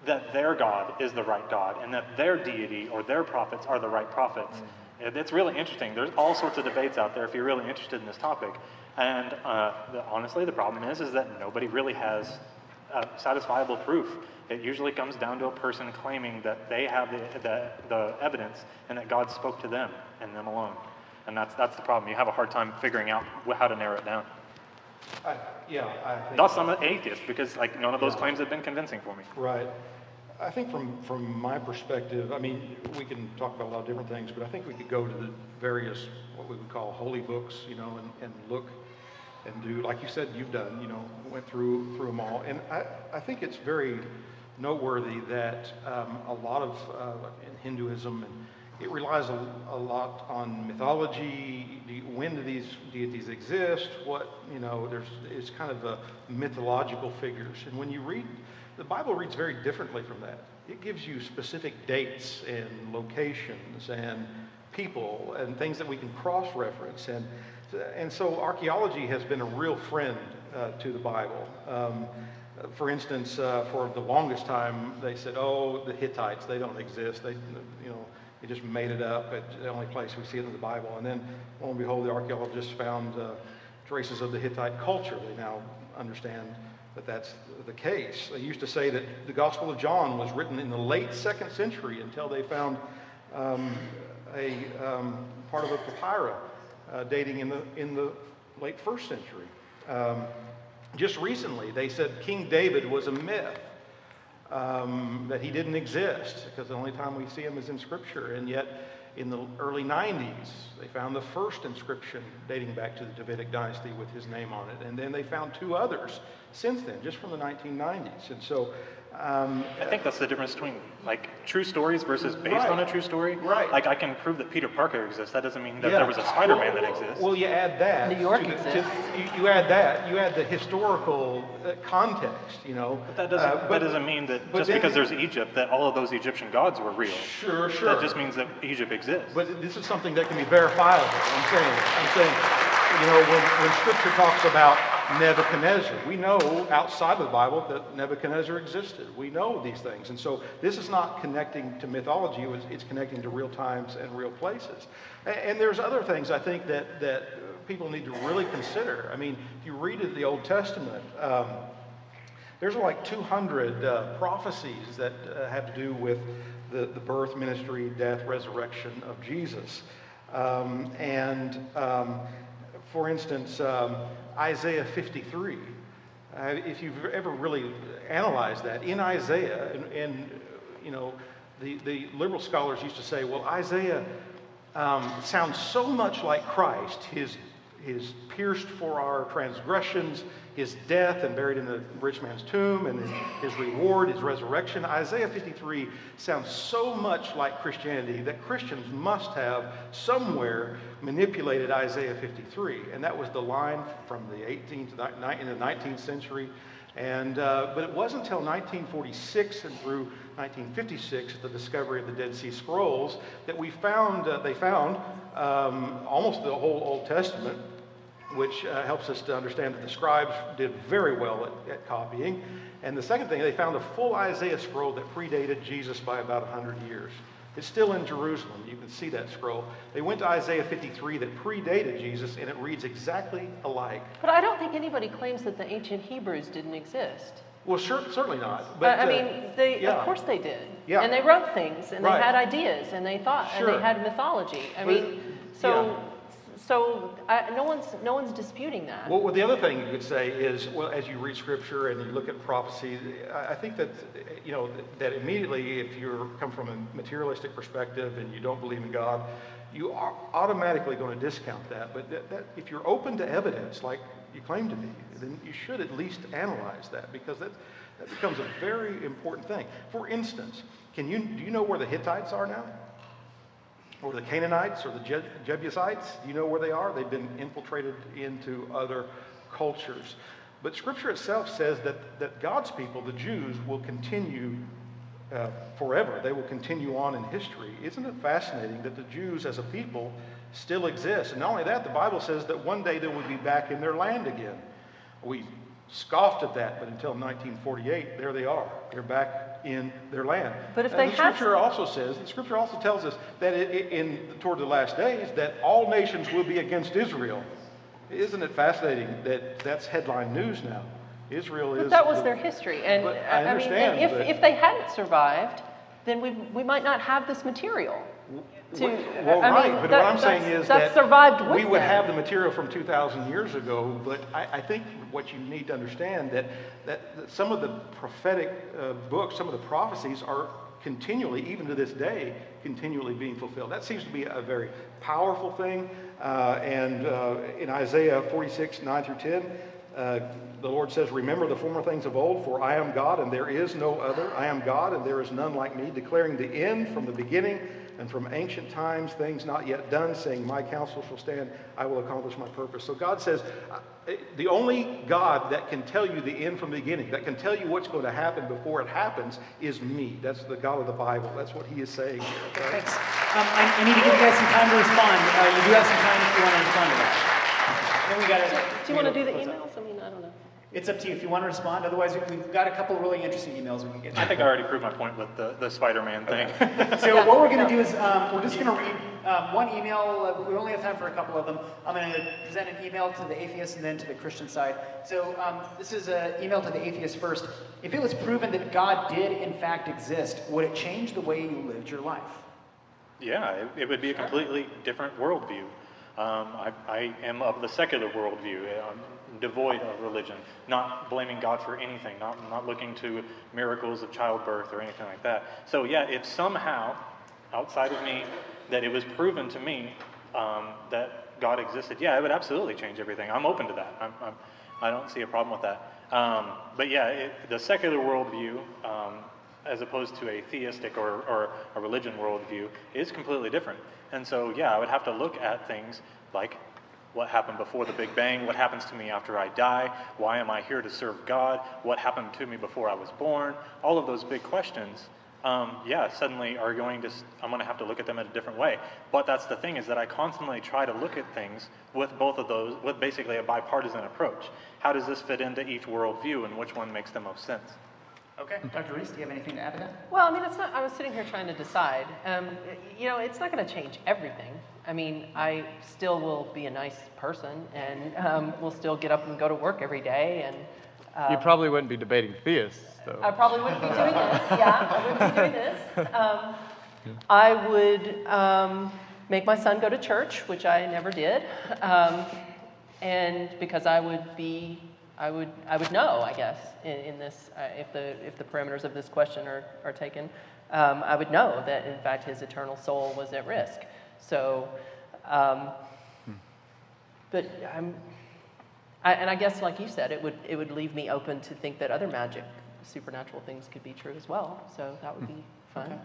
D: that their God is the right God, and that their deity or their prophets are the right prophets. It's really interesting. There's all sorts of debates out there if you're really interested in this topic. And honestly, the problem is that nobody really has satisfiable proof. It usually comes down to a person claiming that they have the evidence and that God spoke to them and them alone. And that's the problem. You have a hard time figuring out how to narrow it down.
C: I think
D: Thus, I'm an atheist because like none of those claims have been convincing for me.
C: right. I think from my perspective, I mean, we can talk about a lot of different things, but I think we could go to the various, what we would call holy books, and look and do, like you said, you've done, went through them all. And I think it's very noteworthy that a lot of in Hinduism, and it relies a lot on mythology. When do these deities exist? It's kind of a mythological figures. And when you read, the Bible reads very differently from that. It gives you specific dates and locations and people and things that we can cross-reference. And so archaeology has been a real friend to the Bible. For instance, for the longest time, they said, "Oh, the Hittites, they don't exist. They just made it up. It's the only place we see it in the Bible." And then, lo and behold, the archaeologists found traces of the Hittite culture. They now understand that that's the case. They used to say that the Gospel of John was written in the late 2nd century until they found a part of a papyrus dating in the late 1st century. Just recently, they said King David was a myth, that he didn't exist, because the only time we see him is in Scripture. And yet, in the early 90s, they found the first inscription dating back to the Davidic dynasty with his name on it. And then they found 2 others since then, just from the 1990s. And so
D: I think that's the difference between like true stories versus based
C: Right.
D: on a true story.
C: Right.
D: Like I can prove that Peter Parker exists. That doesn't mean that
C: Yeah.
D: there was a Spider-Man that exists.
C: Well, you add that.
E: New York
C: to the-
E: exists.
C: you add that. You add the historical context. You know.
D: But that doesn't mean that
C: but
D: just
C: then-
D: because there's Egypt that all of those Egyptian gods were real.
C: Sure.
D: That just means that Egypt exists.
C: But this is something that can be verifiable. I'm saying, you know, when Scripture talks about Nebuchadnezzar, we know outside of the Bible that Nebuchadnezzar existed. We know these things. And so this is not connecting to mythology, it's connecting to real times and real places. And there's other things I think that people need to really consider. I mean, if you read in the Old Testament, there's like 200 prophecies that have to do with the birth, ministry, death, resurrection of Jesus. For instance, Isaiah 53, if you've ever really analyzed that, in Isaiah, and you know, the liberal scholars used to say, well, Isaiah sounds so much like Christ, his pierced for our transgressions, his death and buried in the rich man's tomb, and his reward, his resurrection. Isaiah 53 sounds so much like Christianity that Christians must have somewhere manipulated Isaiah 53, and that was the line from the 18th in the 19th century. But it wasn't until 1946 and through 1956, the discovery of the Dead Sea Scrolls, that they found almost the whole Old Testament, which helps us to understand that the scribes did very well at copying. And the second thing, they found a full Isaiah scroll that predated Jesus by about 100 years. It's still in Jerusalem. You can see that scroll. They went to Isaiah 53 that predated Jesus, and it reads exactly alike.
E: But I don't think anybody claims that the ancient Hebrews didn't exist.
C: Well, certainly not. But
E: I mean,
C: yeah.
E: of course they did.
C: Yeah.
E: And they wrote things, and
C: Right.
E: they had ideas, and they thought,
C: Sure.
E: and they had mythology. I
C: But-
E: mean, no one's disputing that.
C: Well, the other thing you could say is, well, as you read Scripture and you look at prophecy, I think that, you know, that immediately, if you come from a materialistic perspective and you don't believe in God, you are automatically going to discount that. But that if you're open to evidence, like you claim to be, then you should at least analyze that, because that becomes a very important thing. For instance, do you know where the Hittites are now? Or the Canaanites, or the Jebusites? Do you know where they are? They've been infiltrated into other cultures. But Scripture itself says that God's people, the Jews, will continue forever. They will continue on in history. Isn't it fascinating that the Jews as a people still exist? And not only that, the Bible says that one day they will be back in their land again. We scoffed at that, but until 1948, there they are. They're back in their land.
E: But if
C: And
E: they
C: the
E: have-
C: Scripture also tells us that toward the last days, that all nations will be against Israel. Isn't it fascinating that that's headline news now? Israel is.
E: But that was their history. And
C: But I understand,
E: mean,
C: but-
E: if they hadn't survived, then we might not have this material.
C: Right, but what I'm saying is that
E: survived with
C: we would
E: them.
C: have the material from 2,000 years ago, but I think what you need to understand that some of the prophetic books, some of the prophecies are continually, even to this day, continually being fulfilled. That seems to be a very powerful thing. In Isaiah 46, 9 through 10, the Lord says, "Remember the former things of old, for I am God and there is no other. I am God and there is none like me, declaring the end from the beginning and from ancient times, things not yet done, saying, my counsel shall stand, I will accomplish my purpose." So God says, the only God that can tell you the end from the beginning, that can tell you what's going to happen before it happens, is me. That's the God of the Bible. That's what he is saying here. Okay?
A: Thanks. I need to give you guys some time to respond. You do have some time if you want to respond to that. Then we got to.
E: Do you want to do the emails? I mean, I don't know.
A: It's up to you if you want to respond. Otherwise, we've got a couple of really interesting emails we can get to.
D: I think I already proved my point with the Spider-Man thing.
A: So what we're going to do is we're just going to read one email. We only have time for a couple of them. I'm going to present an email to the atheist and then to the Christian side. So this is an email to the atheist first. If it was proven that God did in fact exist, would it change the way you lived your life?
D: Yeah, it would be a completely different worldview. I am of the secular worldview, devoid of religion, not blaming God for anything, not looking to miracles of childbirth or anything like that. So yeah, if somehow, outside of me, that it was proven to me that
G: God existed, yeah, it would absolutely change everything. I'm open to that. I don't see a problem with that. But yeah, the secular worldview, as opposed to a theistic or a religion worldview, is completely different. And so, yeah, I would have to look at things like what happened before the Big Bang, what happens to me after I die, why am I here to serve God, what happened to me before I was born, all of those big questions, suddenly I'm going to have to look at them in a different way. But that's the thing, is that I constantly try to look at things with both of those, with basically a bipartisan approach. How does this fit into each worldview, and which one makes the most sense?
A: Okay, Dr. Rees, do you have anything to add to that?
E: Well, I mean, it's not, I was sitting here trying to decide. It's not going to change everything. I mean, I still will be a nice person, and will still get up and go to work every day. And
F: You probably wouldn't be debating theists, though.
E: I probably wouldn't be doing this. Yeah, I wouldn't be doing this. I would make my son go to church, which I never did, and because I would know, I guess, in this, if the parameters of this question are taken, I would know that in fact his eternal soul was at risk. So, but I guess, like you said, it would leave me open to think that other magic, supernatural things could be true as well. So that would be fun.
A: Okay.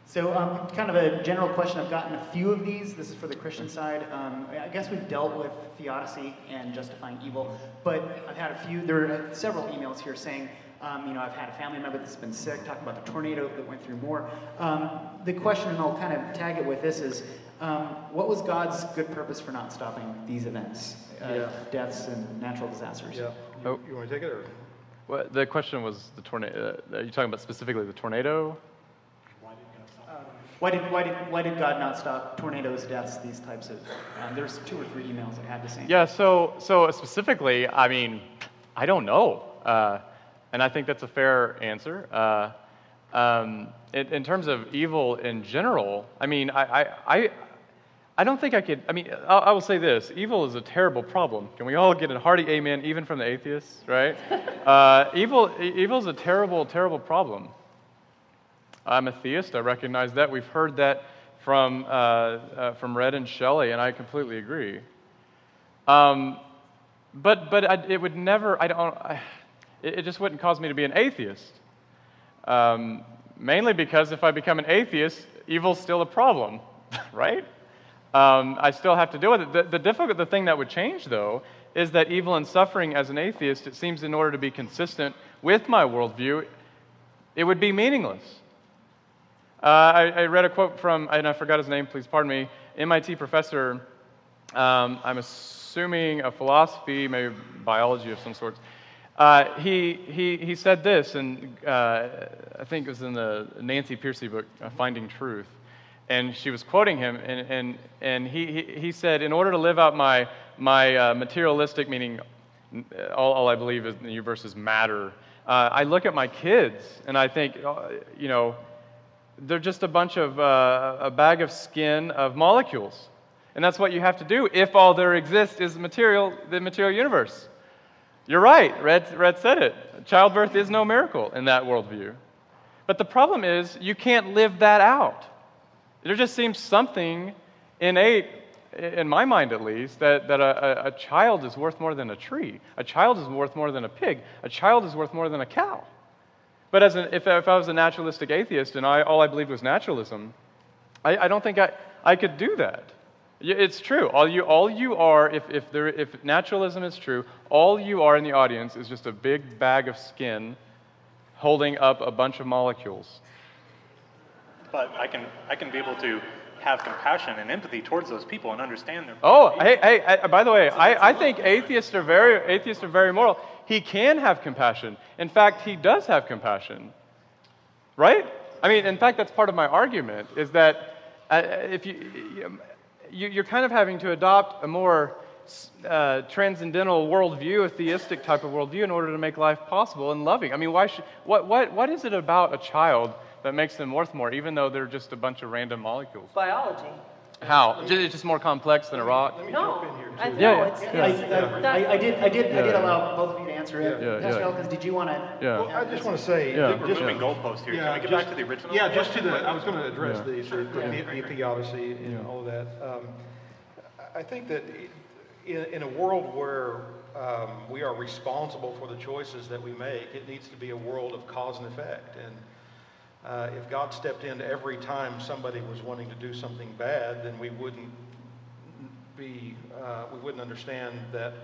A: So kind of a general question, I've gotten a few of these. This is for the Christian side. I guess we've dealt with theodicy and justifying evil, but I've had a few, there are several emails here saying, I've had a family member that's been sick, talking about the tornado that went through more. The question, and I'll kind of tag it with this, is what was God's good purpose for not stopping these events, deaths and natural disasters?
C: Yeah. You want to take it, or?
F: Well, the question was the tornado. Are you talking about specifically the tornado?
A: Why did God not stop tornadoes, deaths, these types of? There's 2 or 3 emails that had the same.
F: Yeah. So specifically, I mean, I don't know, and I think that's a fair answer. In terms of evil in general, I mean, I don't think I could. I mean, I will say this: evil is a terrible problem. Can we all get a hearty amen, even from the atheists, right? Evil is a terrible, terrible problem. I'm a theist. I recognize that. We've heard that from Red and Shelley, and I completely agree. But it would never. It just wouldn't cause me to be an atheist. Mainly because if I become an atheist, evil's still a problem, right? I still have to deal with it. The thing that would change, though, is that evil and suffering as an atheist, it seems, in order to be consistent with my worldview, it would be meaningless. I read a quote from, and I forgot his name, please pardon me, MIT professor, I'm assuming a philosophy, maybe biology of some sort. He said this, and I think it was in the Nancy Pearcey book, Finding Truth, and she was quoting him, and he said, in order to live out my materialistic, meaning all I believe in the universe is matter, I look at my kids, and I think, they're just a bunch of, a bag of skin of molecules. And that's what you have to do if all there exists is the material universe. You're right, Red said it. Childbirth is no miracle in that worldview. But the problem is, you can't live that out. There just seems something innate, in my mind at least, that a child is worth more than a tree. A child is worth more than a pig. A child is worth more than a cow. But if I was a naturalistic atheist and all I believed was naturalism, I don't think I could do that. It's true. All you are, if naturalism is true, all you are in the audience is just a big bag of skin holding up a bunch of molecules.
G: But I can be able to have compassion and empathy towards those people and understand their.
F: Oh, hey! By the way, I think atheists are very moral. He can have compassion. In fact, he does have compassion, right? I mean, in fact, that's part of my argument. Is that if you're kind of having to adopt a more transcendental worldview, a theistic type of worldview, in order to make life possible and loving. I mean, what is it about a child that makes them worth more, even though they're just a bunch of random molecules?
E: Biology.
F: How? It's just more complex than a rock?
C: Let me
E: No,
C: jump in here, too.
E: I
A: did allow both of you to answer it.
F: Yeah.
A: Pastor Elkins, did you want to?
F: Yeah.
C: Well, I just want to say,
F: Yeah.
G: We're moving goalposts here. Can we get back to the original?
C: Yeah, just to the. I was going to address
F: Yeah.
C: the theodicy and all of that. I think that in a world where we are responsible for the choices that we make, it needs to be a world of cause and effect. And if God stepped in every time somebody was wanting to do something bad, then we wouldn't understand that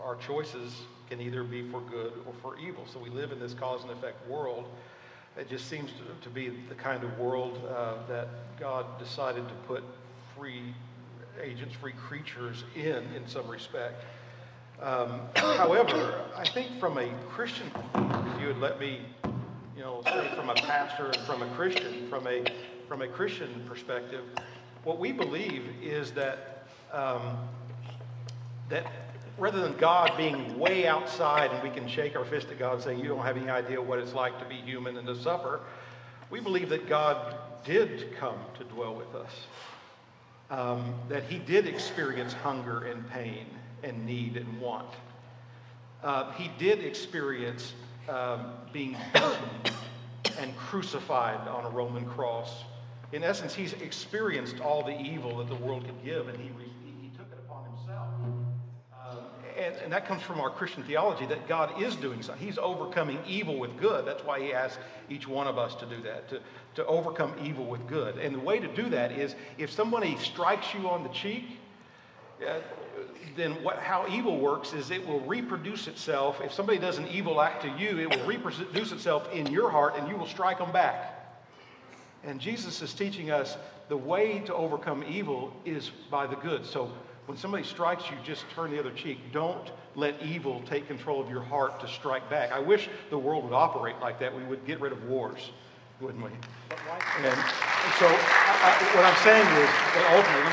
C: our choices can either be for good or for evil. So we live in this cause and effect world. It just seems to be the kind of world that God decided to put free agents, free creatures in some respect. However, I think from a Christian, if you would let me, say from a pastor and from a Christian, from a Christian perspective, what we believe is that that rather than God being way outside and we can shake our fist at God saying, you don't have any idea what it's like to be human and to suffer, we believe that God did come to dwell with us, that he did experience hunger and pain and need and want. He did experience being beaten and crucified on a Roman cross. In essence, he's experienced all the evil that the world could give, and he took it upon himself. And that comes from our Christian theology, that God is doing something. He's overcoming evil with good. That's why he asks each one of us to do that, to overcome evil with good. And the way to do that is, if somebody strikes you on the cheek, then how evil works is it will reproduce itself. If somebody does an evil act to you, it will reproduce itself in your heart, and you will strike them back. And Jesus is teaching us the way to overcome evil is by the good. So when somebody strikes you, just turn the other cheek. Don't let evil take control of your heart to strike back. I wish the world would operate like that. We would get rid of wars, wouldn't we? And so what I'm saying is that ultimately,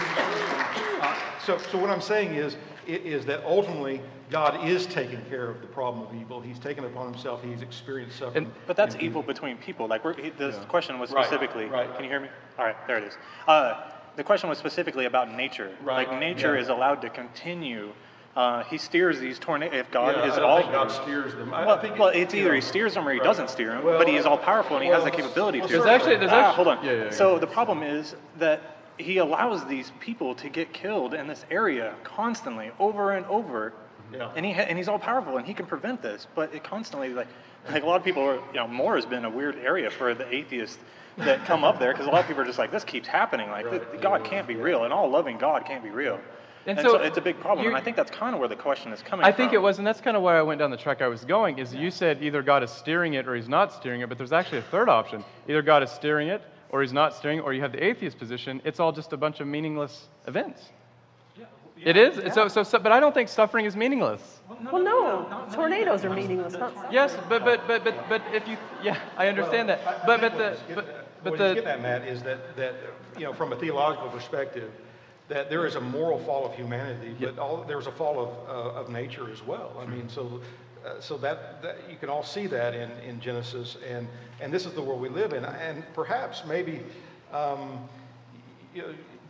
C: so what I'm saying is that ultimately God is taking care of the problem of evil. He's taken it upon himself. He's experienced suffering.
G: But that's evil between people. Like this question was specifically.
C: Right.
G: Can you hear me? All right, there it is. The question was specifically about nature.
C: Right.
G: Like nature is allowed to continue. He steers these tornadoes. If God is
C: I don't think God steers them.
G: It's either he steers them or he doesn't steer them. But he is all powerful and he has the capability to.
F: There's actually
G: hold on.
F: Yeah.
G: So the problem is that he allows these people to get killed in this area constantly, over and over. Yeah. And he's all powerful and he can prevent this. But it constantly, like a lot of people are, Moore has been a weird area for the atheists that come up there, because a lot of people are just like, this keeps happening. Like, God can't be real, and all loving God can't be real. And so it's a big problem, and I think that's kind of where the question is coming from.
F: I think it was, and that's kind of where I went down the track I was going, is you said either God is steering it or he's not steering it, but there's actually a third option. Either God is steering it, or he's not steering it, or you have the atheist position. It's all just a bunch of meaningless events. It is? Yeah. So, but I don't think suffering is meaningless.
E: Well, no. Tornadoes are meaningless.
F: Yes, but if you, I understand that. But
C: what he's getting at, Matt, is that from a theological perspective, that there is a moral fall of humanity, but there's a fall of nature as well. I mean, so that you can all see that in Genesis, and this is the world we live in, and perhaps maybe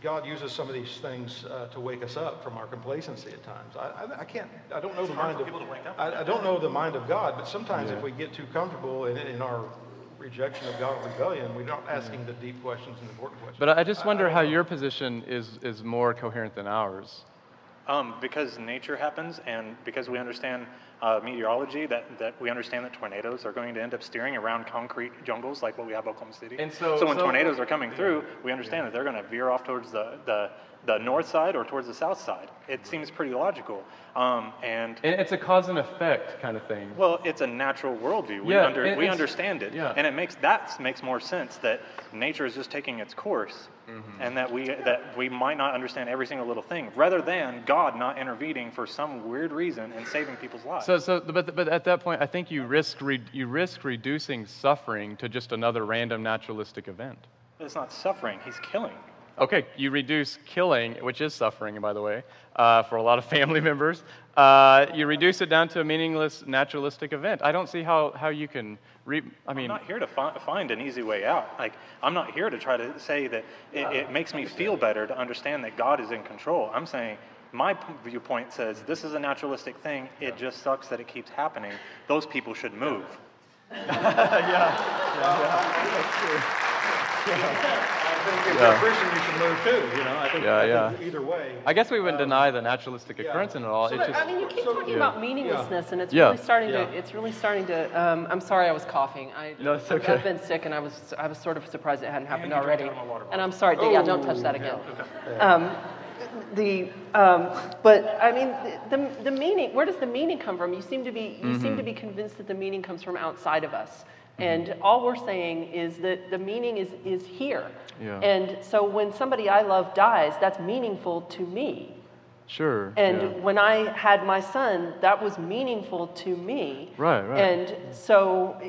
C: God uses some of these things to wake us up from our complacency at times. I don't know the mind of people to wake up. I don't know the mind of God, but sometimes if we get too comfortable in our rejection of God and rebellion, we're not asking the deep questions and important questions.
F: But I just wonder how your position is more coherent than ours.
G: Because nature happens, and because we understand meteorology, that we understand that tornadoes are going to end up steering around concrete jungles like what we have in Oklahoma City.
F: And so
G: when tornadoes are coming through, we understand that they're going to veer off towards the north side or towards the south side. It seems pretty logical. And
F: it's a cause and effect kind of thing.
G: Well, it's a natural worldview. We understand it, and it makes more sense that nature is just taking its course, and that we might not understand every single little thing, rather than God not intervening for some weird reason and saving people's lives.
F: But at that point, I think you risk reducing suffering to just another random naturalistic event.
G: It's not suffering; he's killing.
F: Okay, you reduce killing, which is suffering, by the way, for a lot of family members. You reduce it down to a meaningless naturalistic event. I don't see how you can. I'm
G: not here to find an easy way out. Like, I'm not here to try to say that it makes me feel better to understand that God is in control. I'm saying my viewpoint says this is a naturalistic thing. It just sucks that it keeps happening. Those people should move.
F: Yeah, that's true.
C: think if
F: Yeah.
C: you're a Christian, you should move too. I think,
F: Yeah,
C: think either way.
F: I guess we wouldn't deny the naturalistic
C: yeah.
F: occurrence in it all.
C: So
F: It's
E: But,
F: just,
E: I mean, you keep
C: So-
E: talking
F: Yeah.
E: about meaninglessness, and it's
F: Yeah.
E: really starting
C: Yeah.
E: to. It's really starting to. I'm sorry, I was coughing.
F: No, it's okay.
E: I've been sick, and I was sort of surprised it hadn't happened
D: you drank
E: already.
D: out of my water bottle.
E: And I'm sorry. Yeah, don't touch that again.
C: Yeah.
E: But I mean, the meaning. Where does the meaning come from? You seem to be convinced that the meaning comes from outside of us. And all we're saying is that the meaning is here.
F: Yeah.
E: And so when somebody I love dies, that's meaningful to me.
F: sure.
E: And
F: yeah.
E: when I had my son, that was meaningful to me.
F: Right, right.
E: And so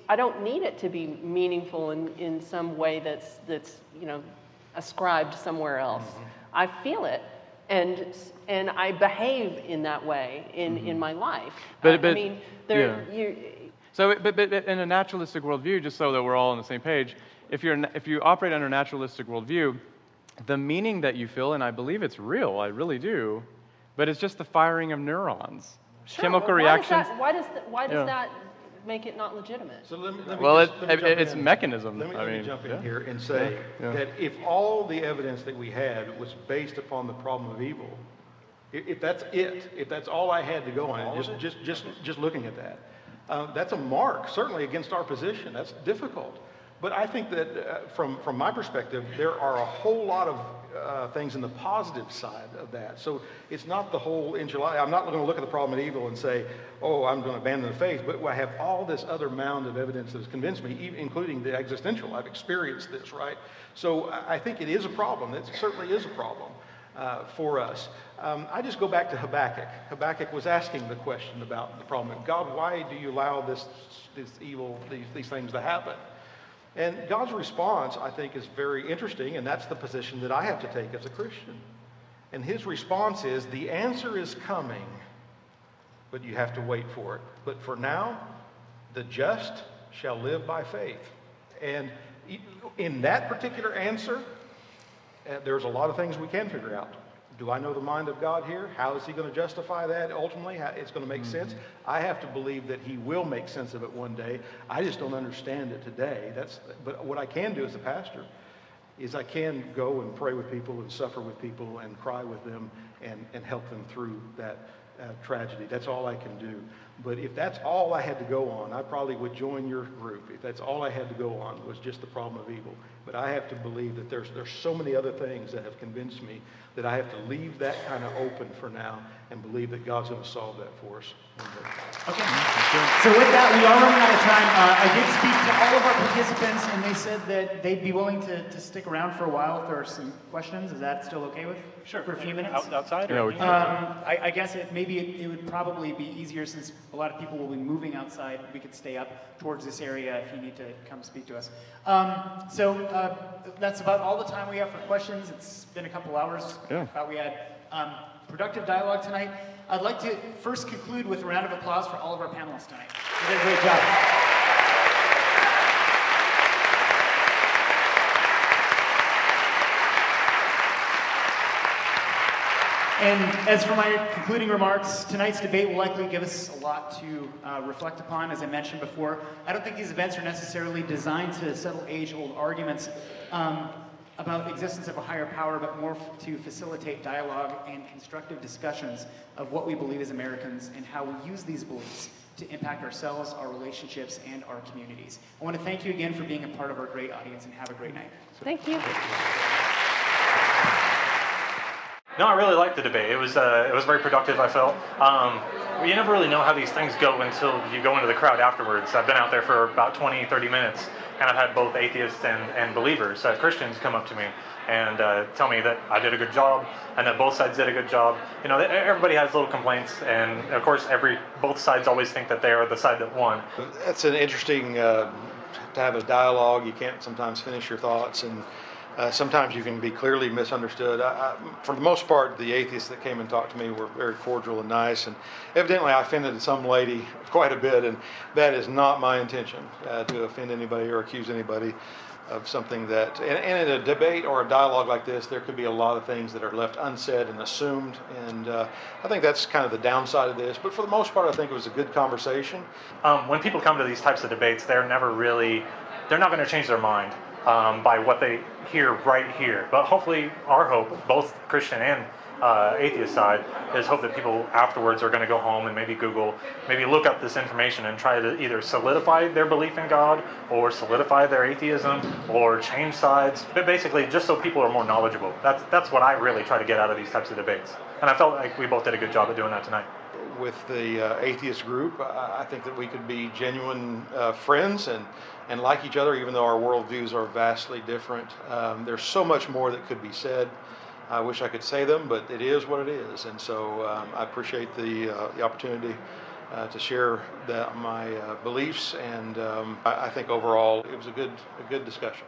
E: I don't need it to be meaningful in some way that's ascribed somewhere else. I feel it, and I behave in that way in my life.
F: But-
E: I mean,
F: But in a naturalistic worldview, just so that we're all on the same page, if you operate under a naturalistic worldview, the meaning that you feel, and I believe it's real, I really do, but it's just the firing of neurons,
E: sure,
F: chemical
E: well,
F: reactions.
E: Why does
F: Yeah.
E: that make it not legitimate?
C: So let me
F: Well,
C: just- let me jump
F: it's
C: in.
F: mechanism.
C: Let me
F: I mean,
C: jump in
F: yeah.
C: here and say
F: Yeah.
C: that if all the evidence that we had was based upon the problem of evil, if that's it, if that's all I had to go on, just looking at that, that's a mark, certainly against our position. That's difficult. But I think that from my perspective, there are a whole lot of things in the positive side of that. So it's not the whole enchilada. I'm not going to look at the problem of evil and say, oh, I'm going to abandon the faith. But I have all this other mound of evidence that has convinced me, even including the existential. I've experienced this, right? So I think it is a problem. It certainly is a problem for us. I just go back to Habakkuk. Habakkuk was asking the question about the problem. God, why do you allow this evil, these things to happen? And God's response, I think, is very interesting, and that's the position that I have to take as a Christian. And his response is, the answer is coming, but you have to wait for it. But for now, the just shall live by faith. And in that particular answer, there's a lot of things we can figure out. Do I know the mind of God here? How is he going to justify that ultimately? How it's going to make sense? I have to believe that he will make sense of it one day. I just don't understand it today. But what I can do as a pastor is I can go and pray with people and suffer with people and cry with them and help them through that tragedy. That's all I can do. But if that's all I had to go on, I probably would join your group. If that's all I had to go on was just the problem of evil. But I have to believe that there's so many other things that have convinced me that I have to leave that kind of open for now and believe that God's going to solve that for us.
A: Okay. So with that, we are running out of time. I did speak to all of our participants, and they said that they'd be willing to stick around for a while if there are some questions. Is that still okay with?
D: Sure.
A: For a few minutes?
D: Outside?
F: Yeah,
D: Or
F: we can.
A: I guess it would probably be easier since a lot of people will be moving outside. We could stay up towards this area if you need to come speak to us. So that's about all the time we have for questions. It's been a couple hours.
F: Yeah.
A: I thought we had productive dialogue tonight. I'd like to first conclude with a round of applause for all of our panelists tonight. You did a great job. And as for my concluding remarks, tonight's debate will likely give us a lot to reflect upon. As I mentioned before, I don't think these events are necessarily designed to settle age-old arguments about the existence of a higher power, but more to facilitate dialogue and constructive discussions of what we believe as Americans and how we use these beliefs to impact ourselves, our relationships, and our communities. I want to thank you again for being a part of our great audience, and have a great night.
E: Thank you.
G: No, I really liked the debate. It was very productive, I felt. You never really know how these things go until you go into the crowd afterwards. I've been out there for about 20, 30 minutes, and I've had both atheists and believers, Christians, come up to me and tell me that I did a good job and that both sides did a good job. You know, everybody has little complaints, and of course, both sides always think that they are the side that won.
C: That's an interesting to have a dialogue. You can't sometimes finish your thoughts, and sometimes you can be clearly misunderstood. For the most part, the atheists that came and talked to me were very cordial and nice, and evidently I offended some lady quite a bit, and that is not my intention, to offend anybody or accuse anybody of something that, and in a debate or a dialogue like this, there could be a lot of things that are left unsaid and assumed, and I think that's kind of the downside of this, but for the most part, I think it was a good conversation.
G: When people come to these types of debates, they're not going to change their mind. by what they hear right here. But hopefully, our hope, both Christian and atheist side, is hope that people afterwards are going to go home and maybe Google, maybe look up this information and try to either solidify their belief in God or solidify their atheism or change sides. But basically, just so people are more knowledgeable. That's what I really try to get out of these types of debates. And I felt like we both did a good job at doing that tonight.
C: With the atheist group, I think that we could be genuine friends and like each other, even though our worldviews are vastly different. There's so much more that could be said. I wish I could say them, but it is what it is. And so I appreciate the opportunity to share my beliefs, and I think overall it was a good discussion.